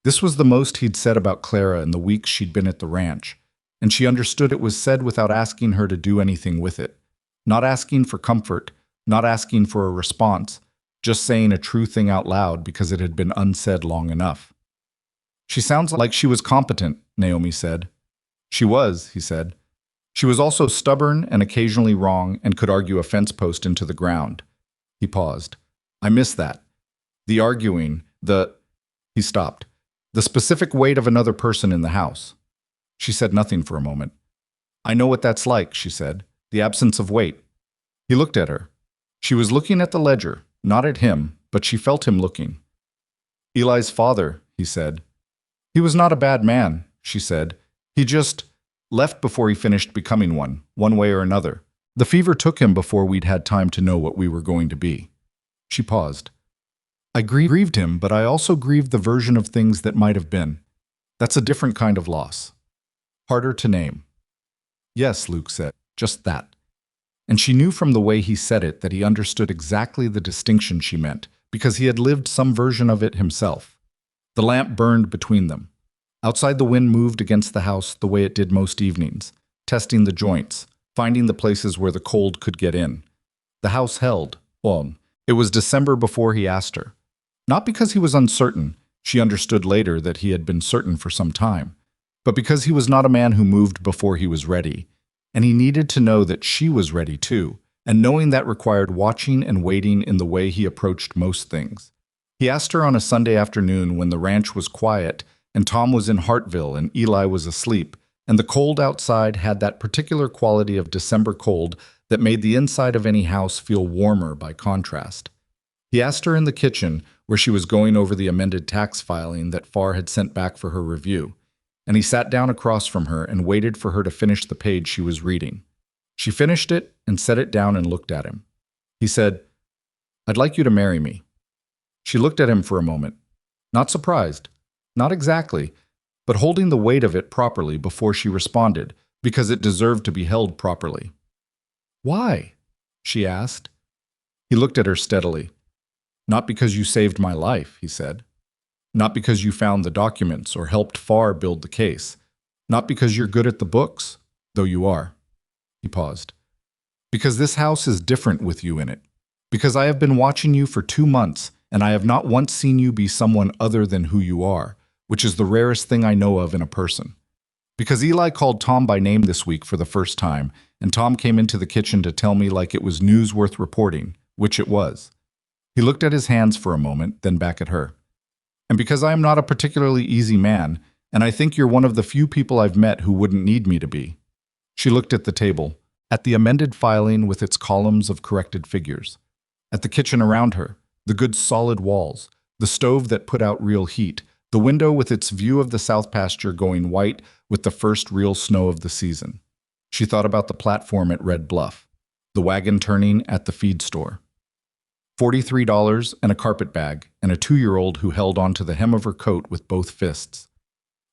This was the most he'd said about Clara in the weeks she'd been at the ranch, and she understood it was said without asking her to do anything with it. Not asking for comfort, not asking for a response, just saying a true thing out loud because it had been unsaid long enough. "She sounds like she was competent," Naomi said. "She was," he said. "She was also stubborn and occasionally wrong and could argue a fence post into the ground." He paused. "I miss that. The arguing, He stopped. "The specific weight of another person in the house." She said nothing for a moment. "I know what that's like," she said. "The absence of weight." He looked at her. She was looking at the ledger, not at him, but she felt him looking. Eli's father, he said. He was not a bad man, she said. He just left before he finished becoming one way or another. The fever took him before we'd had time to know what we were going to be. She paused. I grieved him, but I also grieved the version of things that might have been. That's a different kind of loss. Harder to name. Yes, Luke said, just that. And she knew from the way he said it that he understood exactly the distinction she meant, because he had lived some version of it himself. The lamp burned between them. Outside, the wind moved against the house the way it did most evenings, testing the joints, finding the places where the cold could get in. The house held. Well, it was December before he asked her. Not because he was uncertain, she understood later that he had been certain for some time, but because he was not a man who moved before he was ready, and he needed to know that she was ready too, and knowing that required watching and waiting in the way he approached most things. He asked her on a Sunday afternoon when the ranch was quiet and Tom was in Hartville and Eli was asleep, and the cold outside had that particular quality of December cold that made the inside of any house feel warmer by contrast. He asked her in the kitchen, where she was going over the amended tax filing that Farr had sent back for her review, and he sat down across from her and waited for her to finish the page she was reading. She finished it and set it down and looked at him. He said, I'd like you to marry me. She looked at him for a moment, not surprised, not exactly, but holding the weight of it properly before she responded, because it deserved to be held properly. Why? She asked. He looked at her steadily. Not because you saved my life, he said. Not because you found the documents or helped Farr build the case. Not because you're good at the books, though you are. He paused. Because this house is different with you in it. Because I have been watching you for 2 months, and I have not once seen you be someone other than who you are, which is the rarest thing I know of in a person. Because Eli called Tom by name this week for the first time, and Tom came into the kitchen to tell me like it was news worth reporting, which it was. He looked at his hands for a moment, then back at her. And because I am not a particularly easy man, and I think you're one of the few people I've met who wouldn't need me to be. She looked at the table, at the amended filing with its columns of corrected figures, at the kitchen around her, the good solid walls, the stove that put out real heat, the window with its view of the south pasture going white with the first real snow of the season. She thought about the platform at Red Bluff, the wagon turning at the feed store. $43 and a carpet bag, and a 2-year-old who held onto the hem of her coat with both fists.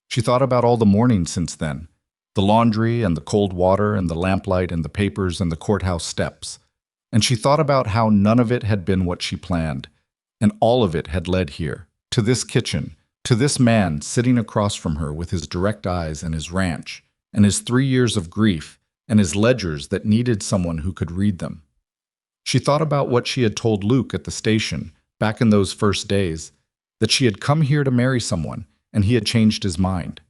She thought about all the mornings since then, the laundry and the cold water and the lamplight and the papers and the courthouse steps. And she thought about how none of it had been what she planned, and all of it had led here, to this kitchen, to this man sitting across from her with his direct eyes and his ranch, and his 3 years of grief, and his ledgers that needed someone who could read them. She thought about what she had told Luke at the station, back in those first days, that she had come here to marry someone, and he had changed his mind.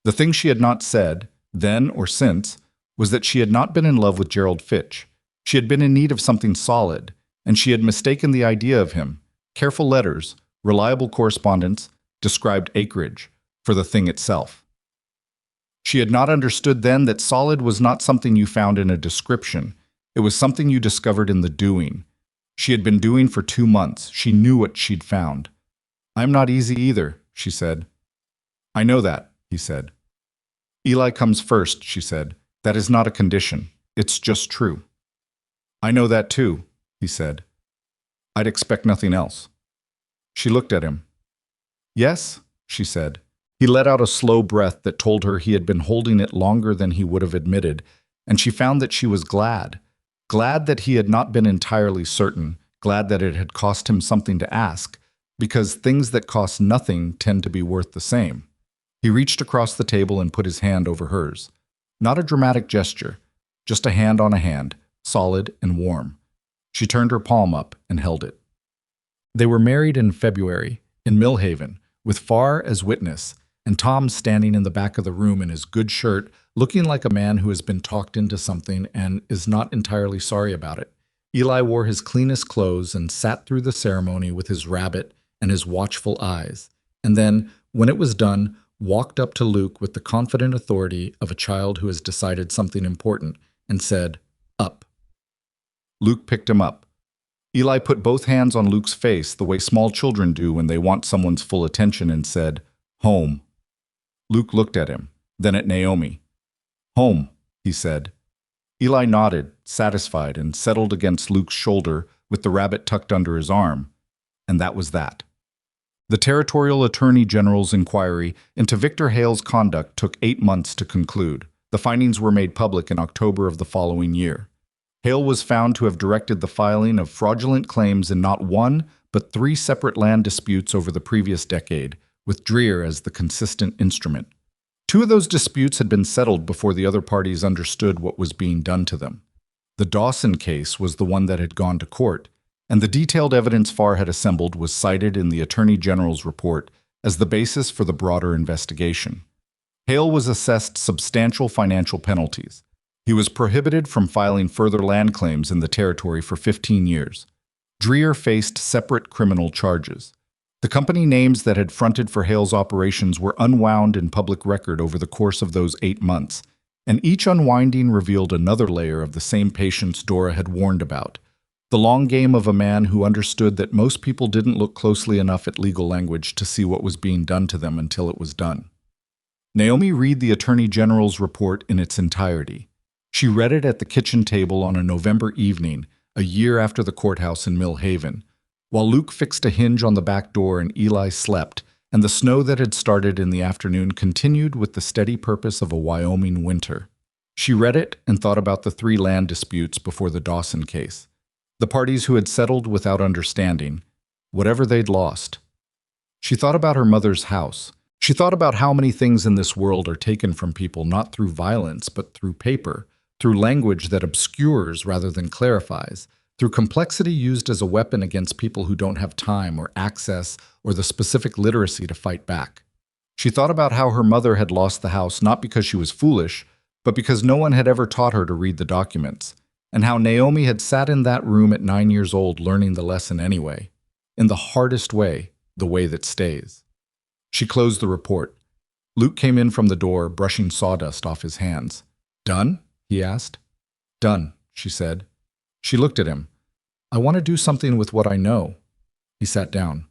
The thing she had not said, then or since, was that she had not been in love with Gerald Fitch. She had been in need of something solid, and she had mistaken the idea of him, careful letters, reliable correspondence, described acreage, for the thing itself. She had not understood then that solid was not something you found in a description. It was something you discovered in the doing. She had been doing for 2 months. She knew what she'd found. I'm not easy either, she said. I know that, he said. Eli comes first, she said. That is not a condition. It's just true. I know that too, he said. I'd expect nothing else. She looked at him. Yes, she said. He let out a slow breath that told her he had been holding it longer than he would have admitted, and she found that she was glad. Glad that he had not been entirely certain, glad that it had cost him something to ask, because things that cost nothing tend to be worth the same. He reached across the table and put his hand over hers. Not a dramatic gesture, just a hand on a hand, solid and warm. She turned her palm up and held it. They were married in February, in Millhaven, with Farr as witness, and Tom standing in the back of the room in his good shirt, looking like a man who has been talked into something and is not entirely sorry about it. Eli wore his cleanest clothes and sat through the ceremony with his rabbit and his watchful eyes, and then, when it was done, walked up to Luke with the confident authority of a child who has decided something important and said, "Up." Luke picked him up. Eli put both hands on Luke's face the way small children do when they want someone's full attention and said, "Home." Luke looked at him, then at Naomi. "Home," he said. Eli nodded, satisfied, and settled against Luke's shoulder with the rabbit tucked under his arm. And that was that. The Territorial Attorney General's inquiry into Victor Hale's conduct took 8 months to conclude. The findings were made public in October of the following year. Hale was found to have directed the filing of fraudulent claims in not one, but 3 separate land disputes over the previous decade, with Dreer as the consistent instrument. 2 of those disputes had been settled before the other parties understood what was being done to them. The Dawson case was the one that had gone to court, and the detailed evidence Farr had assembled was cited in the Attorney General's report as the basis for the broader investigation. Hale was assessed substantial financial penalties. He was prohibited from filing further land claims in the territory for 15 years. Dreer faced separate criminal charges. The company names that had fronted for Hale's operations were unwound in public record over the course of those 8 months, and each unwinding revealed another layer of the same patience Dora had warned about. The long game of a man who understood that most people didn't look closely enough at legal language to see what was being done to them until it was done. Naomi read the Attorney General's report in its entirety. She read it at the kitchen table on a November evening, a year after the courthouse in Mill Haven, while Luke fixed a hinge on the back door and Eli slept, and the snow that had started in the afternoon continued with the steady purpose of a Wyoming winter. She read it and thought about the 3 land disputes before the Dawson case. The parties who had settled without understanding, whatever they'd lost. She thought about her mother's house. She thought about how many things in this world are taken from people not through violence, but through paper, through language that obscures rather than clarifies, through complexity used as a weapon against people who don't have time or access or the specific literacy to fight back. She thought about how her mother had lost the house not because she was foolish, but because no one had ever taught her to read the documents, and how Naomi had sat in that room at 9 years old learning the lesson anyway, in the hardest way, the way that stays. She closed the report. Luke came in from the door, brushing sawdust off his hands. "Done?" he asked. "Done," she said. She looked at him. "I want to do something with what I know." He sat down.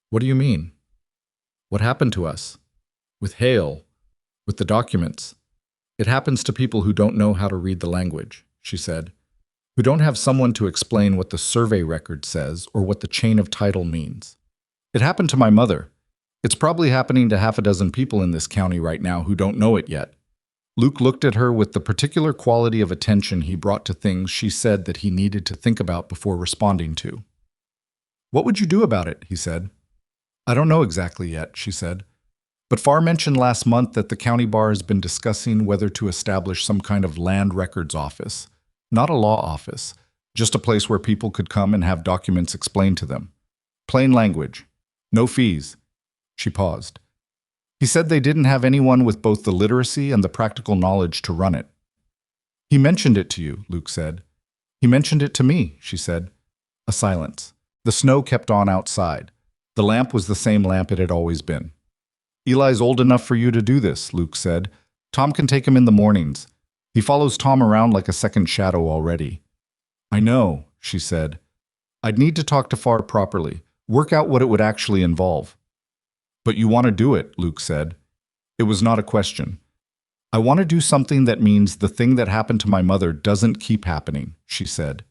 "What do you mean?" "What happened to us? With Hale? With the documents? It happens to people who don't know how to read the language," she said, "who don't have someone to explain what the survey record says or what the chain of title means. It happened to my mother. It's probably happening to 6 people in this county right now who don't know it yet." Luke looked at her with the particular quality of attention he brought to things she said that he needed to think about before responding to. "What would you do about it?" he said. "I don't know exactly yet," she said. "But Farr mentioned last month that the county bar has been discussing whether to establish some kind of land records office. Not a law office, just a place where people could come and have documents explained to them. Plain language. No fees." She paused. "He said they didn't have anyone with both the literacy and the practical knowledge to run it." "He mentioned it to you," Luke said. "He mentioned it to me," she said. A silence. The snow kept on outside. The lamp was the same lamp it had always been. "Eli's old enough for you to do this," Luke said. "Tom can take him in the mornings. He follows Tom around like a second shadow already." "I know," she said. "I'd need to talk to Farr properly, work out what it would actually involve." "But you want to do it," Luke said. It was not a question. "I want to do something that means the thing that happened to my mother doesn't keep happening," she said.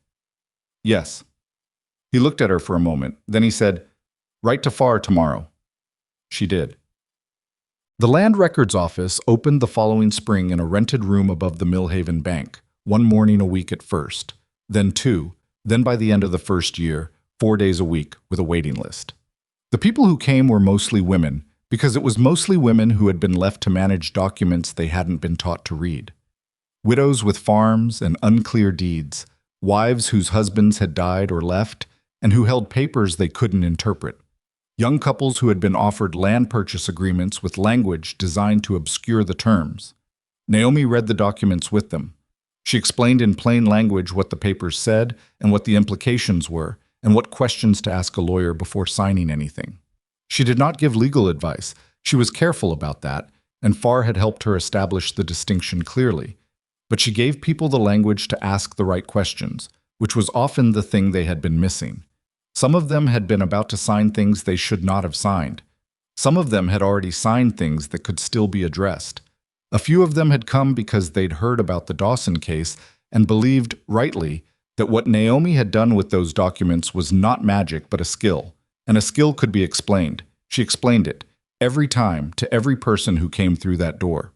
"Yes." He looked at her for a moment. Then he said, "Write to Farr tomorrow." She did. The Land Records Office opened the following spring in a rented room above the Mill Haven Bank, 1 morning a week at first, then 2, then by the end of the first year, 4 days a week with a waiting list. The people who came were mostly women, because it was mostly women who had been left to manage documents they hadn't been taught to read. Widows with farms and unclear deeds, wives whose husbands had died or left, and who held papers they couldn't interpret. Young couples who had been offered land purchase agreements with language designed to obscure the terms. Naomi read the documents with them. She explained in plain language what the papers said and what the implications were, and what questions to ask a lawyer before signing anything. She did not give legal advice. She was careful about that, and Farr had helped her establish the distinction clearly. But she gave people the language to ask the right questions, which was often the thing they had been missing. Some of them had been about to sign things they should not have signed. Some of them had already signed things that could still be addressed. A few of them had come because they'd heard about the Dawson case and believed, rightly, that what Naomi had done with those documents was not magic but a skill, and a skill could be explained. She explained it, every time, to every person who came through that door.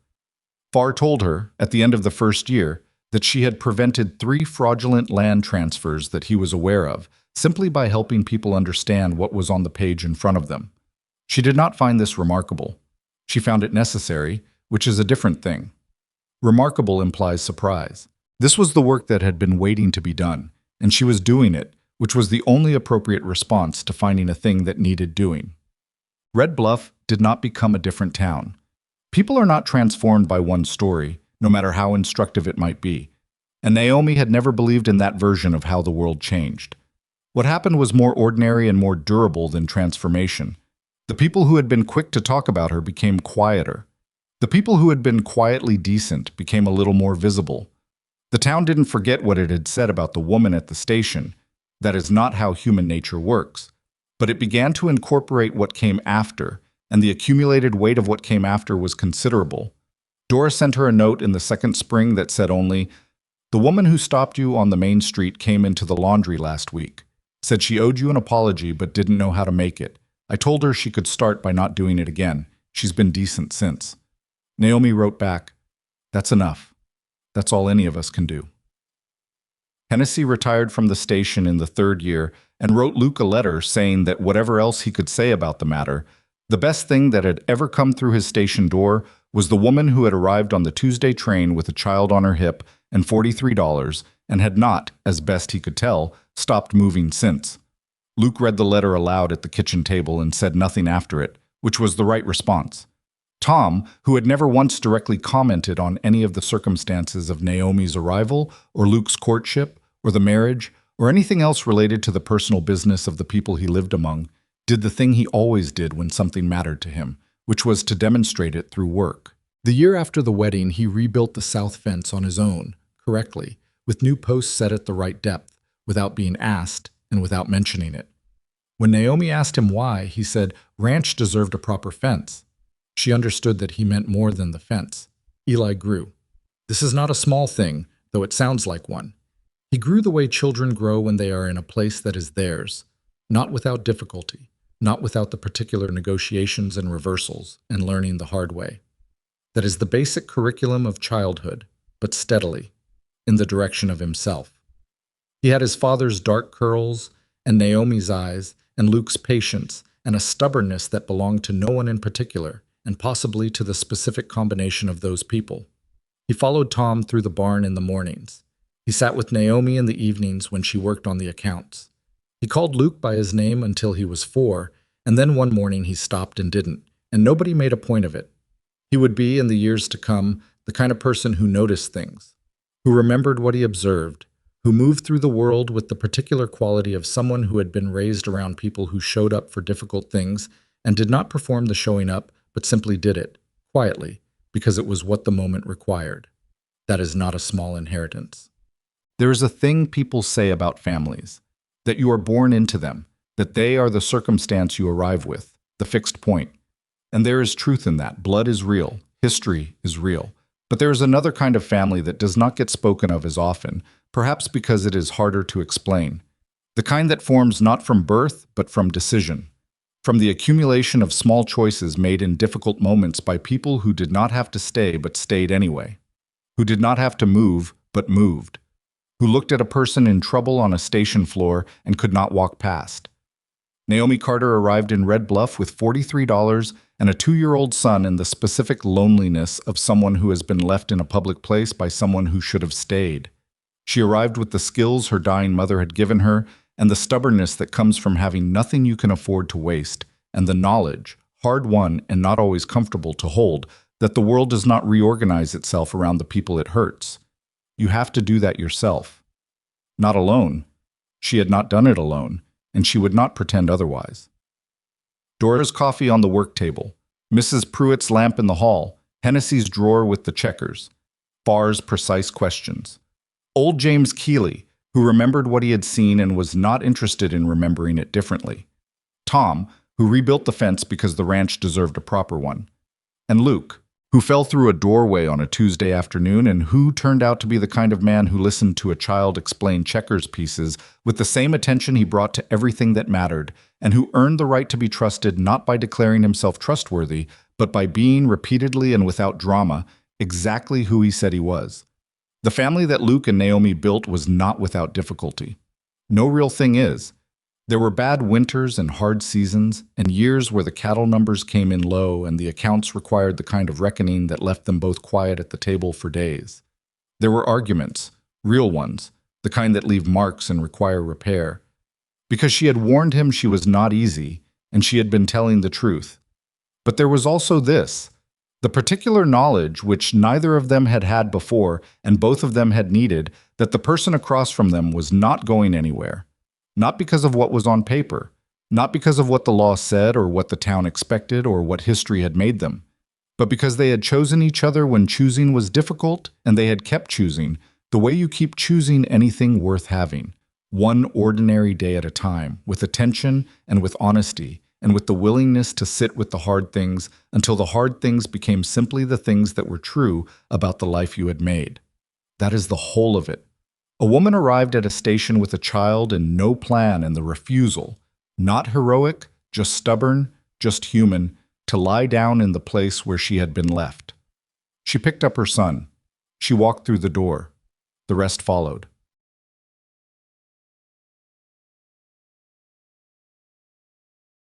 Farr told her, at the end of the first year, that she had prevented 3 fraudulent land transfers that he was aware of, simply by helping people understand what was on the page in front of them. She did not find this remarkable. She found it necessary, which is a different thing. Remarkable implies surprise. This was the work that had been waiting to be done, and she was doing it, which was the only appropriate response to finding a thing that needed doing. Red Bluff did not become a different town. People are not transformed by one story, no matter how instructive it might be, and Naomi had never believed in that version of how the world changed. What happened was more ordinary and more durable than transformation. The people who had been quick to talk about her became quieter. The people who had been quietly decent became a little more visible. The town didn't forget what it had said about the woman at the station. That is not how human nature works. But it began to incorporate what came after, and the accumulated weight of what came after was considerable. Dora sent her a note in the second spring that said only, "The woman who stopped you on the main street came into the laundry last week. Said she owed you an apology but didn't know how to make it. I told her she could start by not doing it again. She's been decent since." Naomi wrote back, "That's enough. That's all any of us can do." Hennessy retired from the station in the 3rd year and wrote Luke a letter saying that whatever else he could say about the matter, the best thing that had ever come through his station door was the woman who had arrived on the Tuesday train with a child on her hip and $43 and had not, as best he could tell, stopped moving since. Luke read the letter aloud at the kitchen table and said nothing after it, which was the right response. Tom, who had never once directly commented on any of the circumstances of Naomi's arrival or Luke's courtship or the marriage or anything else related to the personal business of the people he lived among, did the thing he always did when something mattered to him, which was to demonstrate it through work. The year after the wedding, he rebuilt the south fence on his own, correctly, with new posts set at the right depth, without being asked and without mentioning it. When Naomi asked him why, he said ranch deserved a proper fence. She understood that he meant more than the fence. Eli grew. This is not a small thing, though it sounds like one. He grew the way children grow when they are in a place that is theirs, not without difficulty, not without the particular negotiations and reversals, and learning the hard way. That is the basic curriculum of childhood, but steadily, in the direction of himself. He had his father's dark curls, and Naomi's eyes, and Luke's patience, and a stubbornness that belonged to no one in particular, and possibly to the specific combination of those people. He followed Tom through the barn in the mornings. He sat with Naomi in the evenings when she worked on the accounts. He called Luke by his name until he was 4, and then one morning he stopped and didn't, and nobody made a point of it. He would be, in the years to come, the kind of person who noticed things, who remembered what he observed, who moved through the world with the particular quality of someone who had been raised around people who showed up for difficult things and did not perform the showing up, but simply did it, quietly, because it was what the moment required. That is not a small inheritance. There is a thing people say about families, that you are born into them, that they are the circumstance you arrive with, the fixed point. And there is truth in that. Blood is real. History is real. But there is another kind of family that does not get spoken of as often, perhaps because it is harder to explain. The kind that forms not from birth, but from decision. From the accumulation of small choices made in difficult moments by people who did not have to stay but stayed anyway, who did not have to move but moved, who looked at a person in trouble on a station floor and could not walk past. Naomi Carter arrived in Red Bluff with $43 and a 2-year-old son in the specific loneliness of someone who has been left in a public place by someone who should have stayed. She arrived with the skills her dying mother had given her and the stubbornness that comes from having nothing you can afford to waste, and the knowledge, hard-won and not always comfortable to hold, that the world does not reorganize itself around the people it hurts. You have to do that yourself. Not alone. She had not done it alone, and she would not pretend otherwise. Dora's coffee on the work table, Mrs. Pruitt's lamp in the hall, Hennessy's drawer with the checkers, Farr's precise questions. Old James Keeley, who remembered what he had seen and was not interested in remembering it differently. Tom, who rebuilt the fence because the ranch deserved a proper one. And Luke, who fell through a doorway on a Tuesday afternoon and who turned out to be the kind of man who listened to a child explain checkers pieces with the same attention he brought to everything that mattered, and who earned the right to be trusted not by declaring himself trustworthy, but by being repeatedly and without drama exactly who he said he was. The family that Luke and Naomi built was not without difficulty. No real thing is. There were bad winters and hard seasons, and years where the cattle numbers came in low and the accounts required the kind of reckoning that left them both quiet at the table for days. There were arguments, real ones, the kind that leave marks and require repair. Because she had warned him she was not easy, and she had been telling the truth. But there was also this, the particular knowledge which neither of them had had before and both of them had needed, that the person across from them was not going anywhere. Not because of what was on paper, not because of what the law said or what the town expected or what history had made them, but because they had chosen each other when choosing was difficult, and they had kept choosing, the way you keep choosing anything worth having, one ordinary day at a time, with attention and with honesty, and with the willingness to sit with the hard things until the hard things became simply the things that were true about the life you had made. That is the whole of it. A woman arrived at a station with a child and no plan, and the refusal, not heroic, just stubborn, just human, to lie down in the place where she had been left. She picked up her son. She walked through the door. The rest followed.